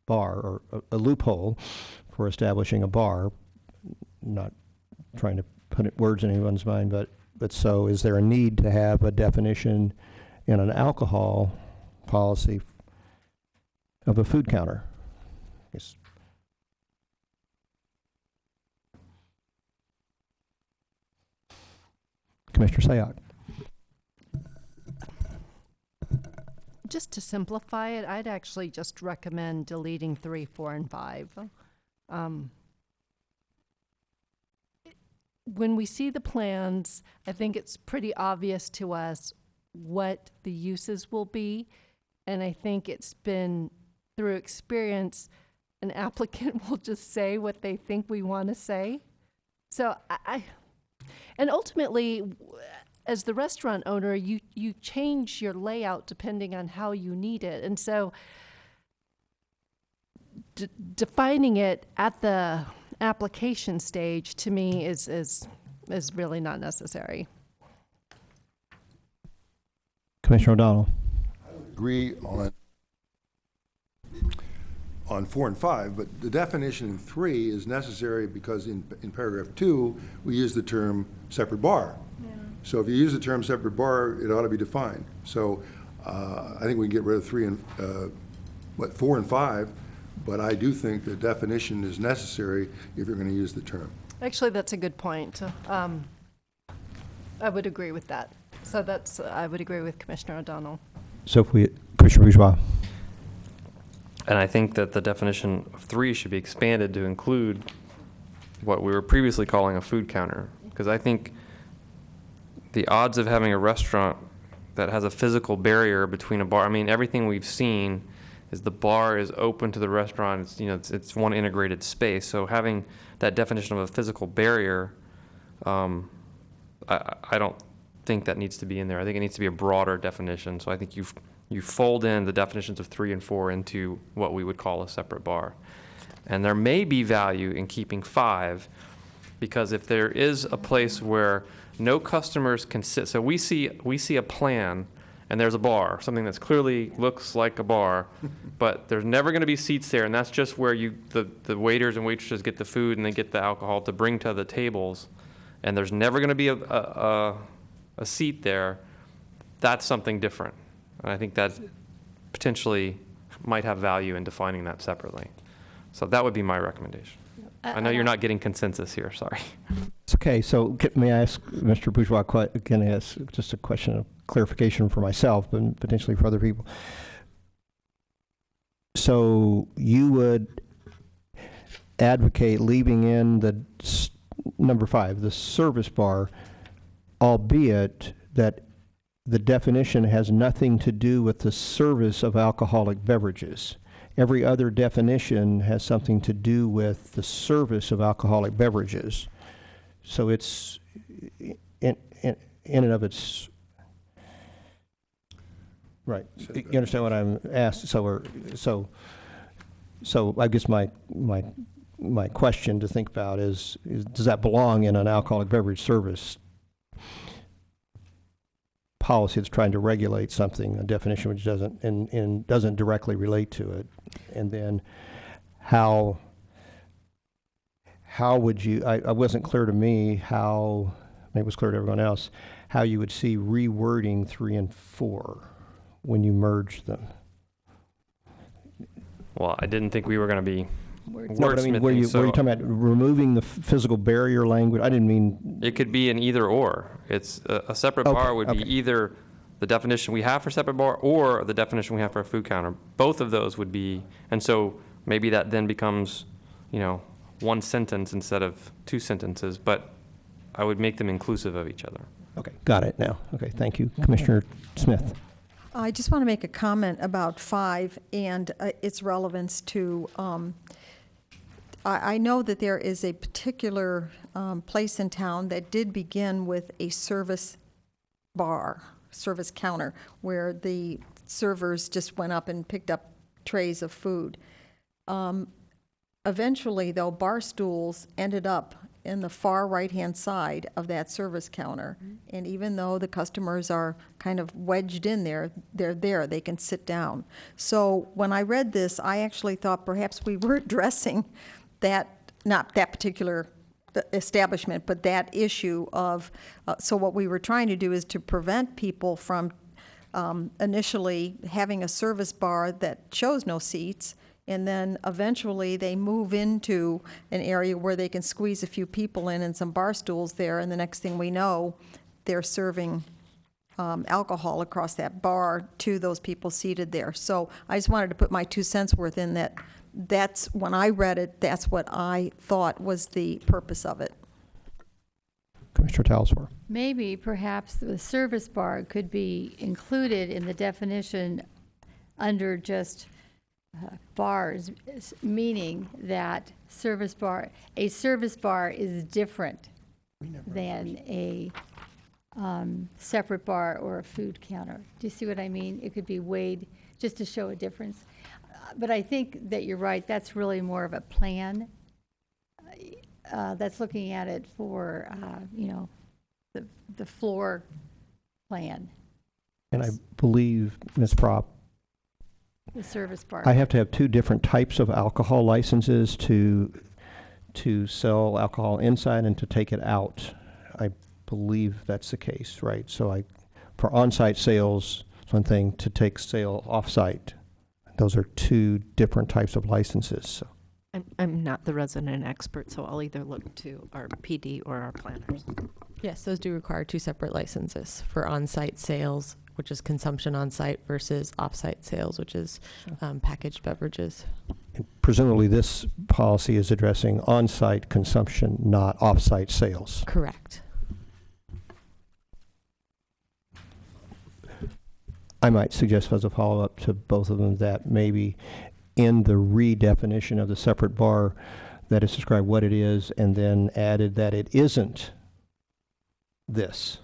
bar, or a loophole for establishing a bar. Not trying to put words in anyone's mind, but so is there a need to have a definition in an alcohol policy of a food counter? Yes. Commissioner Sayoc. Just to simplify it, I'd actually just recommend deleting 3, 4, and 5. When we see the plans, I think it's pretty obvious to us what the uses will be. And I think it's been, through experience, an applicant will just say what they think we want to say. So and ultimately, as the restaurant owner, you change your layout depending on how you need it. And so defining it at the application stage, to me, is really not necessary. Commissioner O'Donnell. Agree on 4 and 5, but the definition in 3 is necessary because in paragraph 2, we use the term separate bar. Yeah. So if you use the term separate bar, it ought to be defined. So I think we can get rid of 4 and 5 But I do think the definition is necessary if you're going to use the term. Actually, that's a good point. I would agree with that. So I would agree with Commissioner O'Donnell. So if we, Commissioner Bourgeois. And I think that the definition of 3 should be expanded to include what we were previously calling a food counter. Because I think the odds of having a restaurant that has a physical barrier between a bar, I mean, everything we've seen is the bar is open to the restaurant. It's one integrated space. So having that definition of a physical barrier, I don't think that needs to be in there. I think it needs to be a broader definition. So I think you fold in the definitions of 3 and 4 into what we would call a separate bar. And there may be value in keeping 5, because if there is a place where no customers can sit, so we see a plan and there's a bar, something that's clearly looks like a bar, but there's never going to be seats there, and that's just where the waiters and waitresses get the food and they get the alcohol to bring to the tables, and there's never going to be a seat there. That's something different, and I think that potentially might have value in defining that separately. So that would be my recommendation. I know you're not getting consensus here, sorry. It's okay. So may I ask Mr. Bourgeois, can I ask just a question of clarification for myself, but potentially for other people? So you would advocate leaving in the number 5, the service bar, albeit that the definition has nothing to do with the service of alcoholic beverages. Every other definition has something to do with the service of alcoholic beverages. So it's in and of its right. You understand what I'm asked? So I guess my question to think about is does that belong in an alcoholic beverage service policy that's trying to regulate something, a definition which doesn't and doesn't directly relate to it? And then how would you, I wasn't clear to me how, maybe it was clear to everyone else, how you would see rewording 3 and 4 when you merge them. Well, I didn't think we were going to be No, but I mean, were you so talking about removing the physical barrier language? I didn't mean. it could be an either or. It's a separate Okay, bar would be okay. either the definition we have for separate bar or the definition we have for a food counter. Both of those would be, and so maybe that then becomes, one sentence instead of 2 sentences, but I would make them inclusive of each other. Okay, got it now. Okay, thank you. Commissioner Smith. I just want to make a comment about 5 and its relevance to, I know that there is a particular place in town that did begin with a service bar, service counter, where the servers just went up and picked up trays of food. Eventually, though, bar stools ended up in the far right-hand side of that service counter. And even though the customers are kind of wedged in there, they're there, they can sit down. So when I read this, I actually thought perhaps we were addressing that, not that particular establishment, but that issue of, so what we were trying to do is to prevent people from initially having a service bar that shows no seats, and then eventually they move into an area where they can squeeze a few people in and some bar stools there, and the next thing we know, they're serving alcohol across that bar to those people seated there. So I just wanted to put my 2 cents worth in that. That's, when I read it, that's what I thought was the purpose of it. Commissioner Talsworth. Maybe perhaps the service bar could be included in the definition under just bars, meaning that a service bar is different than a separate bar or a food counter. Do you see what I mean? It could be weighed just to show a difference. But I think that you're right, that's really more of a plan. That's looking at it for, the floor plan, And I believe, Ms. Propp, the service bar. I have to have 2 different types of alcohol licenses to sell alcohol inside and to take it out. I believe that's the case, right? So for on-site sales, it's one thing, to take sale off-site, those are two different types of licenses. So. I'm not the resident expert, so I'll either look to our PD or our planners. Yes, those do require two separate licenses for on-site sales, which is consumption on-site, versus off-site sales, which is packaged beverages. And presumably, this policy is addressing on-site consumption, not off-site sales. Correct. I might suggest as a follow-up to both of them that maybe in the redefinition of the separate bar, that is described what it is, and then added that it isn't this,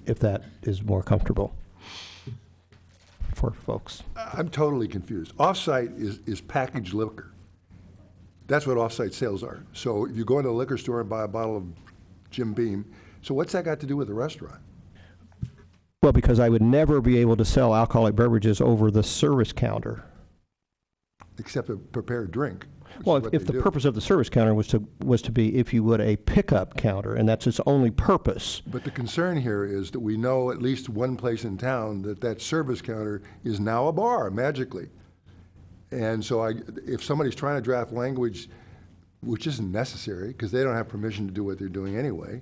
if that is more comfortable for folks. I'm totally confused. Off-site is packaged liquor. That's what off-site sales are. So if you go into a liquor store and buy a bottle of Jim Beam, so what's that got to do with the restaurant? Well, because I would never be able to sell alcoholic beverages over the service counter. Except a prepared drink. Well, if the purpose of the service counter was to be, if you would, a pickup counter, and that's its only purpose. But the concern here is that we know at least one place in town that service counter is now a bar, magically. And so if somebody's trying to draft language, which isn't necessary, because they don't have permission to do what they're doing anyway,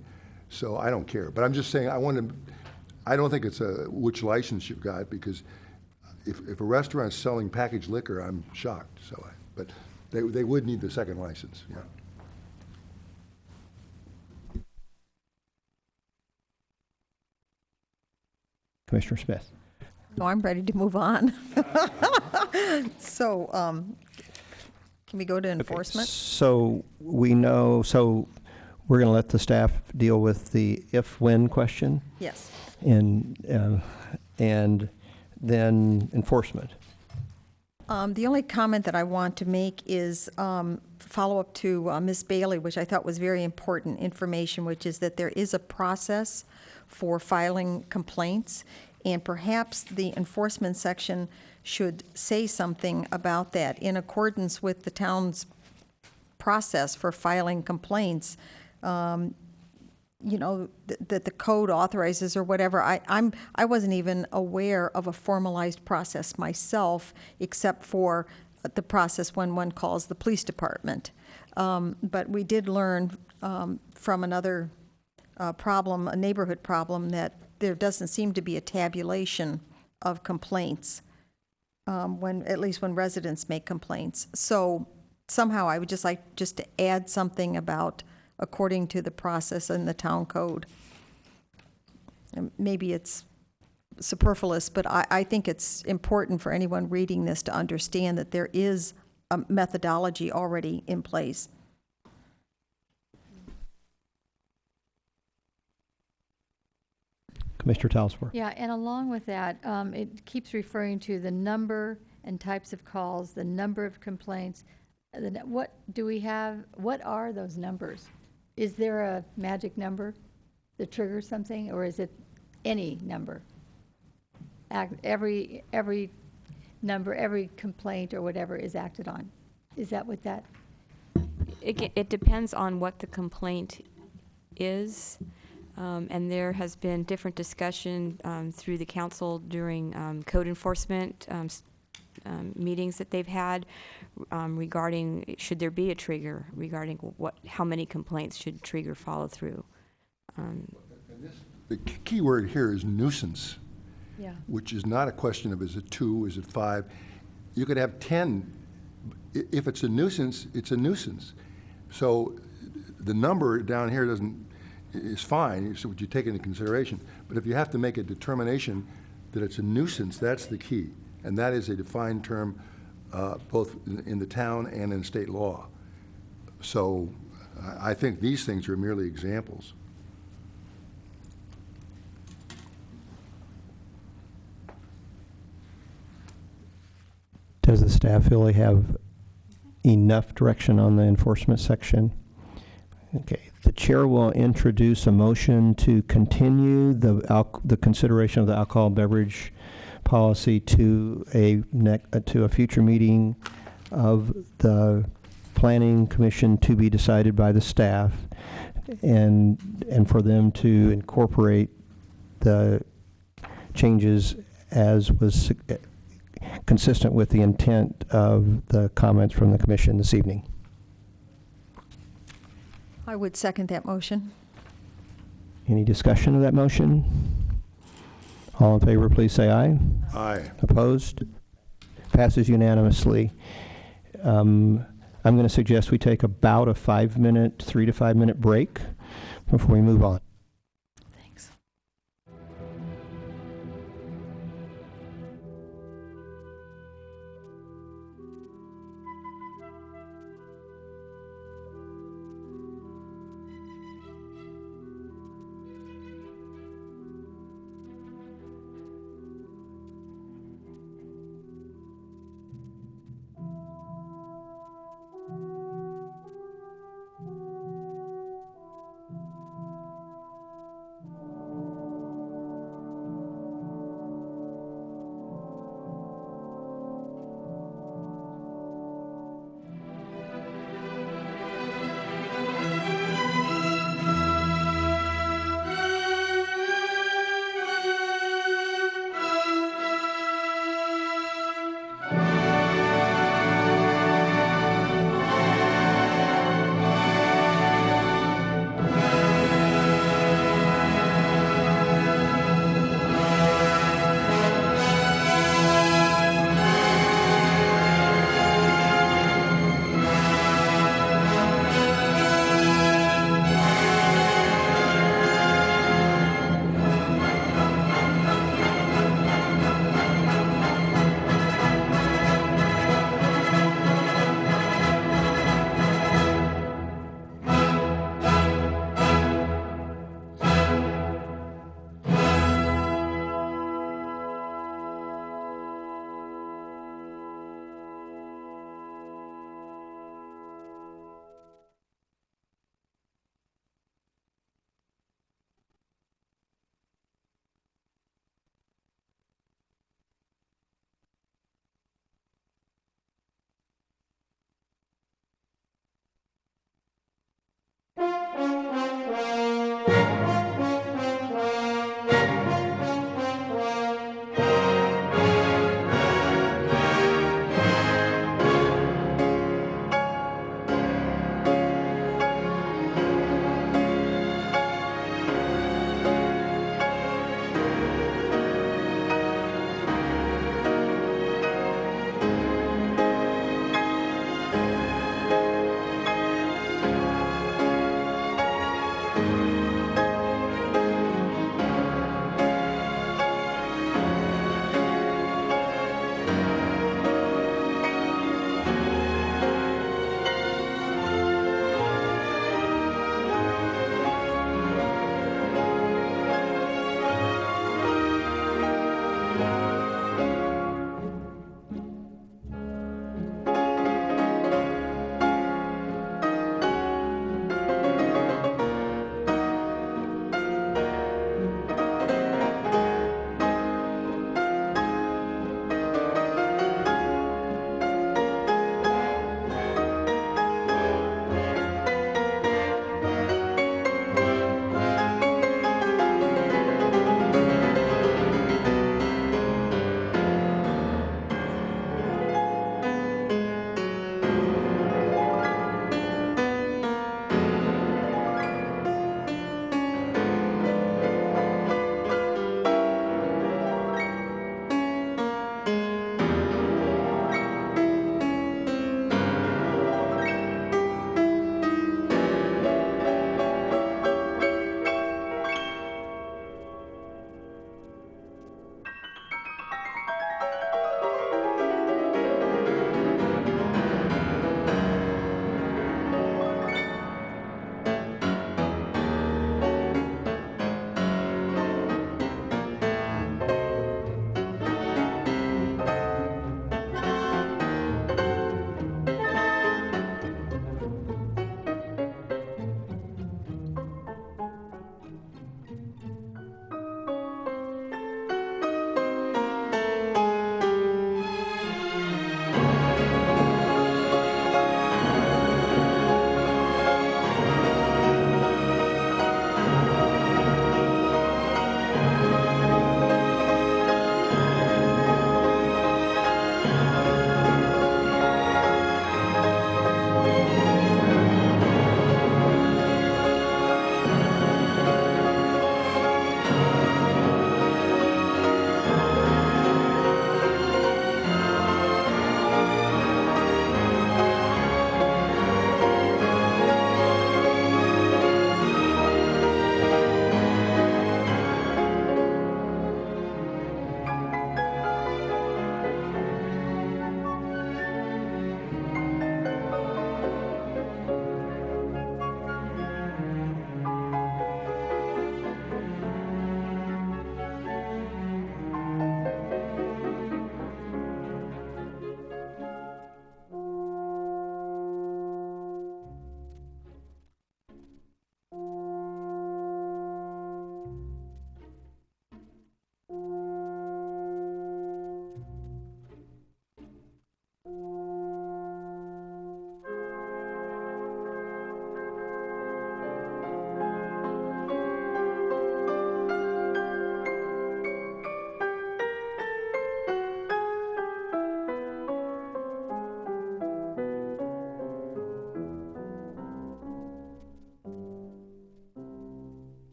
so I don't care. But I'm just saying, I don't think it's which license you've got, because if a restaurant's selling packaged liquor, I'm shocked. But they would need the second license, yeah. Commissioner Smith. No, I'm ready to move on. So, can we go to enforcement? So we know, so we're going to let the staff deal with the if-when question? Yes. And then enforcement. The only comment that I want to make is follow-up to Ms. Bailey, which I thought was very important information, which is that there is a process for filing complaints, and perhaps the enforcement section should say something about that. In accordance with the town's process for filing complaints, you know, that the code authorizes or whatever. I wasn't even aware of a formalized process myself, except for the process when one calls the police department. But we did learn from another problem, a neighborhood problem, that there doesn't seem to be a tabulation of complaints at least when residents make complaints. So somehow I would just like to add something about according to the process in the town code. And maybe it's superfluous, but I think it's important for anyone reading this to understand that there is a methodology already in place. Commissioner Talsworth. Yeah, and along with that, it keeps referring to the number and types of calls, the number of complaints. What are those numbers? Is there a magic number that triggers something, or is it any number? Every number, every complaint or whatever is acted on. Is that what that? It depends on what the complaint is, and there has been different discussion through the council during code enforcement meetings that they've had regarding should there be a trigger regarding how many complaints should trigger follow through. The key word here is nuisance, Yeah. which is not a question of is it 2, is it 5. You could have 10. If it's a nuisance, it's a nuisance. So the number down here is fine, so what you take into consideration. But if you have to make a determination that it's a nuisance, that's the key. And that is a defined term both in the town and in state law. So I think these things are merely examples. Does the staff feel they have enough direction on the enforcement section? Okay. The chair will introduce a motion to continue the consideration of the alcohol beverage policy to a future meeting of the Planning Commission to be decided by the staff, and for them to incorporate the changes as was consistent with the intent of the comments from the commission this evening. I would second that motion. Any discussion of that motion? All in favor, please say aye. Aye. Opposed? Passes unanimously. I'm going to suggest we take about a 5-minute, 3 to 5 minute break before we move on. Thanks.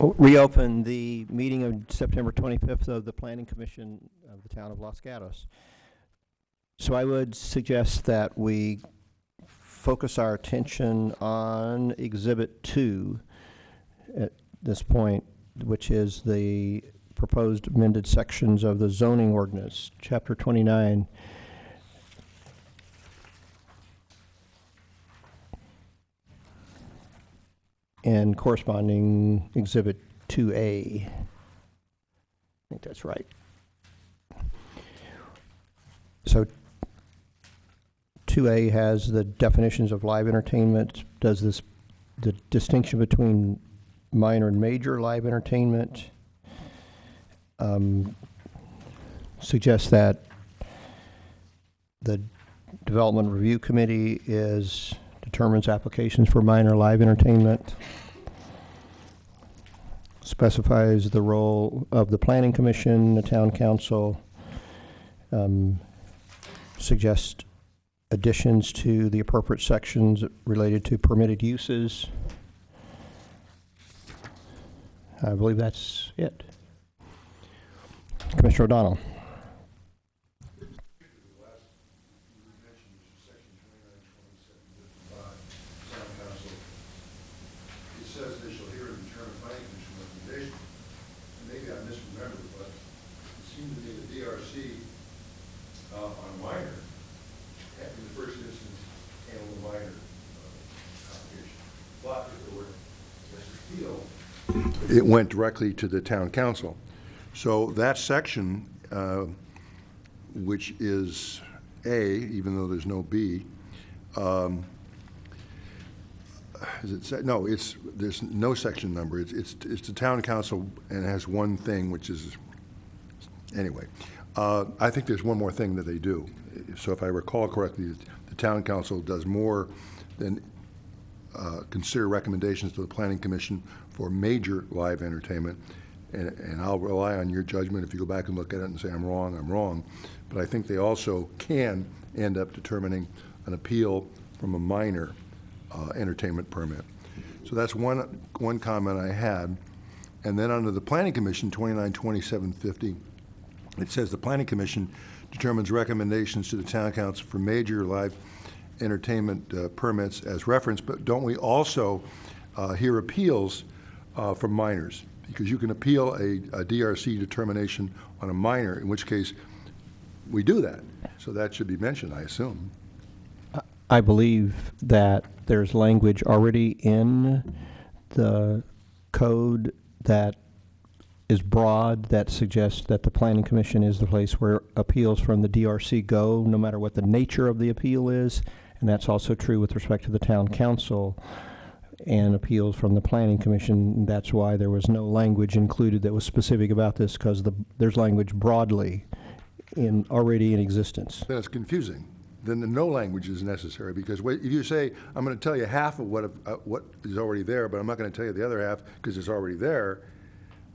reopen the meeting of September 25th of the Planning Commission of the Town of Los Gatos. So I would suggest that we focus our attention on Exhibit 2 at this point, which is the proposed amended sections of the zoning ordinance, Chapter 29. And corresponding Exhibit 2A. I think that's right. So 2A has the definitions of live entertainment, does this, the distinction between minor and major live entertainment, suggests that the Development Review Committee determines applications for minor live entertainment, specifies the role of the Planning Commission, the Town Council, suggests additions to the appropriate sections related to permitted uses. I believe that's it. Commissioner O'Donnell. It went directly to the town council. So that section, which is A, even though there's no B, there's no section number. It's the town council, and it has one thing, which is, anyway. I think there's one more thing that they do. So if I recall correctly, the town council does more than consider recommendations to the Planning Commission for major live entertainment, and I'll rely on your judgment. If you go back and look at it and say I'm wrong, I'm wrong. But I think they also can end up determining an appeal from a minor entertainment permit. So that's one comment I had. And then under the Planning Commission, 292750, it says the Planning Commission determines recommendations to the Town Council for major live entertainment permits as referenced, but don't we also hear appeals from minors? Because you can appeal a DRC determination on a minor, in which case we do that. So that should be mentioned, I assume. I believe that there's language already in the code that is broad, that suggests that the Planning Commission is the place where appeals from the DRC go, no matter what the nature of the appeal is. And that's also true with respect to the Town Council and appeals from the Planning Commission. That's why there was no language included that was specific about this, because there's language broadly already in existence. Then it's confusing. Then the no language is necessary, because if you say, I'm going to tell you half of what is already there, but I'm not going to tell you the other half because it's already there,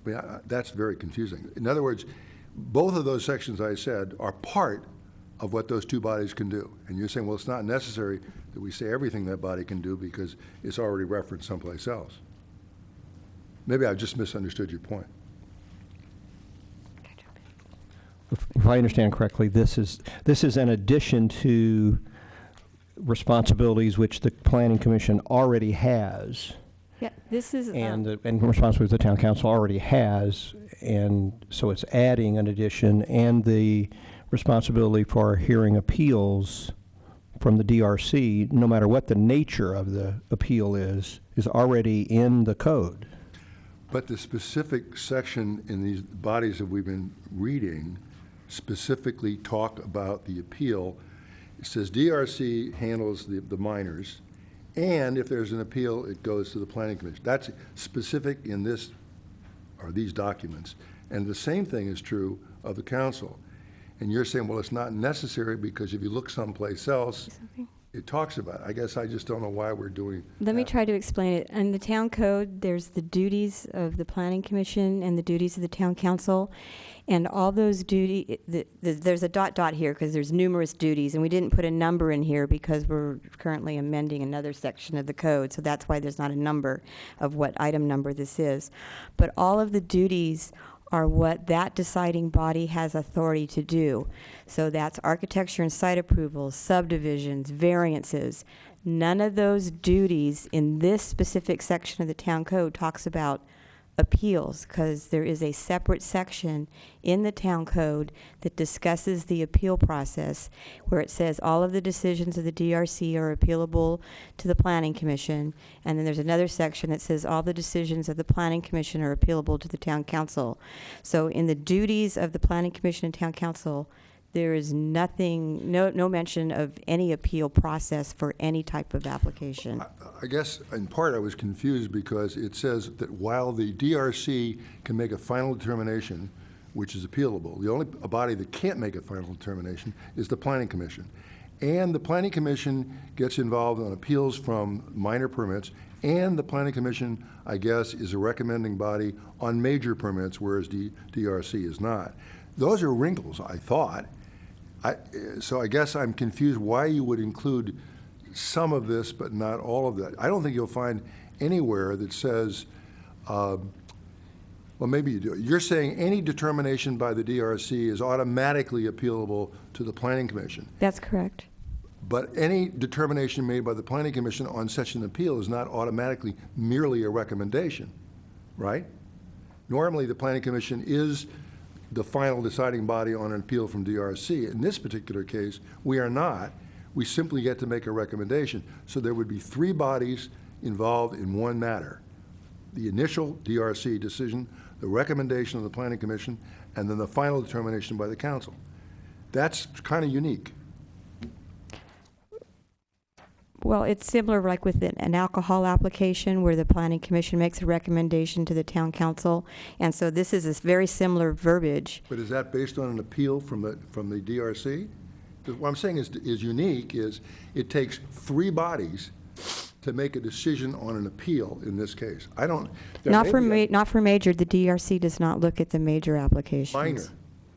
I mean, that's very confusing. In other words, both of those sections I said are part of what those two bodies can do. And you're saying, well, it's not necessary that we say everything that body can do because it's already referenced someplace else. Maybe I just misunderstood your point. If I understand correctly, this is in addition to responsibilities which the Planning Commission already has. Yeah, this is. And responsibilities the Town Council already has, and so it's adding an addition, and the responsibility for hearing appeals from the DRC, no matter what the nature of the appeal is already in the code. But the specific section in these bodies that we've been reading specifically talk about the appeal. It says DRC handles the minors, and if there's an appeal, it goes to the Planning Commission. That's specific in this, or these documents. And the same thing is true of the council. And you're saying, well, it's not necessary because if you look someplace else, it talks about. I guess I just don't know why we're doing Let me that. try to explain it. In the town code, there's the duties of the planning commission and the duties of the town council. And all those there's a dot here because there's numerous duties. And we didn't put a number in here because we're currently amending another section of the code. So that's why there's not a number of what item number this is. But all of the duties are what that deciding body has authority to do. So that's architecture and site approvals, subdivisions, variances. None of those duties in this specific section of the town code talks about appeals, because there is a separate section in the town code that discusses the appeal process, where it says all of the decisions of the DRC are appealable to the Planning Commission, and then there's another section that says all the decisions of the Planning Commission are appealable to the town council. So in the duties of the Planning Commission and town council, there is nothing, no mention of any appeal process for any type of application. I guess in part I was confused because it says that while the DRC can make a final determination, which is appealable, the only body that can't make a final determination is the Planning Commission. And the Planning Commission gets involved on appeals from minor permits, and the Planning Commission, I guess, is a recommending body on major permits, whereas DRC is not. Those are wrinkles, I thought. So I guess I'm confused why you would include some of this but not all of that. I don't think you'll find anywhere that says, well, maybe you do. You're saying any determination by the DRC is automatically appealable to the Planning Commission. That's correct. But any determination made by the Planning Commission on such an appeal is not automatically merely a recommendation, right? Normally, the Planning Commission is the final deciding body on an appeal from DRC. In this particular case, we are not. We simply get to make a recommendation. So there would be three bodies involved in one matter: the initial DRC decision, the recommendation of the Planning Commission, and then the final determination by the council. That's kind of unique. Well, it's similar like with an alcohol application where the Planning Commission makes a recommendation to the town council. And so this is a very similar verbiage. But is that based on an appeal from the DRC? 'Cause what I'm saying is unique is it takes three bodies to make a decision on an appeal in this case. I don't. Not for major. The DRC does not look at the major applications. Minor.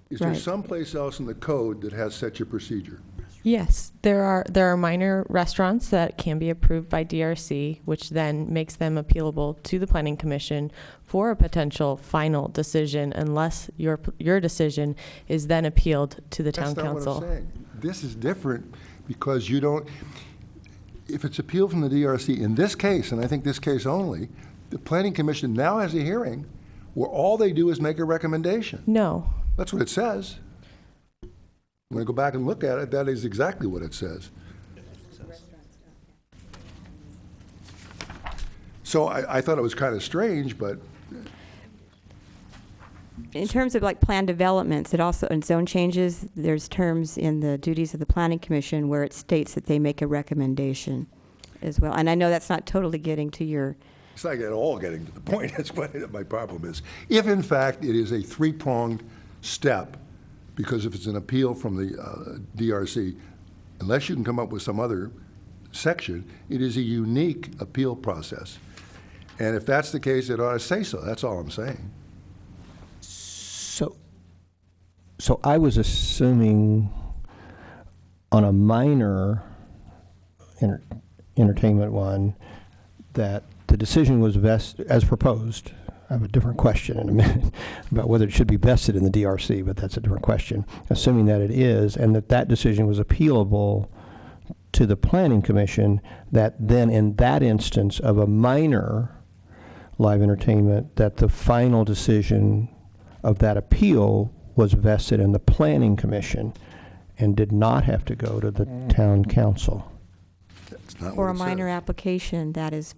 Is there Right. someplace else in the code that has such a procedure? Yes, there are minor restaurants that can be approved by DRC, which then makes them appealable to the Planning Commission for a potential final decision, unless your decision is then appealed to the town council. That's not what I'm saying. This is different because you don't, if it's appealed from the DRC, in this case, and I think this case only, the Planning Commission now has a hearing where all they do is make a recommendation. No. That's what it says. When I go back and look at it, that is exactly what it says. So I thought it was kind of strange, but In terms of like plan developments, it also, in zone changes, there's terms in the duties of the Planning Commission where it states that they make a recommendation as well. And I know that's not totally getting to your, it's not at all getting to the point. That's what my problem is. If, in fact, it is a three-pronged step, because if it's an appeal from the DRC, unless you can come up with some other section, it is a unique appeal process. And if that's the case, it ought to say so. That's all I'm saying. So I was assuming on a minor entertainment one that the decision was vested, as proposed. I have a different question in a minute about whether it should be vested in the DRC, but that's a different question. Assuming that it is, and that decision was appealable to the Planning Commission, that then in that instance of a minor live entertainment, that the final decision of that appeal was vested in the Planning Commission and did not have to go to the town council. That's not for what a it minor says. application, that is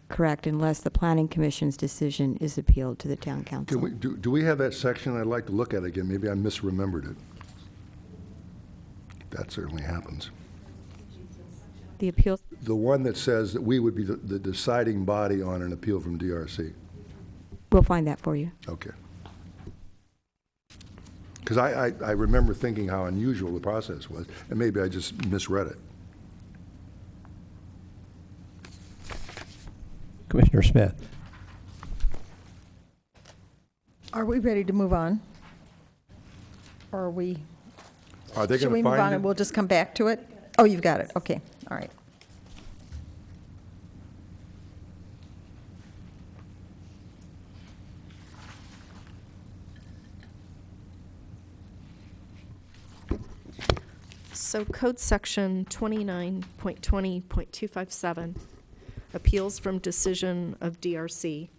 correct, unless the Planning Commission's decision is appealed to the town council. Do we have that section? I'd like to look at it again. Maybe I misremembered it. That certainly happens. The appeal, The one that says that we would be the deciding body on an appeal from DRC. we'll find that for you. Okay. Because I remember thinking how unusual the process was, and maybe I just misread it. Commissioner Smith. Are we ready to move on? Or are we, Are they should going we to move on find and it? we'll just come back to it? Oh, you've got it, okay, all right. So Code Section 29.20.257, appeals from decision of DRC.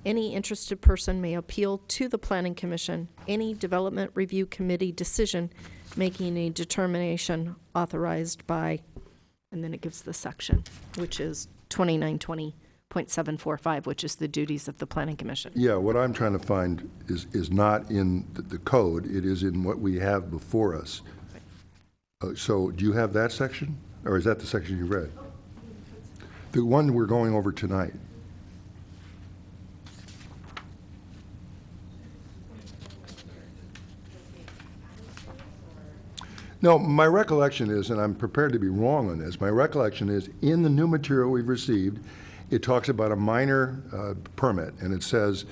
Any interested person may appeal to the Planning Commission any Development Review Committee decision making a determination authorized by, and then it gives the section, which is 2920.745, which is the duties of the Planning Commission. Yeah, what I'm trying to find is not in the code, it is in what we have before us. So do you have that section? Or is that the section you read? The one we're going over tonight. No, my recollection is, and I'm prepared to be wrong on this, my recollection is in the new material we've received, it talks about a minor permit, and it says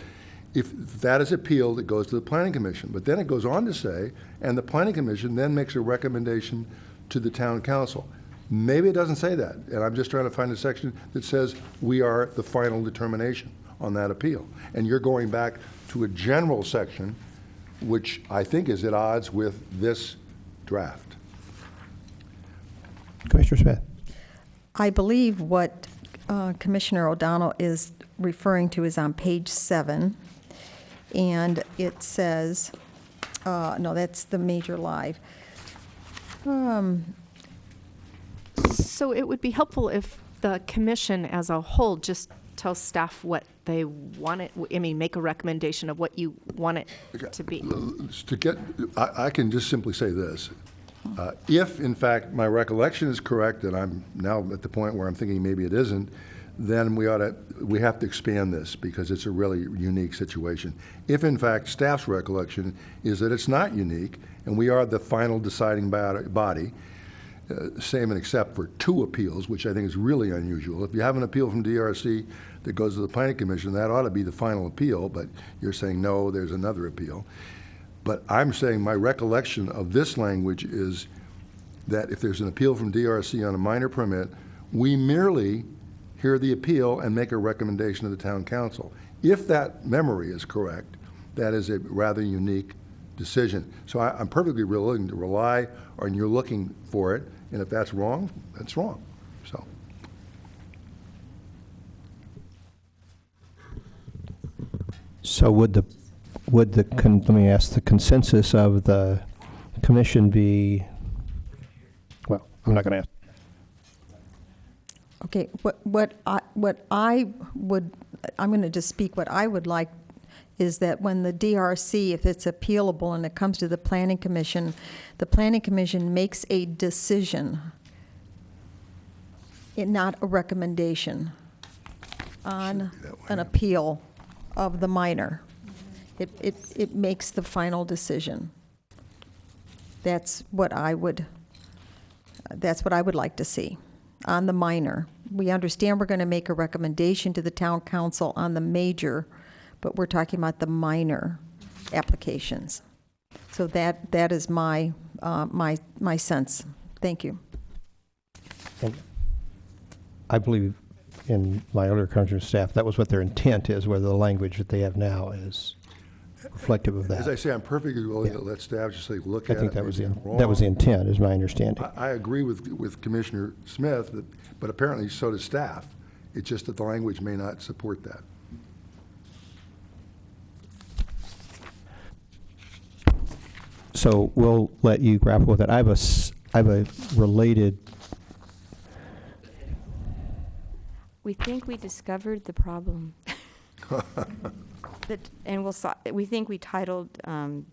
if that is appealed, it goes to the Planning Commission. But then it goes on to say, and the Planning Commission then makes a recommendation to the Town Council. Maybe it doesn't say that, and I'm just trying to find a section that says we are the final determination on that appeal. And you're going back to a general section, which I think is at odds with this draft. Commissioner Smith. I believe what Commissioner O'Donnell is referring to is on page 7, and it says, no, that's the major live. So it would be helpful if the commission as a whole just tells staff what they want it, I mean, make a recommendation of what you want it to be. I can just simply say this. If, in fact, my recollection is correct, and I'm now at the point where I'm thinking maybe it isn't, then we have to expand this because it's a really unique situation. If, in fact, staff's recollection is that it's not unique and we are the final deciding body, same and except for 2 appeals, which I think is really unusual. If you have an appeal from DRC that goes to the Planning Commission, that ought to be the final appeal, but you're saying, no, there's another appeal. But I'm saying my recollection of this language is that if there's an appeal from DRC on a minor permit, we merely hear the appeal and make a recommendation to the Town Council. If that memory is correct, that is a rather unique decision. So I'm perfectly willing to rely on you looking for it, and if that's wrong, that's wrong. So. So let me ask, the consensus of the commission be, well, I'm not going to ask. Okay, I'm going to just speak, what I would like is that when the DRC, if it's appealable and it comes to the Planning Commission makes a decision, not a recommendation, on an appeal of the minor. It makes the final decision. That's what I would like to see on the minor. We understand we're going to make a recommendation to the Town Council on the major, but we're talking about the minor applications. So that is my sense. Thank you. And I believe in my earlier conversation with staff, that was what their intent is, whether the language that they have now is reflective of that. As I say, I'm perfectly willing to let staff just take a look at it. I think that was Maybe I'm that was the wrong. intent, is my understanding. I agree with Commissioner Smith, but apparently so does staff. It's just that the language may not support that. So we'll let you grapple with it. I have a related. We think we discovered the problem. And we think we titled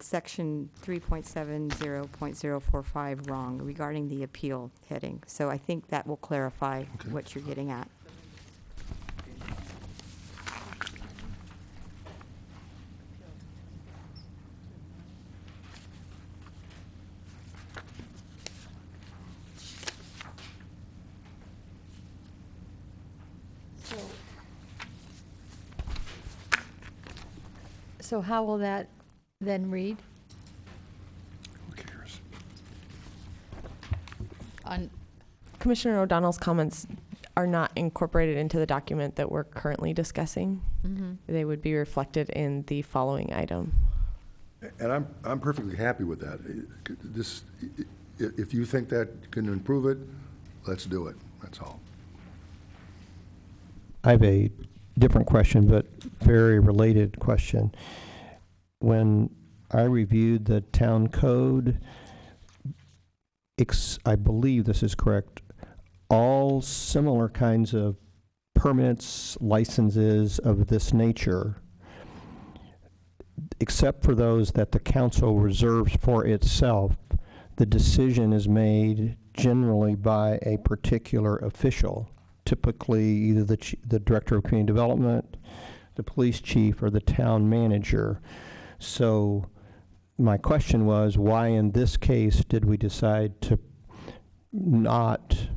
section 3.70.045 wrong regarding the appeal heading. So I think that will clarify what you're getting at. So how will that then read? Who cares? On Commissioner O'Donnell's comments are not incorporated into the document that we're currently discussing. They would be reflected in the following item. And I'm perfectly happy with that. If you think that can improve it, let's do it. That's all. I have a different question, but very related question. When I reviewed the town code, I believe this is correct, all similar kinds of permits, licenses of this nature, except for those that the council reserves for itself, the decision is made generally by a particular official, typically either the director of community development, the police chief, or the town manager. So my question was, why in this case did we decide to not,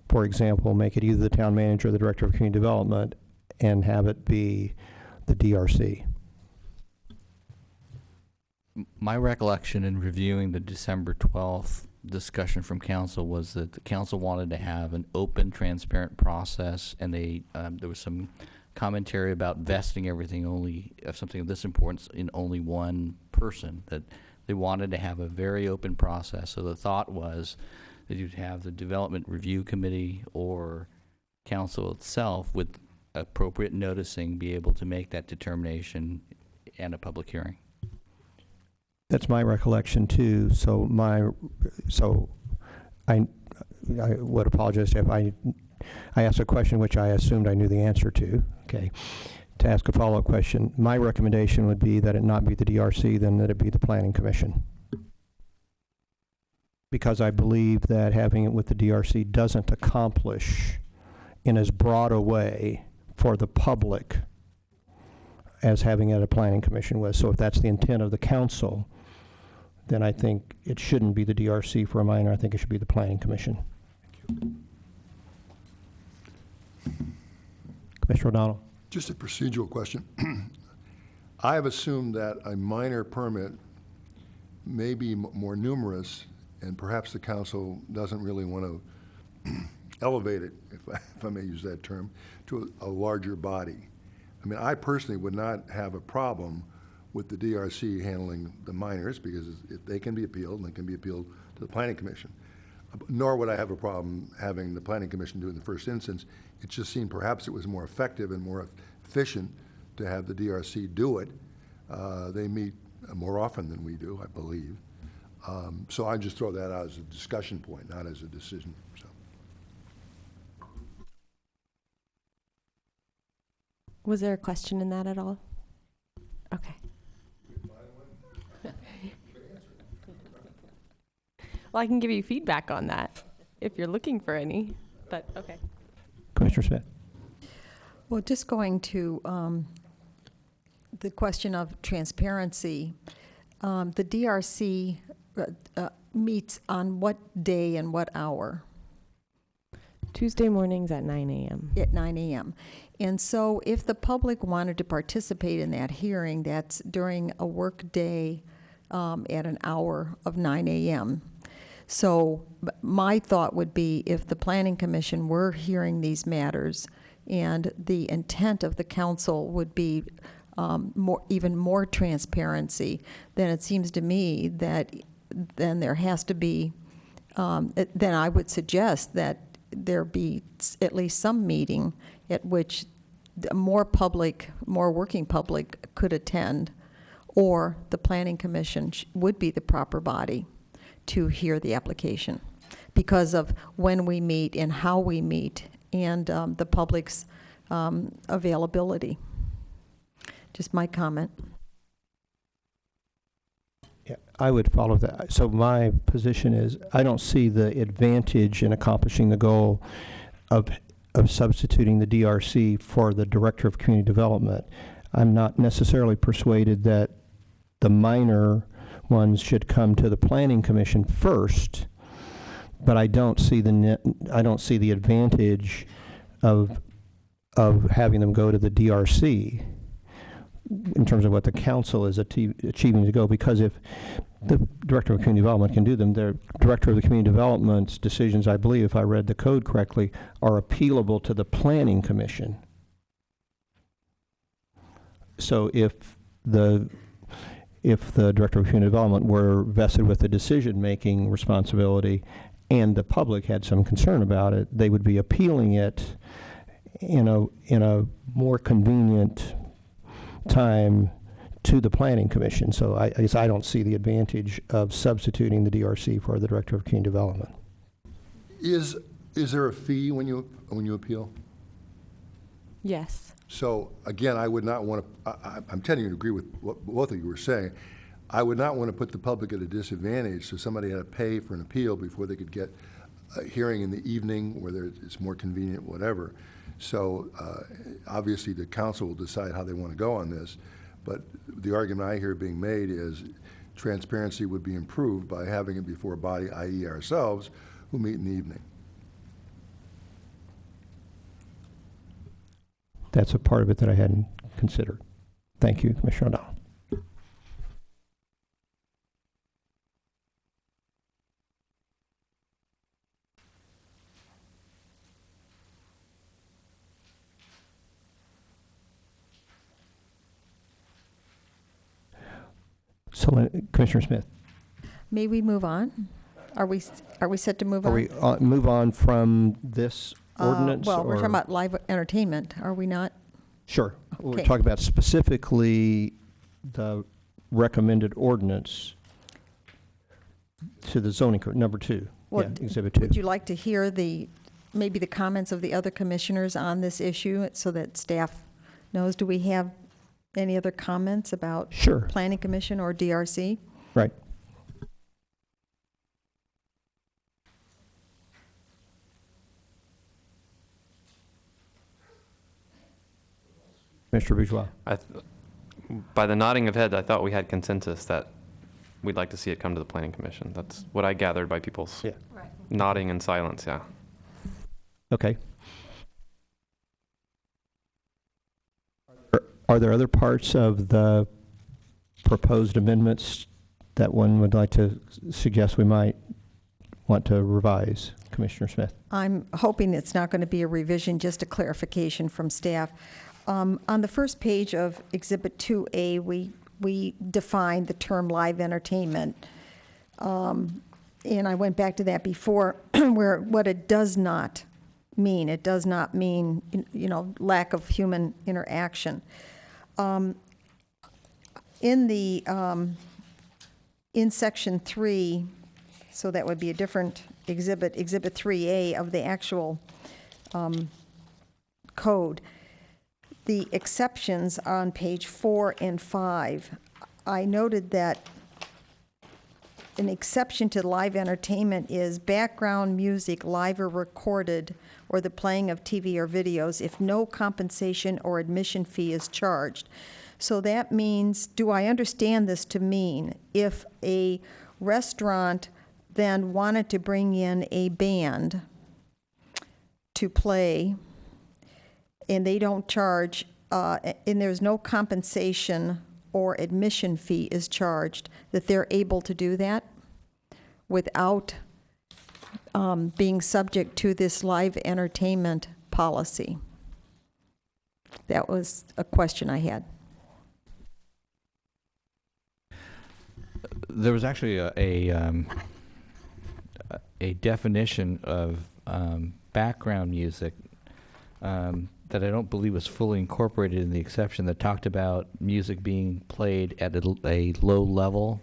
for example, make it either the town manager or the director of community development and have it be the DRC? My recollection in reviewing the December 12th discussion from council was that the council wanted to have an open, transparent process, and there was some commentary about vesting everything only of something of this importance in only one person, that they wanted to have a very open process. So the thought was that you'd have the development review committee or council itself with appropriate noticing be able to make that determination and a public hearing. That's my recollection too. So I would apologize if I asked a question which I assumed I knew the answer to. Okay. To ask a follow-up question, my recommendation would be that it not be the DRC, then that it be the Planning Commission. Because I believe that having it with the DRC doesn't accomplish in as broad a way for the public as having it at a Planning Commission was. So if that's the intent of the council, then I think it shouldn't be the DRC for a minor. I think it should be the Planning Commission. Commissioner O'Donnell. Just a procedural question. I have assumed that a minor permit may be more numerous, and perhaps the council doesn't really want to elevate it, if I may use that term, to a larger body. I mean, I personally would not have a problem with the DRC handling the minors, because if they can be appealed, and they can be appealed to the Planning Commission. Nor would I have a problem having the Planning Commission do it in the first instance. It just seemed perhaps it was more effective and more efficient to have the DRC do it. They meet more often than we do, I believe. So I just throw that out as a discussion point, not as a decision. So. Was there a question in that at all? Okay. Well, I can give you feedback on that if you're looking for any, but okay. Commissioner Smith. Well, just going to the question of transparency, the DRC meets on what day and what hour? Tuesday mornings at 9 a.m. At 9 a.m. And so if the public wanted to participate in that hearing, that's during a work day at an hour of 9 a.m. So my thought would be, if the Planning Commission were hearing these matters and the intent of the council would be even more transparency, then it seems to me that then there has to be, then I would suggest that there be at least some meeting at which more working public could attend, or the Planning Commission would be the proper body to hear the application, because of when we meet and how we meet and the public's availability. Just my comment. Yeah, I would follow that. So my position is, I don't see the advantage in accomplishing the goal of substituting the DRC for the Director of Community Development. I'm not necessarily persuaded that the minor ones should come to the Planning Commission first, but I don't see the advantage of having them go to the DRC. in terms of what the council is achieving to go, because if the Director of Community Development can do them, the Director of the Community Development's decisions, I believe, if I read the code correctly, are appealable to the Planning Commission. So if the Director of Community Development were vested with the decision-making responsibility and the public had some concern about it, they would be appealing it in a more convenient time to the Planning Commission. So I guess I don't see the advantage of substituting the DRC for the Director of Community Development. Is there a fee when you appeal? Yes. So again, I would not want to, I'm tending to agree with what both of you were saying. I would not want to put the public at a disadvantage, so somebody had to pay for an appeal before they could get a hearing in the evening, whether it's more convenient, whatever. So obviously the council will decide how they want to go on this, but the argument I hear being made is transparency would be improved by having it before a body, i.e. ourselves, who meet in the evening. That's a part of it that I hadn't considered. Thank you, Commissioner O'Donnell. So, Commissioner Smith, May we move on? Are we set to move are on? we move on from this ordinance? Well, we're or- talking about live entertainment, are we not? Sure. We're Okay. talking about specifically the recommended ordinance to the zoning code, number 2. Well, Yeah, Exhibit 2. Would you like to hear maybe the comments of the other commissioners on this issue so that staff knows? Do we have any other comments about Sure. Planning Commission or DRC? Right. Mr. Bourgeois. By the nodding of heads, I thought we had consensus that we'd like to see it come to the Planning Commission. That's what I gathered by people's Yeah. nodding and silence, yeah. Okay. Are there other parts of the proposed amendments that one would like to suggest we might want to revise, Commissioner Smith? I'm hoping it's not going to be a revision, just a clarification from staff. On the first page of Exhibit 2A, we defined the term live entertainment. And I went back to that before, where what it does not mean. It does not mean, lack of human interaction. In Section 3, so that would be a different exhibit, Exhibit 3A of the actual code, the exceptions on page 4 and 5, I noted that an exception to live entertainment is background music live or recorded, or the playing of TV or videos if no compensation or admission fee is charged. So that means, do I understand this to mean if a restaurant then wanted to bring in a band to play and they don't charge, and there's no compensation or admission fee is charged, that they're able to do that without being subject to this live entertainment policy? That was a question I had. There was actually a definition of background music that I don't believe was fully incorporated in the exception, that talked about music being played at a low level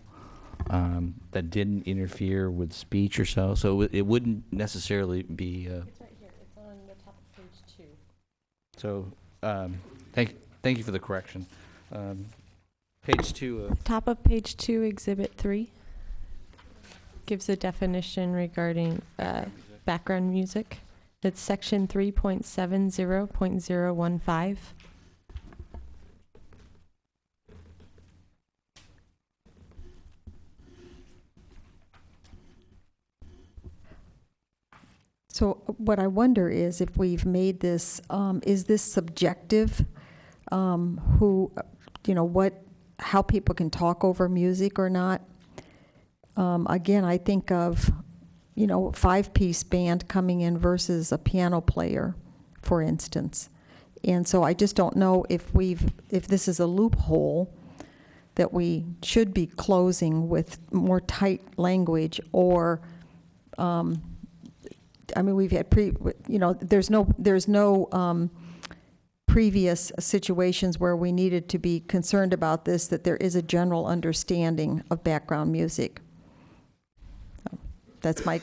that didn't interfere with speech or so. So it wouldn't necessarily be. It's right here. It's on the top of page 2. So thank you for the correction. Page 2. Top of page 2, Exhibit 3 gives a definition regarding background music. It's section 3.70.015. So what I wonder is if we've made this, is this subjective? how people can talk over music or not. Again, I think of, 5-piece band coming in versus a piano player, for instance. And so I just don't know if this is a loophole that we should be closing with more tight language, or, we've had there's no previous situations where we needed to be concerned about this, that there is a general understanding of background music. So that's my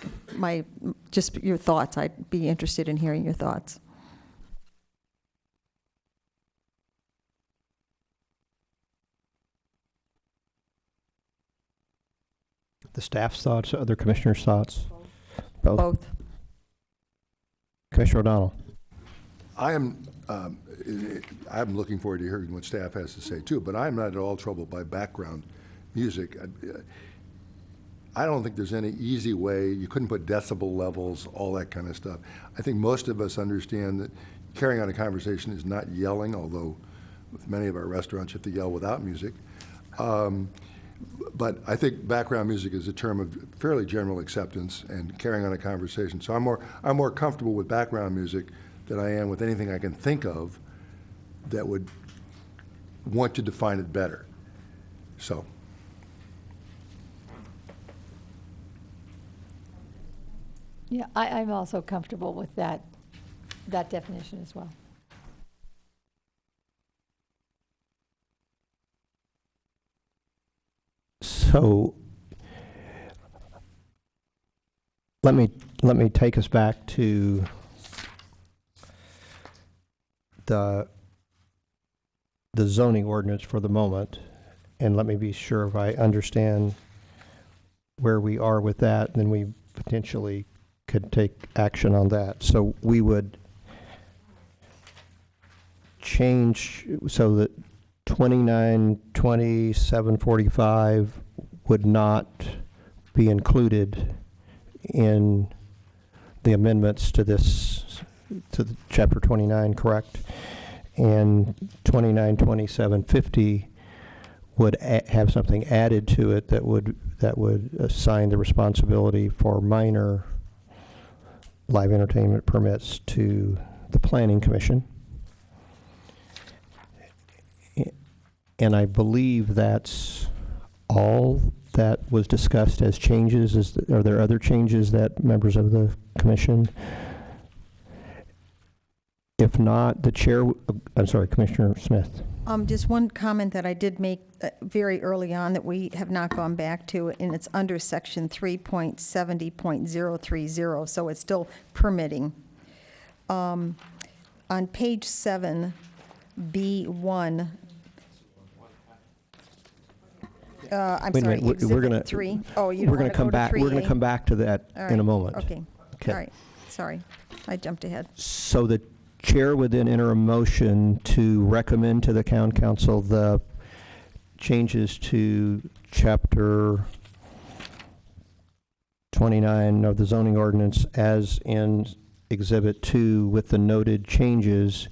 just your thoughts. I'd be interested in hearing your thoughts. The staff's thoughts, other commissioners' thoughts? Both. Commissioner O'Donnell. I'm looking forward to hearing what staff has to say too, but I'm not at all troubled by background music. I don't think there's any easy way. You couldn't put decibel levels, all that kind of stuff. I think most of us understand that carrying on a conversation is not yelling, although with many of our restaurants you have to yell without music. But I think background music is a term of fairly general acceptance and carrying on a conversation. So I'm more comfortable with background music than I am with anything I can think of that would want to define it better. So. Yeah, I'm also comfortable with that definition as well. So let me take us back to the zoning ordinance for the moment, and let me be sure if I understand where we are with that, then we potentially could take action on that. So we would change so that 292745 would not be included in the amendments to this, to the chapter 29, correct? And 292750 would have something added to it that would assign the responsibility for minor live entertainment permits to the Planning Commission. And I believe that's all that was discussed as changes. Are there other changes that members of the commission? If not, the chair, I'm sorry, Commissioner Smith. Just one comment that I did make very early on that we have not gone back to, and it's under section 3.70.030, so it's still permitting. On page 7, B1, I'm Wait a sorry, minute, Exhibit 3. Oh, you don't want to go to 3A? We're going to come back to that All in a right, moment. Okay. Okay. All right, sorry, I jumped ahead. So the chair would then enter a motion to recommend to the town council the changes to chapter 29 of the zoning ordinance as in Exhibit 2 with the noted changes,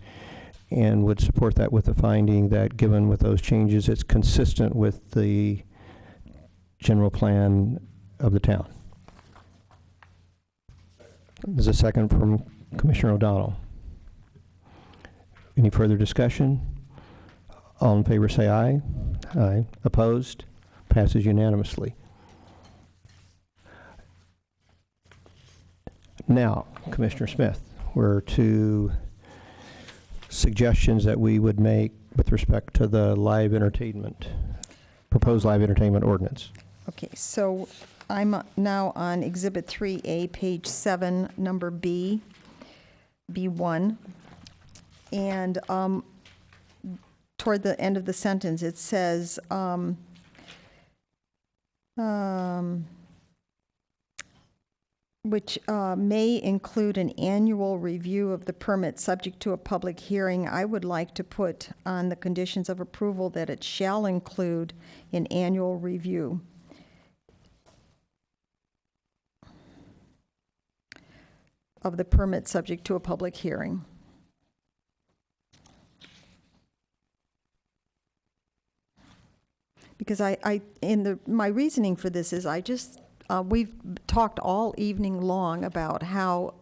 and would support that with the finding that given with those changes, it's consistent with the general plan of the town. There's a second from Commissioner O'Donnell. Any further discussion? All in favor say aye. Aye. Opposed? Passes unanimously. Now, Commissioner Smith, we're to suggestions that we would make with respect to the live entertainment, proposed live entertainment ordinance. Okay, so I'm now on Exhibit 3A, page 7, number B, B1. And toward the end of the sentence, it says, which may include an annual review of the permit subject to a public hearing. I would like to put on the conditions of approval that it shall include an annual review. Of the permit subject to a public hearing. because my reasoning for this is we've talked all evening long about how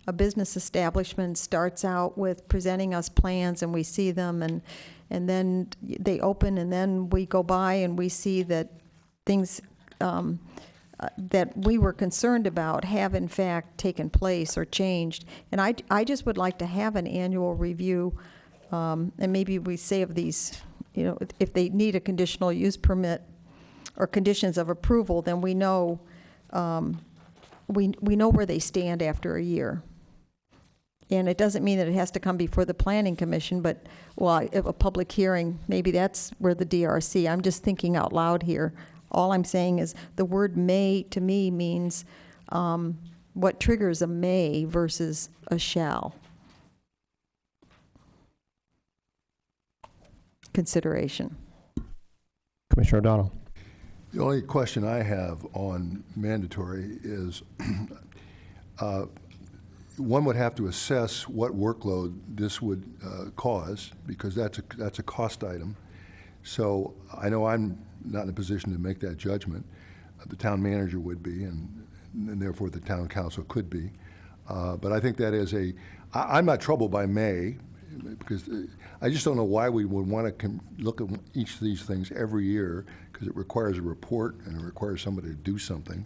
a business establishment starts out with presenting us plans and we see them and then they open and then we go by and we see that things that we were concerned about have in fact taken place or changed. And I just would like to have an annual review, and maybe we say of these, if they need a conditional use permit or conditions of approval, then we know we know where they stand after a year. And it doesn't mean that it has to come before the Planning Commission, but, if a public hearing, maybe that's where the DRC, I'm just thinking out loud here. All I'm saying is the word may to me means what triggers a may versus a shall. Consideration. Commissioner O'Donnell. The only question I have on mandatory is one would have to assess what workload this would cause, because that's a cost item. So I know I'm not in a position to make that judgment. The town manager would be, and therefore the town council could be. But I think that is I'm not troubled by May, because I just don't know why we would want to look at each of these things every year, because it requires a report and it requires somebody to do something.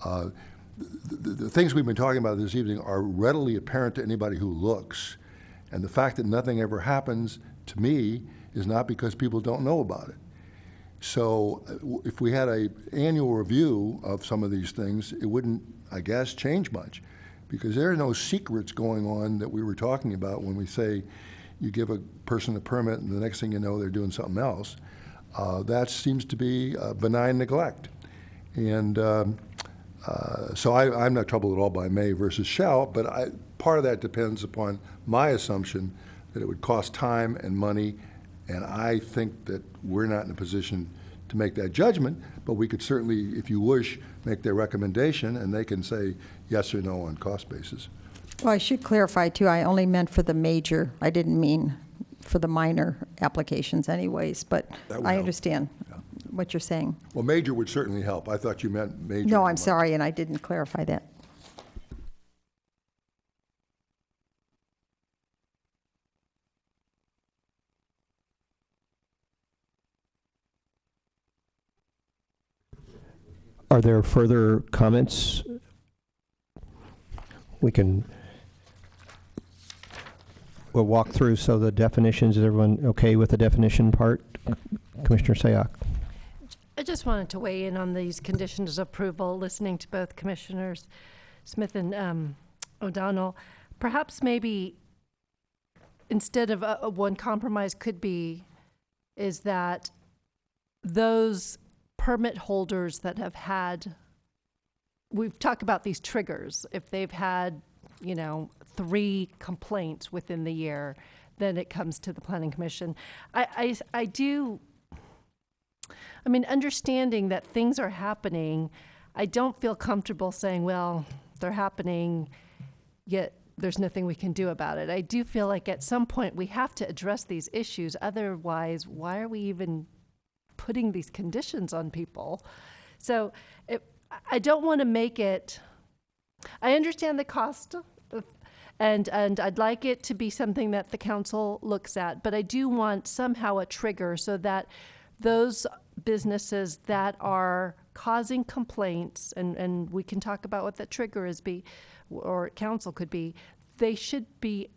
The things we've been talking about this evening are readily apparent to anybody who looks. And the fact that nothing ever happens, to me, is not because people don't know about it. So if we had an annual review of some of these things, it wouldn't, I guess, change much, because there are no secrets going on that we were talking about when we say you give a person a permit and the next thing you know they're doing something else. That seems to be benign neglect. And so I'm not troubled at all by may versus shall, but part of that depends upon my assumption that it would cost time and money, and I think that we're not in a position to make that judgment, but we could certainly, if you wish, make their recommendation, and they can say yes or no on cost basis. Well, I should clarify too, I only meant for the major. I didn't mean for the minor applications anyways, but That would I help. understand what you're saying. Well, major would certainly help. I thought you meant major. No, I'm sorry, and I didn't clarify that. Are there further comments? We'll walk through, so the definitions, is everyone okay with the definition part? Commissioner Sayoc. I just wanted to weigh in on these conditions of approval, listening to both Commissioners Smith and O'Donnell. Perhaps maybe instead of one compromise could be is that those permit holders that have had, we've talked about these triggers, if they've had 3 complaints within the year, then it comes to the Planning Commission. Understanding that things are happening, I don't feel comfortable saying, well, they're happening, yet there's nothing we can do about it. I do feel like at some point we have to address these issues. Otherwise, why are we even putting these conditions on people? So I don't want to make it, I understand the cost and I'd like it to be something that the council looks at, but I do want somehow a trigger so that those businesses that are causing complaints, and we can talk about what that trigger is or council could be, they should be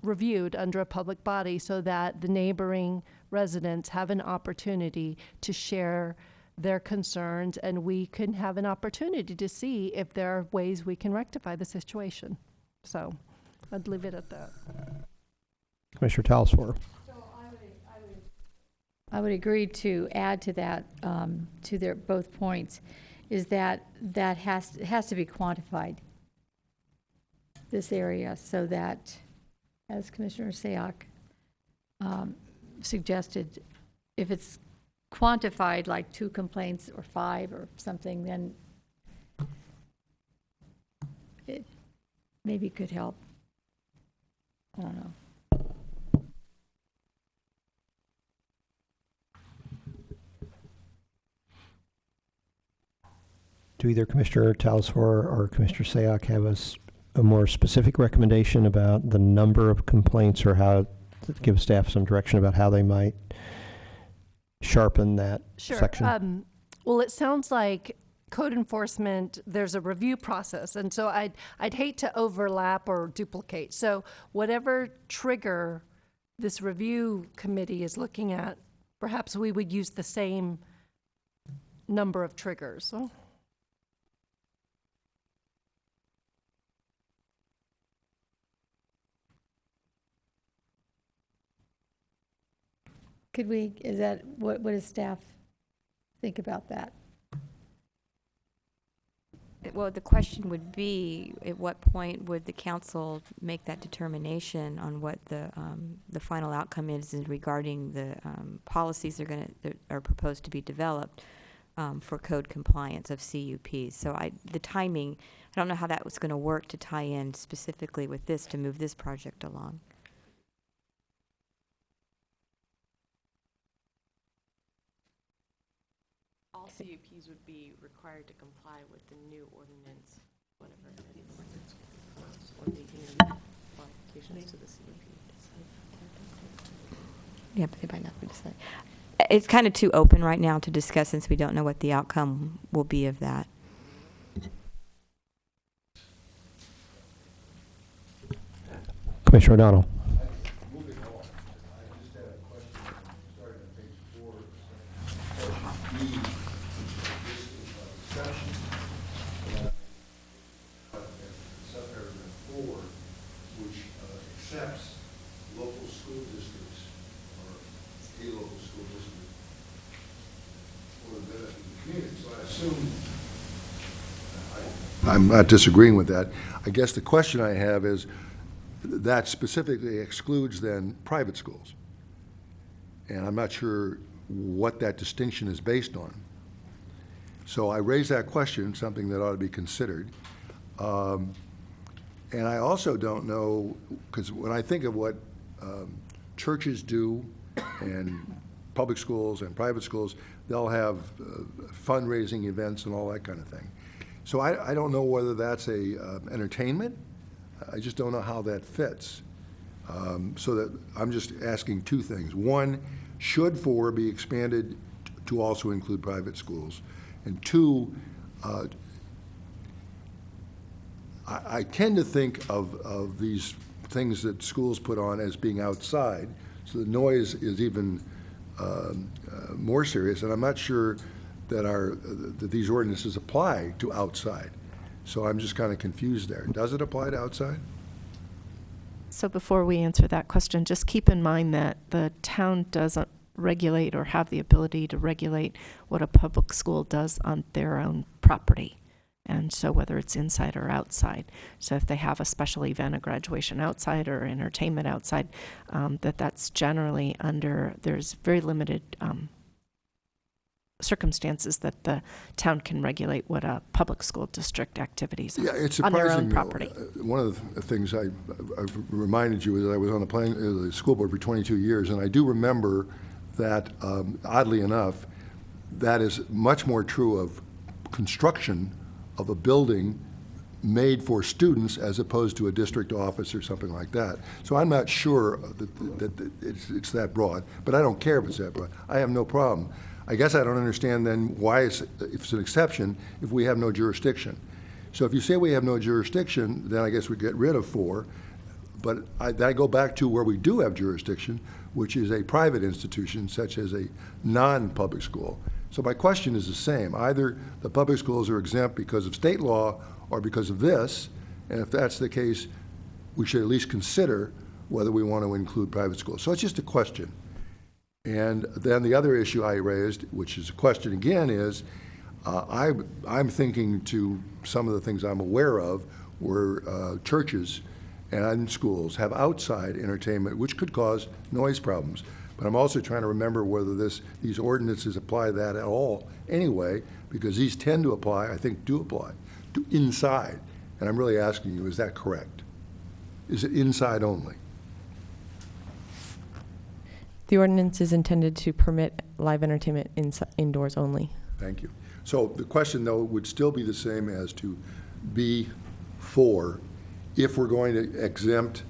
reviewed under a public body so that the neighboring residents have an opportunity to share their concerns, and we can have an opportunity to see if there are ways we can rectify the situation. So I'd leave it at that. Commissioner Talsor. I would agree to add to that, to their both points, is that it has to be quantified, this area, so that, as Commissioner Sayoc suggested, if it's quantified like 2 complaints or 5 or something, then it maybe could help. I don't know. Do either Commissioner Talsfor or Commissioner Sayoc have a more specific recommendation about the number of complaints, or how to give staff some direction about how they might sharpen that section? Well, it sounds like code enforcement, there's a review process, and so I'd hate to overlap or duplicate. So whatever trigger this review committee is looking at, perhaps we would use the same number of triggers. Could we, is that, what does staff think about that? Well, the question would be, at what point would the council make that determination on what the final outcome is regarding the policies that are proposed to be developed for code compliance of CUPs? So the timing, I don't know how that was going to work to tie in specifically with this to move this project along. All CUPs would be required to comply with the new ordinance, whatever it is, or the modifications to the CUP. Yeah, but they might not be decided. It's kind of too open right now to discuss, since we don't know what the outcome will be of that. Commissioner O'Donnell. Moving on, I just had a question, starting on page 4, section B, exception, subparagraph 4, which accepts local school districts, or a local school district, for the benefit of the community. So I assume, I'm not disagreeing with that. I guess the question I have is, that specifically excludes then private schools. And I'm not sure what that distinction is based on. So I raise that question, something that ought to be considered. And I also don't know, because when I think of what churches do, and public schools and private schools, they'll have fundraising events and all that kind of thing. So I don't know whether that's a entertainment. I just don't know how that fits. So that I'm just asking two things. One, should 4 be expanded to also include private schools? And two, I tend to think of these things that schools put on as being outside, so the noise is even more serious, and I'm not sure that that these ordinances apply to outside. So I'm just kind of confused there. Does it apply to outside? So before we answer that question, just keep in mind that the town doesn't regulate or have the ability to regulate what a public school does on their own property. And so whether it's inside or outside. So if they have a special event, a graduation outside or entertainment outside, that's generally there's very limited circumstances that the town can regulate what a public school district activities Yeah, it's on their surprising. own property. One of the things I've reminded you is that I was on the school board for 22 years, and I do remember that, oddly enough, that is much more true of construction of a building made for students as opposed to a district office or something like that. So I'm not sure that it's that broad, but I don't care if it's that broad. I have no problem. I guess I don't understand then why if it's an exception if we have no jurisdiction. So if you say we have no jurisdiction, then I guess we get rid of 4. But I go back to where we do have jurisdiction, which is a private institution such as a non-public school. So my question is the same. Either the public schools are exempt because of state law or because of this, and if that's the case, we should at least consider whether we want to include private schools. So it's just a question. And then the other issue I raised, which is a question again, is I'm thinking to some of the things I'm aware of where churches and schools have outside entertainment, which could cause noise problems. But I'm also trying to remember whether these ordinances apply that at all anyway, because these tend to apply, I think do apply, to inside. And I'm really asking you, is that correct? Is it inside only? The ordinance is intended to permit live entertainment indoors only. Thank you. So the question, though, would still be the same as to B4. If we're going to exempt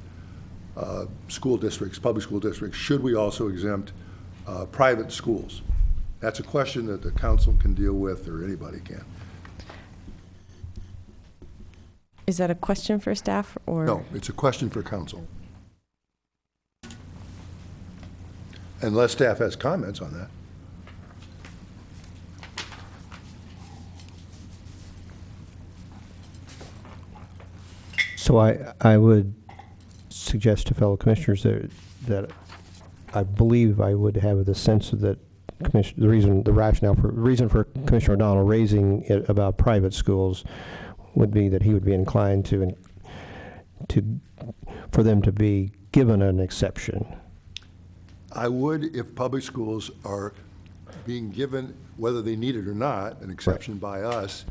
school districts, public school districts, should we also exempt private schools? That's a question that the council can deal with, or anybody can. Is that a question for staff or? No, it's a question for council. Unless staff has comments on that. So I would suggest to fellow commissioners that I believe I would have the sense of that the reason for Commissioner O'Donnell raising it about private schools would be that he would be inclined for them to be given an exception. I would if public schools are being given, whether they need it or not, an exception by us.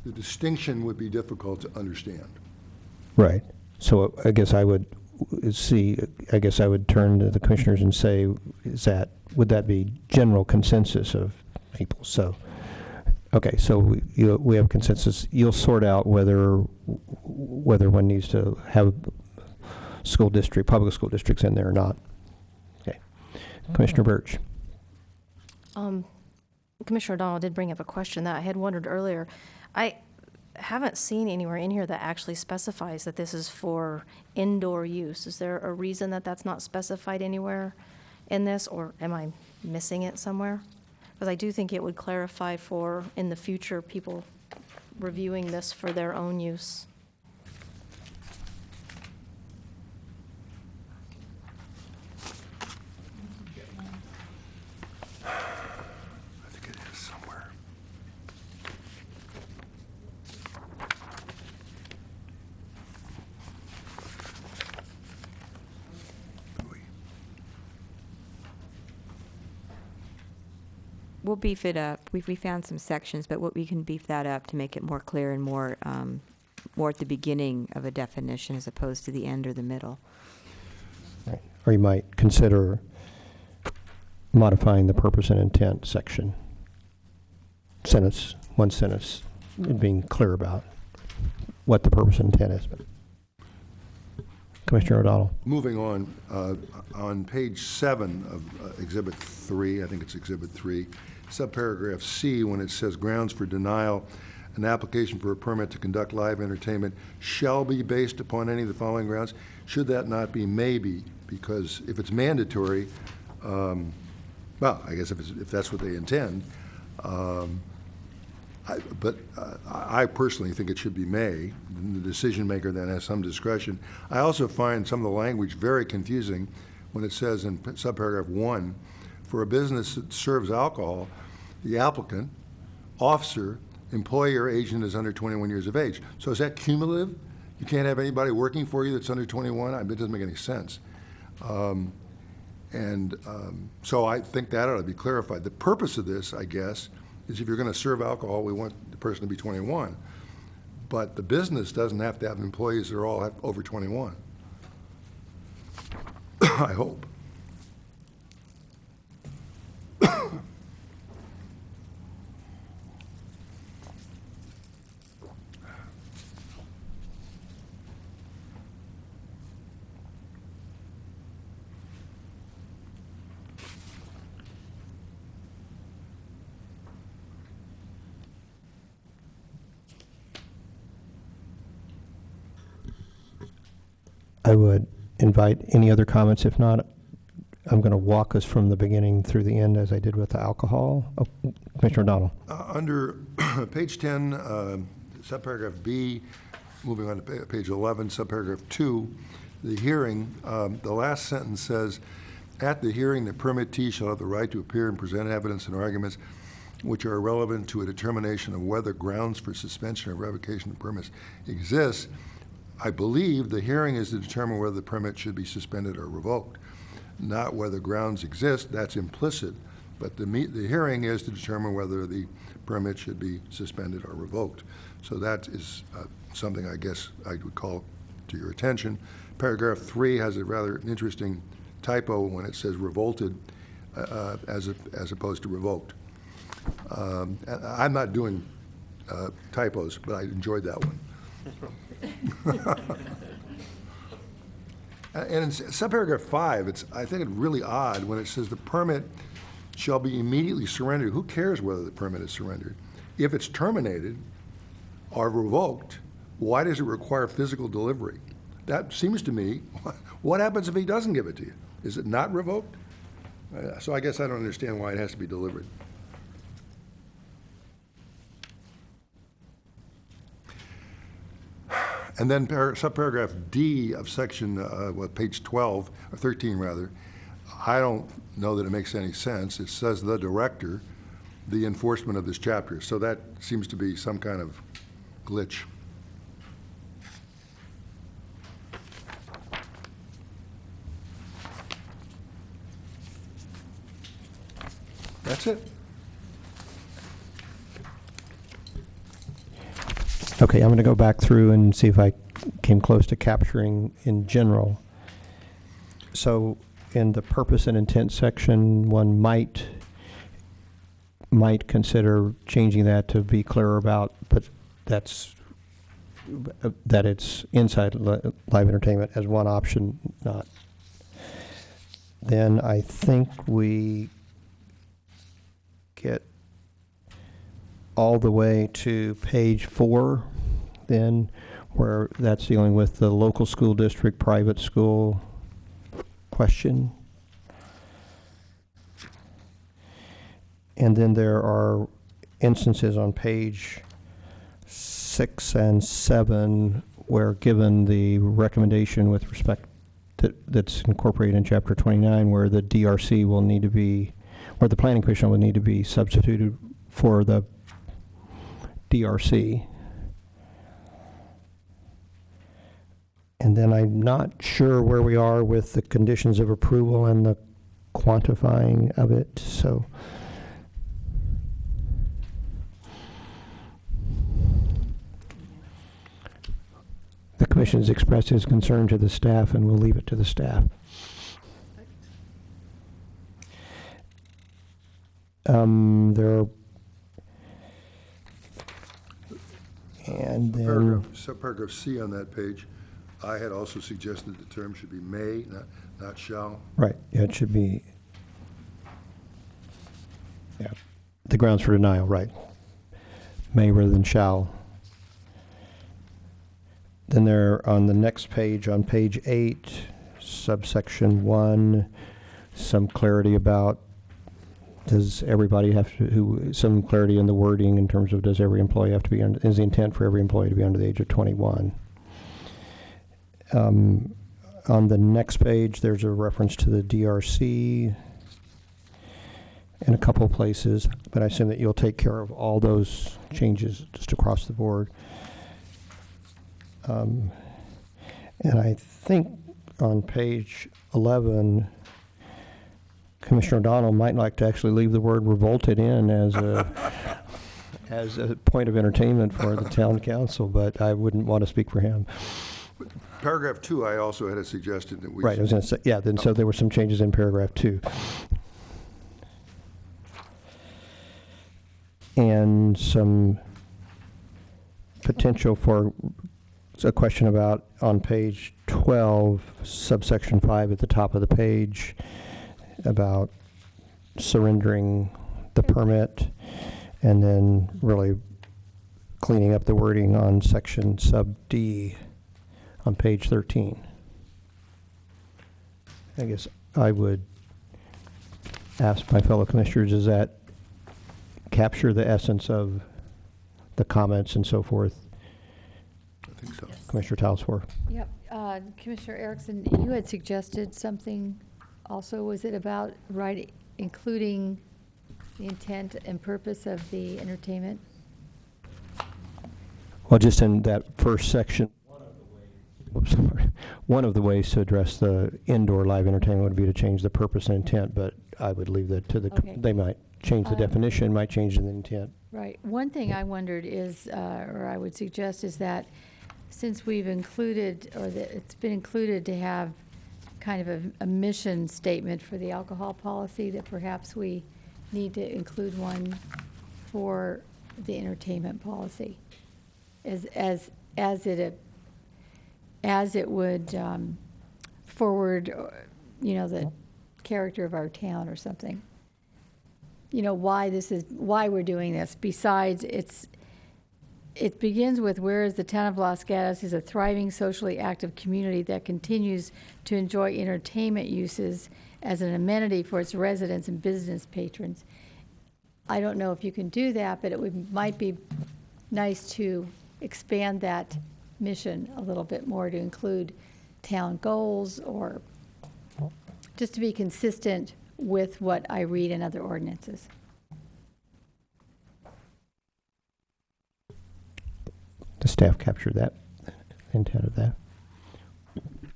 The distinction would be difficult to understand. Right. So I guess I would turn to the commissioners and say, would that be general consensus of people? So, okay, so we have consensus. You'll sort out whether one needs to have public school districts in there or not. Okay. Commissioner Birch. Commissioner O'Donnell did bring up a question that I had wondered earlier. I haven't seen anywhere in here that actually specifies that this is for indoor use. Is there a reason that that's not specified anywhere in this, or am I missing it somewhere? Because I do think it would clarify for, in the future, people reviewing this for their own use. I think it is somewhere. We'll beef it up. We found some sections, but we can beef that up to make it more clear and more at the beginning of a definition as opposed to the end or the middle. Right. Or you might consider modifying the purpose and intent section. One sentence, and being clear about what the purpose and intent is. Commissioner O'Donnell. Moving on page 7 of Exhibit 3, I think it's Exhibit 3, subparagraph C, when it says grounds for denial, an application for a permit to conduct live entertainment shall be based upon any of the following grounds. Should that not be maybe? Because if it's mandatory, well, I guess if that's what they intend, I personally think it should be may. The decision maker then has some discretion. I also find some of the language very confusing when it says in subparagraph 1, for a business that serves alcohol, the applicant, officer, employee or agent is under 21 years of age. So is that cumulative? You can't have anybody working for you that's under 21? It doesn't make any sense. So I think that ought to be clarified. The purpose of this, I guess, is if you're going to serve alcohol, we want the person to be 21. But the business doesn't have to have employees that are all over 21. I hope. I would invite any other comments. If not, I'm going to walk us from the beginning through the end as I did with the alcohol. Oh, Commissioner O'Donnell. Under page 10, subparagraph B, moving on to page 11, subparagraph 2, the hearing, the last sentence says, at the hearing, the permittee shall have the right to appear and present evidence and arguments which are relevant to a determination of whether grounds for suspension or revocation of permits exist. I believe the hearing is to determine whether the permit should be suspended or revoked, not whether grounds exist. That's implicit. But the hearing is to determine whether the permit should be suspended or revoked. So that is something I guess I would call to your attention. Paragraph 3 has a rather interesting typo when it says revolted as opposed to revoked. I'm not doing typos, but I enjoyed that one. And in subparagraph 5, I think it's really odd when it says the permit shall be immediately surrendered. Who cares whether the permit is surrendered? If it's terminated or revoked, why does it require physical delivery? That seems to me, what happens if he doesn't give it to you? Is it not revoked? So I guess I don't understand why it has to be delivered. And then subparagraph D of section, page 12, or 13 rather, I don't know that it makes any sense. It says the director, the enforcement of this chapter. So that seems to be some kind of glitch. That's it. Okay, I'm going to go back through and see if I came close to capturing in general. So in the purpose and intent section, one might consider changing that to be clearer about, but that it's inside live entertainment as one option, not. Then I think we get all the way to page 4, then, where that's dealing with the local school district, private school question. And then there are instances on page 6 and 7 where, given the recommendation with respect that's incorporated in chapter 29, where the DRC will need to be, where the planning commission will need to be substituted for the DRC. And then I'm not sure where we are with the conditions of approval and the quantifying of it, so. The commission has expressed its concern to the staff, and we'll leave it to the staff. There are, and then Subparagraph C on that page, I had also suggested the term should be may, not shall. right, yeah, it should be, yeah, the grounds for denial, right, may rather than shall. Then there, on the next page, on page 8, subsection 1, some clarity about, does everybody have to, some clarity in the wording in terms of, does every employee have to be, is the intent for every employee to be under the age of 21? On the next page, there's a reference to the DRC in a couple of places, but I assume that you'll take care of all those changes just across the board. And I think on page 11, Commissioner O'Donnell might like to actually leave the word revolted in as a point of entertainment for the town council, but I wouldn't want to speak for him. Paragraph 2, I also had a suggestion that we. Right, I was going to say, yeah, then so there were some changes in paragraph 2. And some potential for a question about, on page 12, subsection 5 at the top of the page, about surrendering the permit, and then really cleaning up the wording on section sub D on page 13. I guess I would ask my fellow commissioners, does that capture the essence of the comments and so forth? I think so. Yes. Commissioner Talsworth. Yep. Commissioner Erickson, you had suggested something also. Was it about including the intent and purpose of the entertainment? Well, just in that first section, one of the ways to address the indoor live entertainment would be to change the purpose and intent, but I would leave that to the, Okay. they might change the definition, might change the intent. Right. One thing I wondered is, or I would suggest, is that since we've included, or that it's been included to have kind of a mission statement for the alcohol policy, that perhaps we need to include one for the entertainment policy, as it would forward, the character of our town or something. Why we're doing this. Besides, it begins with, whereas the town of Los Gatos is a thriving, socially active community that continues to enjoy entertainment uses as an amenity for its residents and business patrons. I don't know if you can do that, but might be nice to expand that mission a little bit more to include town goals, or just to be consistent with what I read in other ordinances. The staff captured that, intent of that.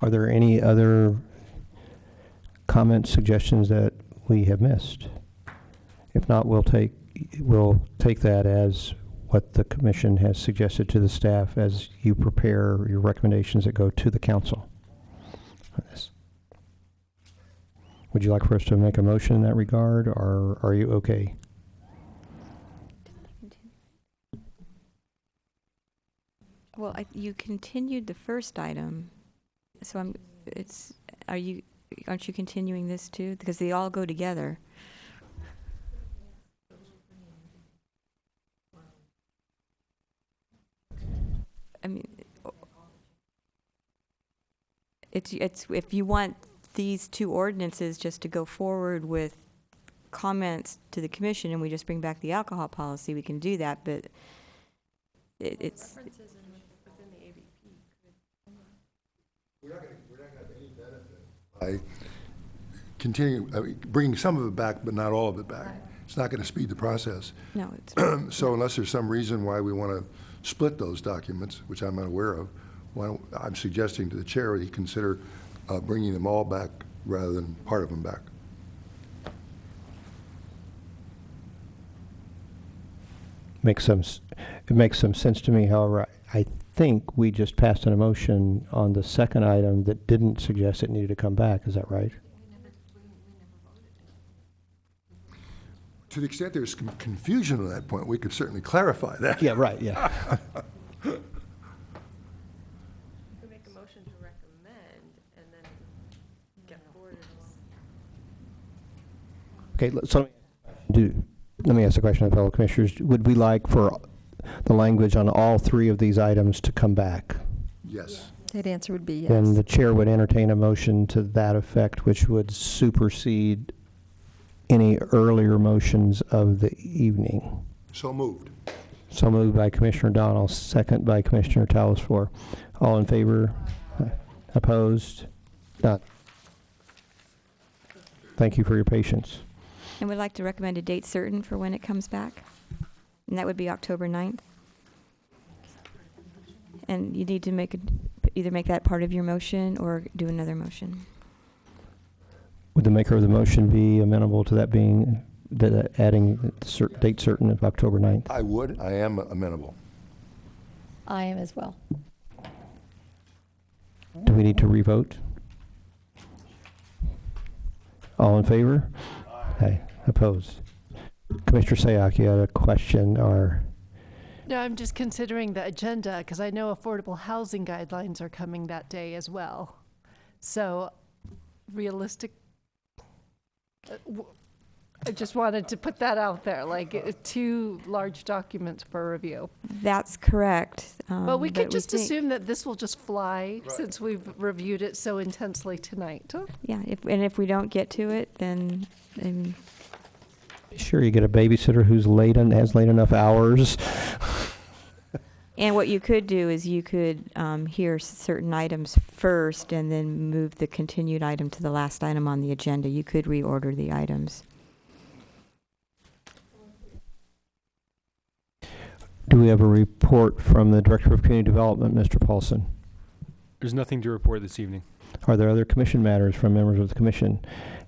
Are there any other comments, suggestions that we have missed? If not, we'll take that as what the commission has suggested to the staff as you prepare your recommendations that go to the council on this. Would you like for us to make a motion in that regard, or are you okay? Well, you continued the first item, so aren't you continuing this too? Because they all go together. I mean, it's if you want these two ordinances just to go forward with comments to the commission and we just bring back the alcohol policy, we can do that, but it's... We're not going to have any benefit by bringing some of it back, but not all of it back. It's not going to speed the process. No, it's... So unless there's some reason why we want to split those documents, which I'm unaware of, I'm suggesting to the chair that he consider bringing them all back rather than part of them back. It makes some sense to me. However, I think we just passed an motion on the second item that didn't suggest it needed to come back. Is that right? To the extent there's confusion on that point, we could certainly clarify that. Yeah, right, yeah. Make a motion to recommend and then get forward. Okay, so let me ask the question of fellow commissioners. Would we like for the language on all three of these items to come back? Yes. That answer would be yes. Then the chair would entertain a motion to that effect, which would supersede any earlier motions of the evening. So moved. So moved by Commissioner Donnell, second by Commissioner Talasfor. All in favor? Opposed? None. Thank you for your patience. And we'd like to recommend a date certain for when it comes back, and that would be October 9th. And you need to either make that part of your motion or do another motion. Would the maker of the motion be amenable to that being, adding date certain of October 9th? I would. I am amenable. I am as well. Do we need to revote? All in favor? Aye. Opposed? Commissioner Sayak, you had a question or? No, I'm just considering the agenda because I know affordable housing guidelines are coming that day as well. So realistic, I just wanted to put that out there, like two large documents for review. That's correct. But we could just assume that this will just fly since we've reviewed it so intensely tonight. Yeah, if we don't get to it, then Sure, you get a babysitter who's late and has late enough hours. and what you could do is you could hear certain items first and then move the continued item to the last item on the agenda. You could reorder the items. Do we have a report from the Director of Community Development, Mr. Paulson? There's nothing to report this evening. Are there other commission matters from members of the commission?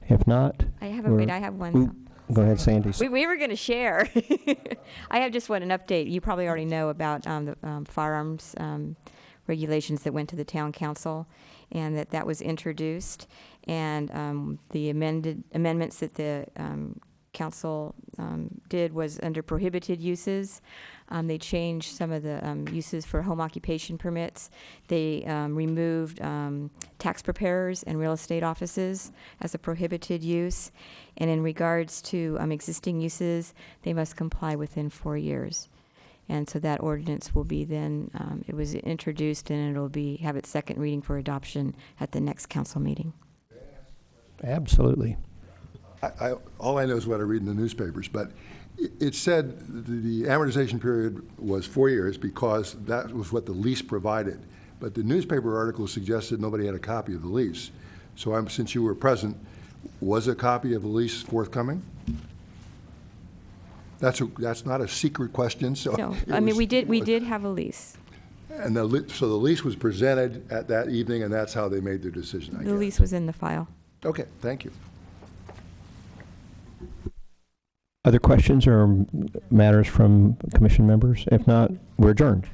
If not, I have one. Go ahead, Sandy. We were going to share. I have just an update. You probably already know about the firearms regulations that went to the town council, and that was introduced, and the amendments that the council did was under prohibited uses. They changed some of the uses for home occupation permits. They removed tax preparers and real estate offices as a prohibited use. And in regards to existing uses, they must comply within 4 years. And so that ordinance will be then, it was introduced and it'll have its second reading for adoption at the next council meeting. Absolutely. All I know is what I read in the newspapers, but it said the amortization period was 4 years because that was what the lease provided. But the newspaper article suggested nobody had a copy of the lease. So since you were present, was a copy of the lease forthcoming? That's not a secret question, so. No, I mean, we did have a lease. And so the lease was presented at that evening, and that's how they made their decision, I guess. The lease was in the file. Okay, thank you. Other questions or matters from commission members? If not, we're adjourned.